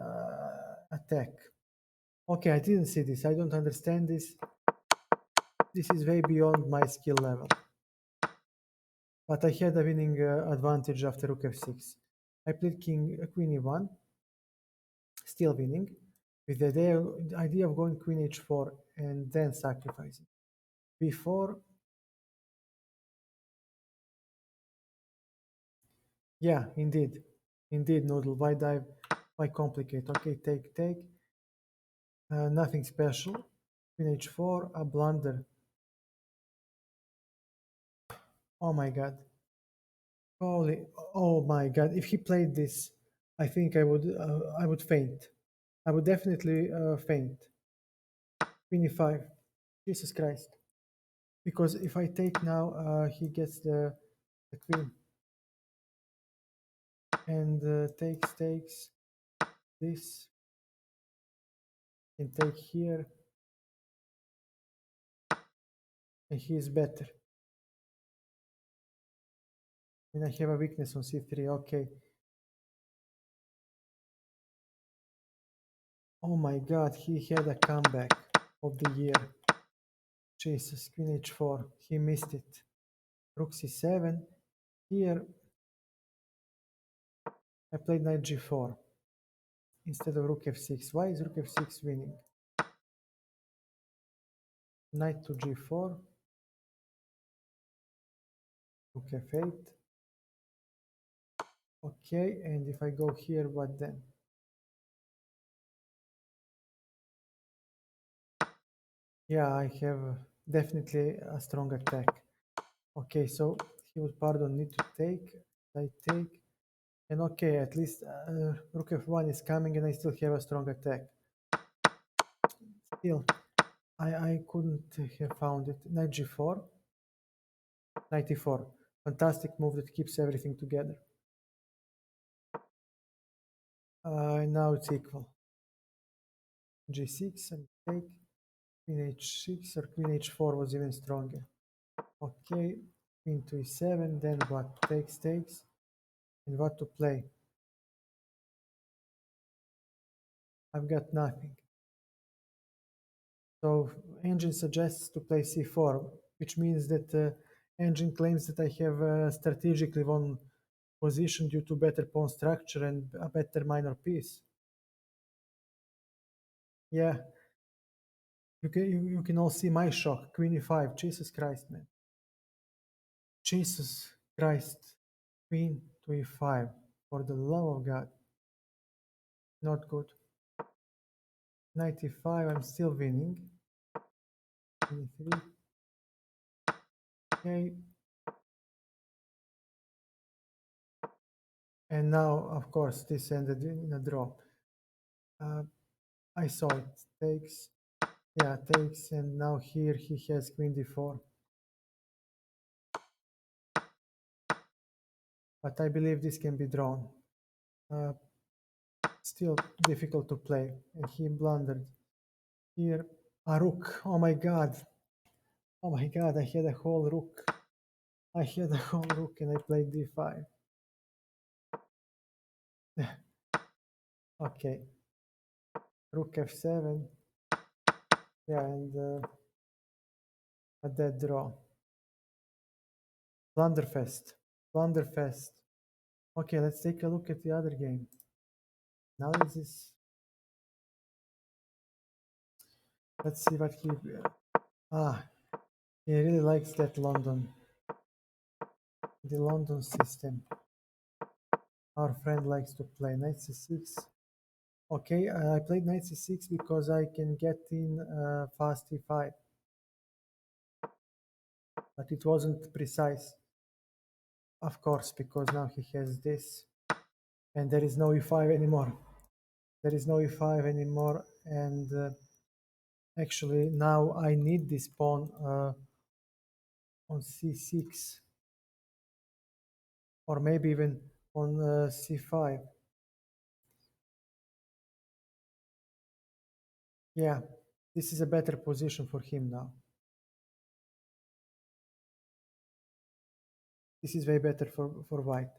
attack. Okay, I didn't see this. I don't understand this. This is way beyond my skill level. But I had a winning advantage after rook f6. I played queen e1, still winning, with the idea of going queen h4 and then sacrificing. Before, yeah, indeed, Noodle. Why dive? Why complicate? Okay, take. Nothing special. Queen h4, a blunder. Oh my god. Holy, oh my god! If he played this, I think I would faint. I would definitely faint. Queen e5. Jesus Christ! Because if I take now, he gets the queen and takes this and take here, and he is better. And I have a weakness on c3. Okay. Oh my god! He had a comeback of the year. Jesus, queen h4. He missed it. Rook c7. Here I played knight g4 instead of rook f6. Why is rook f6 winning? Knight to g4, rook f8. Okay, and if I go here, what then? Yeah, I have Definitely a strong attack. Okay, so he would pardon need to take. I take. And okay, at least rook f1 is coming and I still have a strong attack. Still, I couldn't have found it. Knight g4, knight e4. Fantastic move that keeps everything together. Now it's equal. g6 and take. Queen h6 or queen h4 was even stronger. Okay, queen to e7, then what? Takes, and what to play? I've got nothing. So engine suggests to play c4, which means that engine claims that I have strategically won position due to better pawn structure and a better minor piece. Yeah, you can all see my shock. Queen e5. Jesus Christ, man. Jesus Christ. Queen to e5. For the love of God. Not good. Knight e5. I'm still winning. Queen e3. Okay. And now, of course, this ended in a draw. I saw it. Takes. Yeah, takes. And now here he has queen d4. But I believe this can be drawn. Uh, Still difficult to play. And he blundered. Here, a rook. Oh my god. Oh my god, I had a whole rook. I had a whole rook and I played d5. Okay. Rook f7. Yeah, and a dead draw. Blunderfest. Blunderfest. Okay, let's take a look at the other game. Analysis. Let's see what he. Ah, he really likes that London. The London system. Our friend likes to play knight c6. Okay, I played knight c6 because I can get in fast e5. But it wasn't precise. Of course, because now he has this. And there is no e5 anymore. There is no e5 anymore. And actually, now I need this pawn on c6. Or maybe even on c5. Yeah, this is a better position for him now. This is way better for white.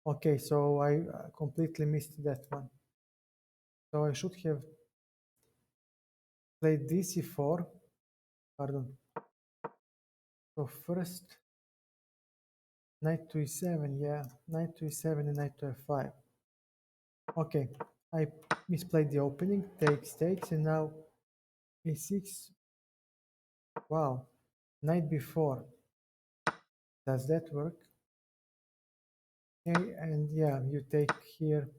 Okay, so I completely missed that one. So I should have played dc4. Pardon. So first, knight to e7, yeah, knight to e7 and knight to f5. Okay, I misplayed the opening, takes, and now a6. Wow, knight b4. Does that work? Okay, and yeah, you take here.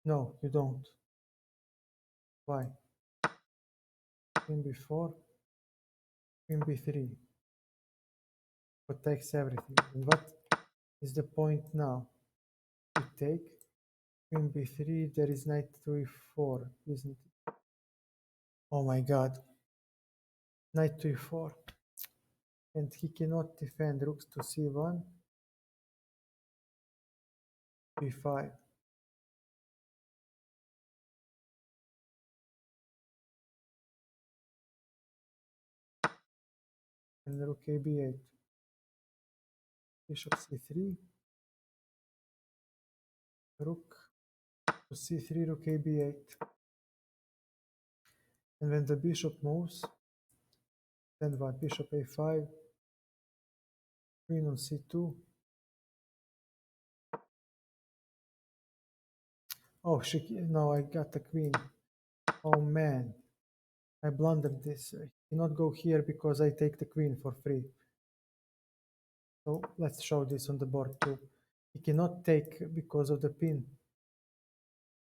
No, you don't. Why? Queen b4, queen b3. Protects everything. And what is the point now? You take queen b3, there is knight to e4, isn't it? Oh my god. Knight to e4. And he cannot defend rooks to c1, b5. And rook a b8. Bishop c3. Rook to c3, rook a b8. And when the bishop moves, then what? Bishop a5. Queen on c2. Oh, no, I got the queen. Oh man, I blundered this. I cannot go here because I take the queen for free. So let's show this on the board too. He cannot take because of the pin.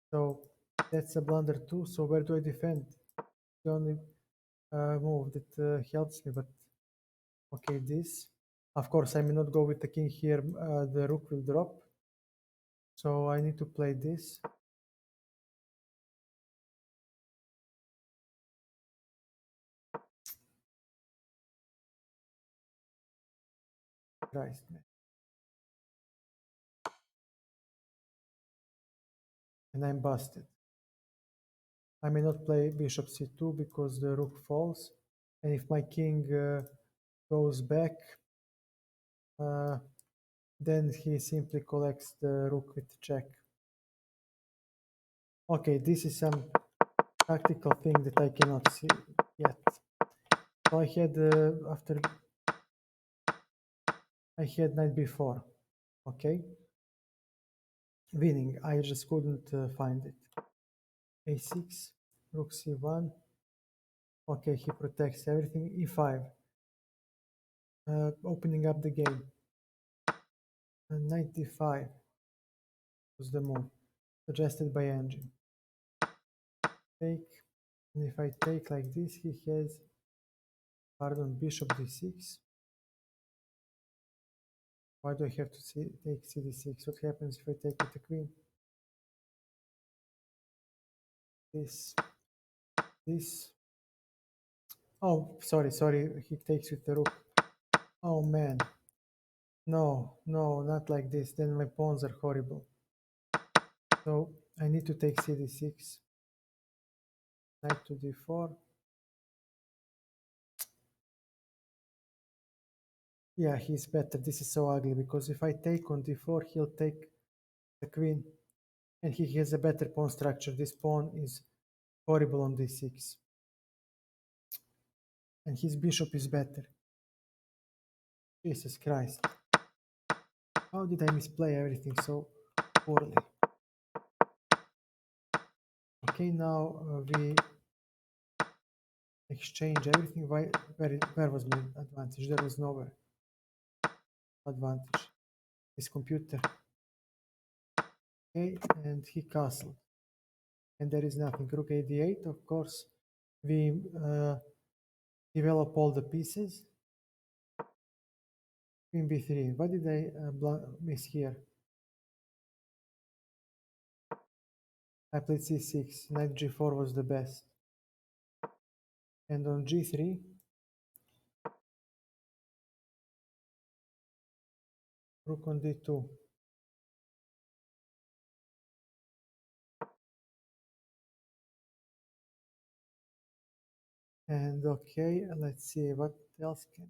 So that's a blunder too. So where do I defend? The only move that helps me, but Okay, this. Of course, I may not go with the king here. The rook will drop. So I need to play this. Christ, man. And I'm busted. I may not play bishop c2 because the rook falls. And if my king goes back, uh, then he simply collects the rook with check. Okay, this is some tactical thing that I cannot see yet. So I had knight b4, okay, winning. I just couldn't find it. a6, rook c1. Okay, he protects everything. e5, opening up the game. And knight d5 was the move suggested by engine. Take, and if I take like this, he has, pardon, bishop d6. Why do I have to take cd6? What happens if I take with the queen? This, this. Oh, sorry. He takes with the rook. Oh man. No, not like this. Then my pawns are horrible. So I need to take cd6. Knight to d4. Yeah, he's better. This is so ugly because if I take on d4, he'll take the queen. And he has a better pawn structure. This pawn is horrible on d6. And his bishop is better. Jesus Christ. How did I misplay everything so poorly? Okay, now we exchange everything. Where was my advantage? There was nowhere advantage. His computer. Okay, and he castled. And there is nothing. Rook a d8, of course. We develop all the pieces. Queen b3. What did I miss here? I played c6. Knight g4 was the best. And on g3, rook on d2. And okay, let's see what else can.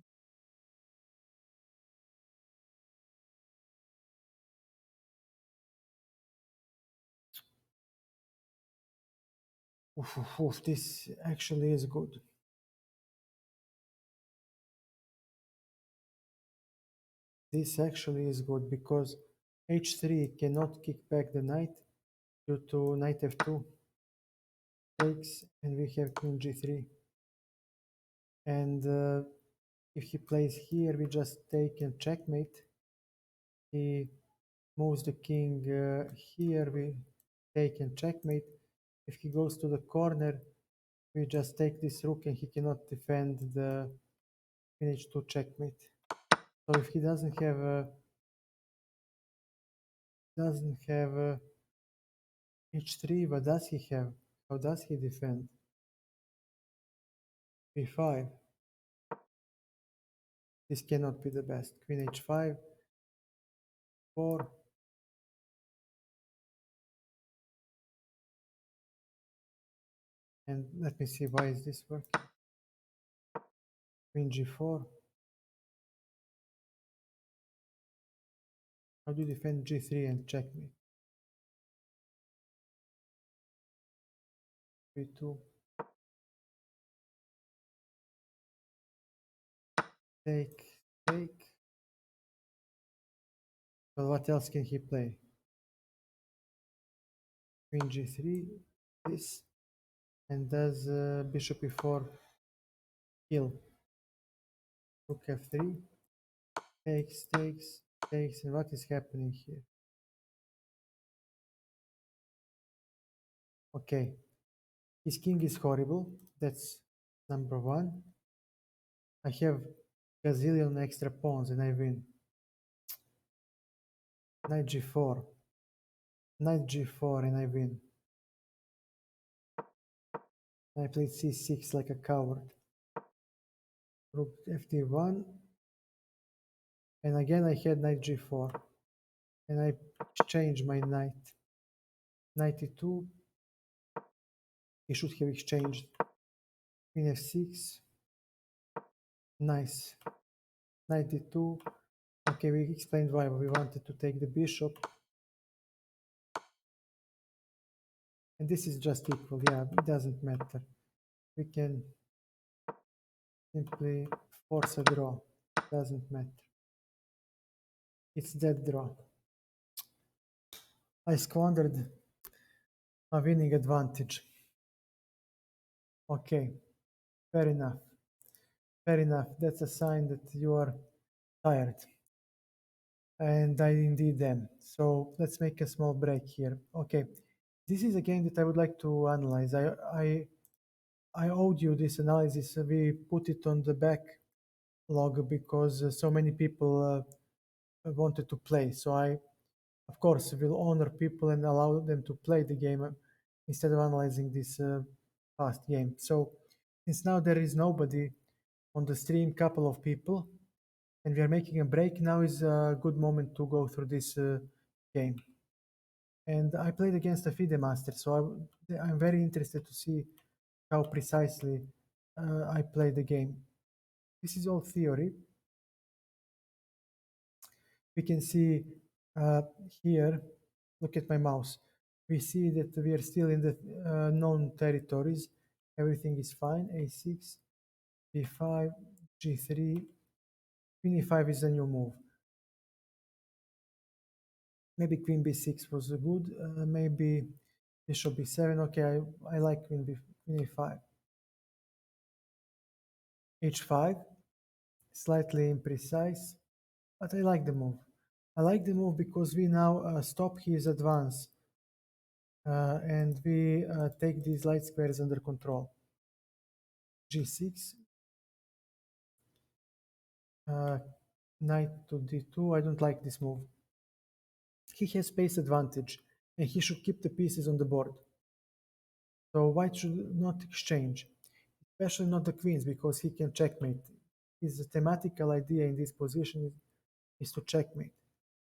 Oof, this actually is good. This actually is good because h3 cannot kick back the knight due to knight f2 takes, and we have queen g3. And if he plays here, we just take and checkmate. He moves the king here, we take and checkmate. If he goes to the corner, we just take this rook and he cannot defend the queen h2 checkmate. So if he doesn't have h3, what does he have? How does he defend? b5. This cannot be the best. Queen h5, 4. And let me see, why is this working? Queen g4. How do you defend g3 and checkmate? b2. Take, take. Well, what else can he play? Queen g3, this, and does bishop e4 kill? Rook f3, takes, and what is happening here? Okay, his king is horrible. That's number one. I have gazillion extra pawns and I win. Knight g4. Knight g4 and I win. I played c6 like a coward. Rook fd1. And again I had knight g4. And I exchanged my knight. Knight e2. He should have exchanged. Queen f6. Nice. Knight d2. Okay, we explained why we wanted to take the bishop. And this is just equal. Yeah, it doesn't matter. We can simply force a draw. Doesn't matter. It's dead draw. I squandered a winning advantage. Okay, fair enough. Fair enough. That's a sign that you are tired. And I indeed am. So let's make a small break here. Okay, this is a game that I would like to analyze. I owed you this analysis. We put it on the back log because so many people wanted to play. So I, of course, will honor people and allow them to play the game instead of analyzing this past game. So since now there is nobody on the stream, couple of people, and we are making a break, now is a good moment to go through this game. And I played against a FIDE master, so I'm very interested to see how precisely I play the game. This is all theory. We can see uh, here, look at my mouse. We see that we are still in the known territories. Everything is fine. A6, b5, g3, queen e5 is a new move. Maybe queen b6 was good. Maybe bishop b7. Okay, I like queen e5. h5, slightly imprecise, but I like the move. I like the move because we now stop his advance and we take these light squares under control. G6, knight to d2. I don't like this move. He has space advantage and he should keep the pieces on the board. So white should not exchange, especially not the queens because he can checkmate. His thematical idea in this position is to checkmate.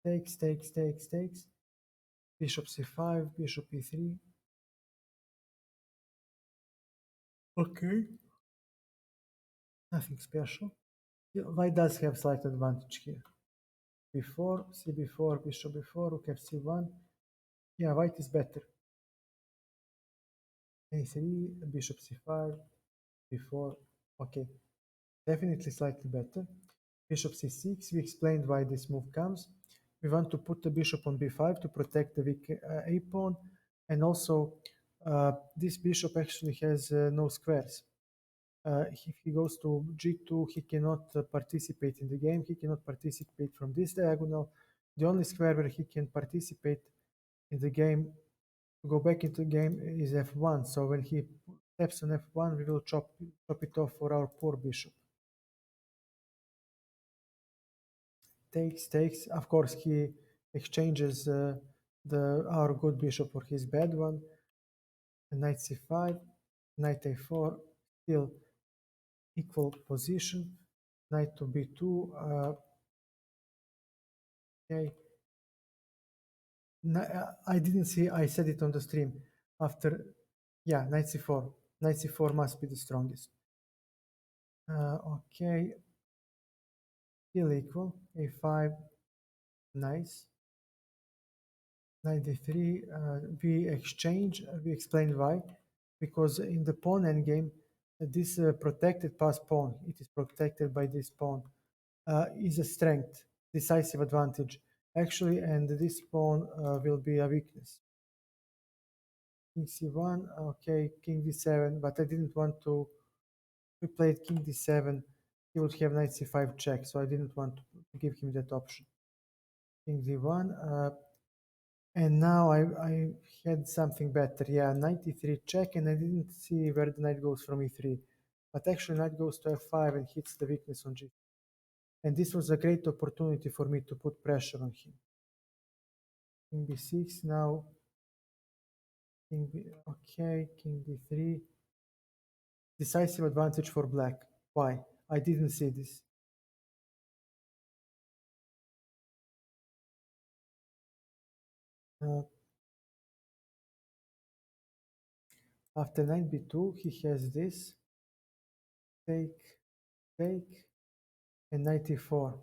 Takes, takes, takes, takes. Bishop c5, bishop e3. Okay, nothing special. Yeah, white does have slight advantage here. b4, cb4, bishop b4, rook fc1. Yeah, white is better. a3, bishop c5, b4. Okay, definitely slightly better. Bishop c6, we explained why this move comes. We want to put the bishop on b5 to protect the weak a pawn, and also this bishop actually has no squares. If he goes to g2, he cannot participate in the game. He cannot participate from this diagonal. The only square where he can participate in the game, go back into the game, is f1. So when he steps on f1, we will chop it off for our poor bishop. Takes, takes. Of course, he exchanges our good bishop for his bad one. Knight c5, knight a4, still equal position. Knight to b2. Okay. I didn't see. I said it on the stream. After, yeah, knight c4. Knight c4 must be the strongest. Okay. Still equal. a5. Nice. Knight d3. We exchange. We explained why. Because in the pawn endgame, this protected pass pawn, it is protected by this pawn, is a strength, decisive advantage, actually, and this pawn will be a weakness. King c1, okay, king d7, but I didn't want to. We played king d7, he would have knight c5 check, so I didn't want to give him that option. King d1, and now I had something better. Yeah, knight e3 check, and I didn't see where the knight goes from e3. But actually, knight goes to f5 and hits the weakness on g. and this was a great opportunity for me to put pressure on him. King b6 now. Okay, king d3. Decisive advantage for black. Why? I didn't see this. Uh, After knight b2, he has this. Take, take, and knight e4.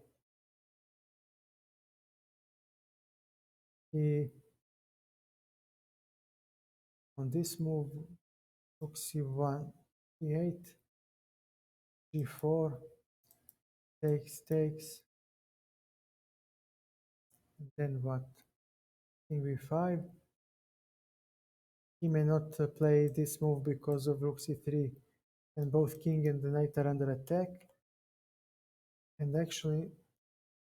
He, on this move, rook c1, e8, g4, takes, takes, and then what? King b5. He may not play this move because of rook c3, and both king and the knight are under attack. And actually,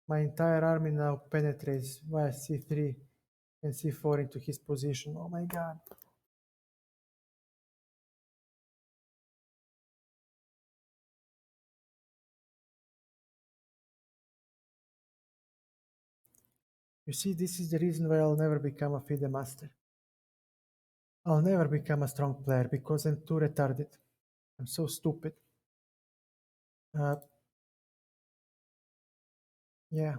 my entire army now penetrates via c3 and c4 into his position. Oh my god. You see, this is the reason why I'll never become a FIDE master. I'll never become a strong player because I'm too retarded. I'm so stupid. Uh, yeah,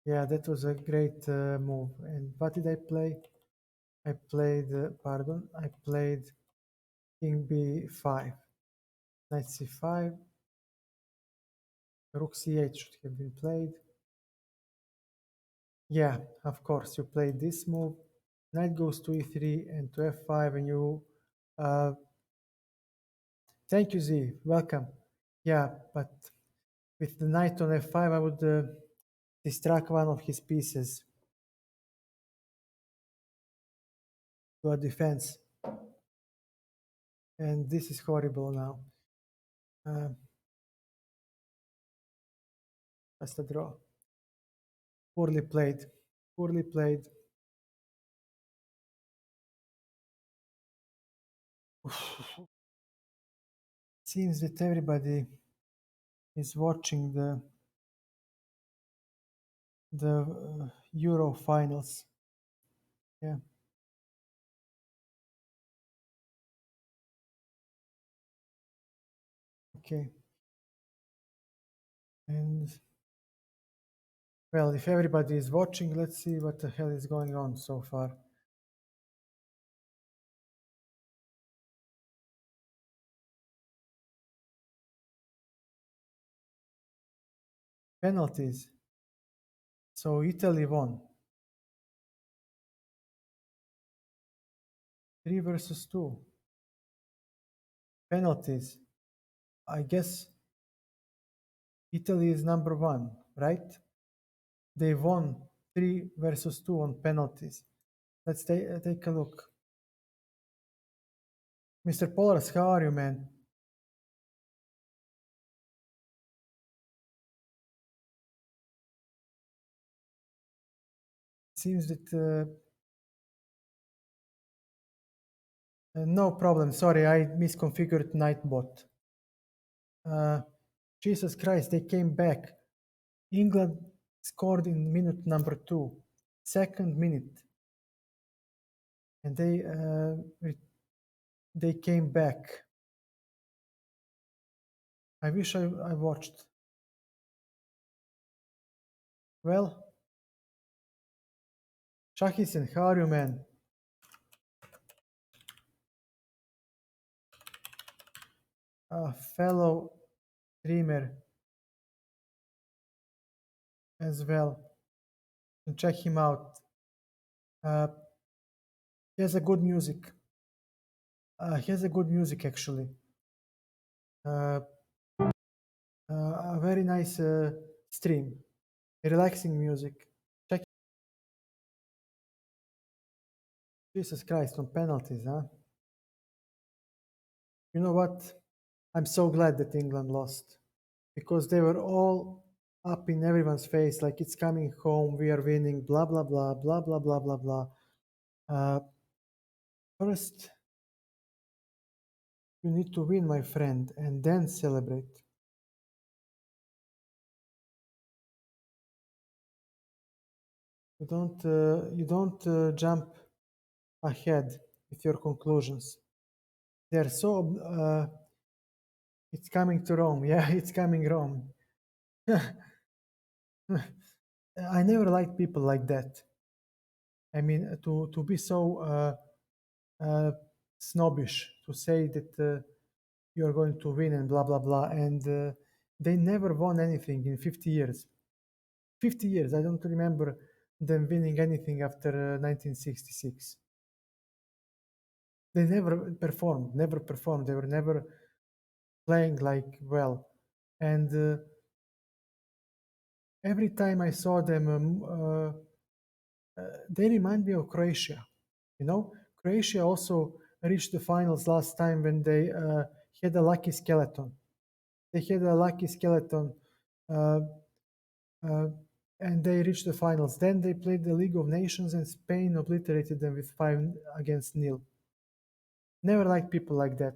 yeah, that was a great move. And what did I play? I played, pardon, I played king b5, knight c5, rook c8 should have been played. Yeah, of course, you played this move. Knight goes to e3 and to f5, and you. Thank you, Z. Welcome. Yeah, but with the knight on f5, I would distract one of his pieces to a defense. And this is horrible now. Just a draw. Poorly played. Poorly played. Seems that everybody is watching the Euro finals. Yeah. Okay. And well, if everybody is watching, let's see what the hell is going on so far. Penalties. So Italy won. 3 versus 2. Penalties. I guess Italy is number one, right? They won 3 versus 2 on penalties. Let's take a look. Mr. Polaris, how are you, man? Seems that no problem. Sorry, I misconfigured Nightbot. Jesus Christ, they came back. England scored in minute number 2, second minute, and they came back. I wish I watched. Well, Shahisen, how are you, man? A fellow streamer as well. And check him out. Uh, he has a good music. He has a good music actually. Uh, a very nice stream, relaxing music. Check. Jesus Christ, on penalties, huh? You know what? I'm so glad that England lost because they were all up in everyone's face, like it's coming home, we are winning, blah blah blah blah blah blah blah blah. First, you need to win, my friend, and then celebrate. You don't jump ahead with your conclusions. They're so. It's coming to Rome. Yeah, it's coming Rome. I never liked people like that. I mean, to be so uh, snobbish, to say that you're going to win and blah blah blah, and they never won anything in 50 years. 50 years. I don't remember them winning anything after 1966. They never performed. Never performed. They were never playing like well, and every time I saw them, they remind me of Croatia. You know, Croatia also reached the finals last time when they had a lucky skeleton. They had a lucky skeleton, uh, uh, and they reached the finals. Then they played the League of Nations, and Spain obliterated them with 5-0. Never liked people like that.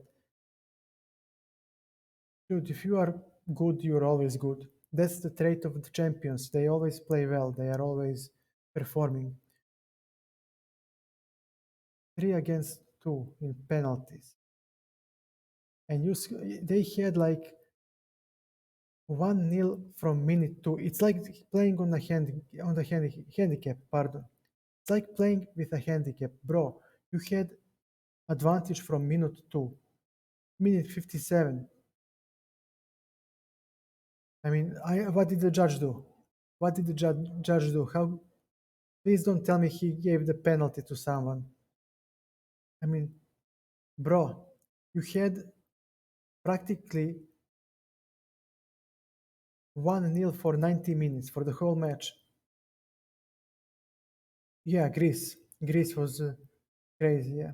Dude, if you are good, you're always good. That's the trait of the champions. They always play well. They are always performing. 3-2 in penalties, and they had like 1-0 from minute two. It's like playing on the handicap. Pardon. It's like playing with a handicap, bro. You had advantage from minute two, minute 57. I mean, what did the judge do? What did the judge do? How? Please don't tell me he gave the penalty to someone. I mean, bro, you had practically 1-0 for 90 minutes for the whole match. Yeah, Greece. Greece was crazy. Yeah.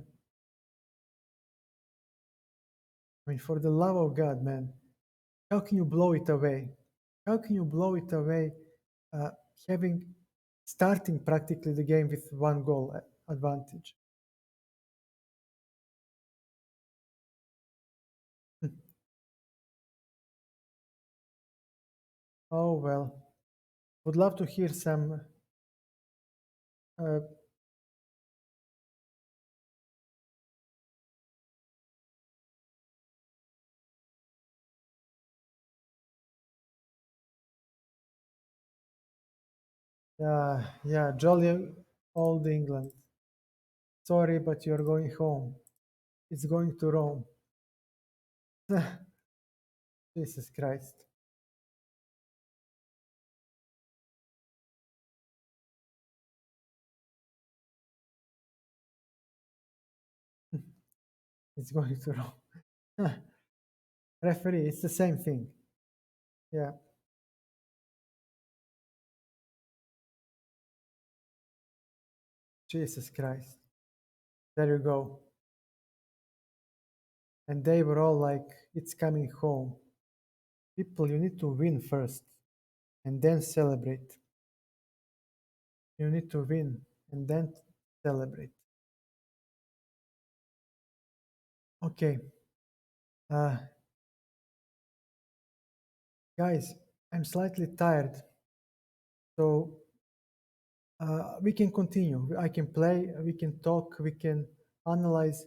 I mean, for the love of God, man, how can you blow it away? How can you blow it away, uh, having starting practically the game with one goal advantage? Oh well, would love to hear some. Uh, yeah, jolly old England. Sorry, but you're going home. It's going to Rome. Jesus Christ. It's going to Rome. Referee, it's the same thing. Yeah, Jesus Christ. There you go. And they were all like, it's coming home. People, you need to win first and then celebrate. You need to win and then celebrate. Okay, uh, guys, I'm slightly tired, so we can continue. I can play, we can talk, we can analyze,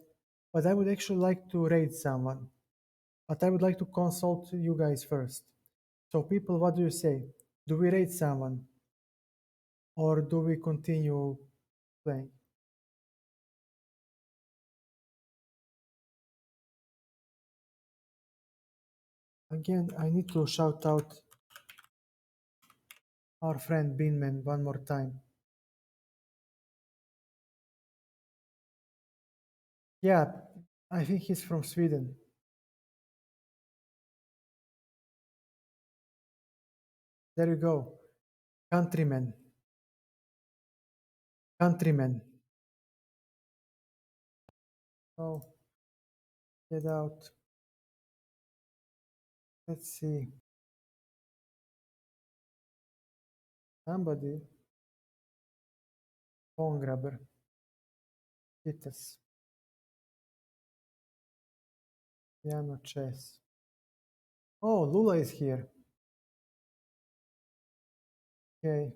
but I would actually like to rate someone. But I would like to consult you guys first. So, people, what do you say? Do we rate someone or do we continue playing? Again, I need to shout out our friend Binman one more time. Yeah, I think he's from Sweden. There you go. Countrymen. Countrymen. Oh, get out. Let's see. Somebody. Phone grabber. Hit us. Piano chess. Oh, Lula is here. Okay.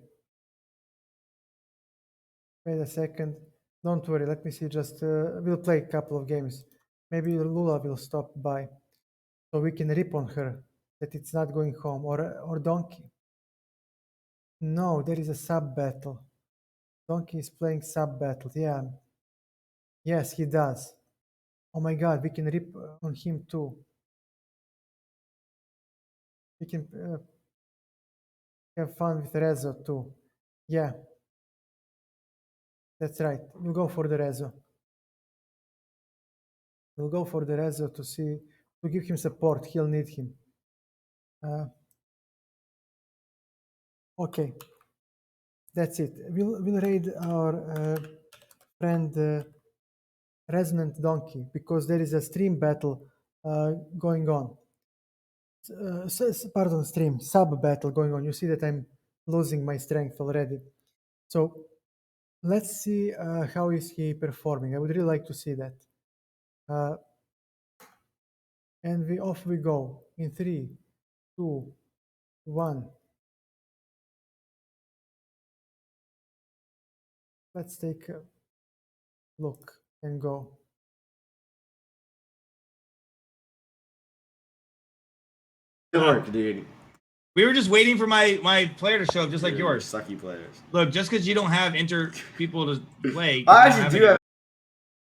Wait a second. Don't worry. Let me see. Just we'll play a couple of games. Maybe Lula will stop by, so we can rip on her that it's not going home, or Donkey. No, there is a sub battle. Donkey is playing sub battle. Yeah. Yes, he does. Oh my God, we can rip on him too. We can have fun with Rezo too. Yeah, that's right. We'll go for the Rezo. We'll go for the Rezo to give him support. He'll need him. Okay, that's it. We'll raid our friend Resonant Donkey because there is a stream battle going on. Pardon, stream sub battle going on. You see that I'm losing my strength already. So let's see how is he performing. I would really like to see that. And off we go in 3, 2, 1. Let's take a look and go.
Dark, dude.
We were just waiting for my player to show up, just like yours.
Sucky players.
Look, just because you don't have people to play.
I actually do have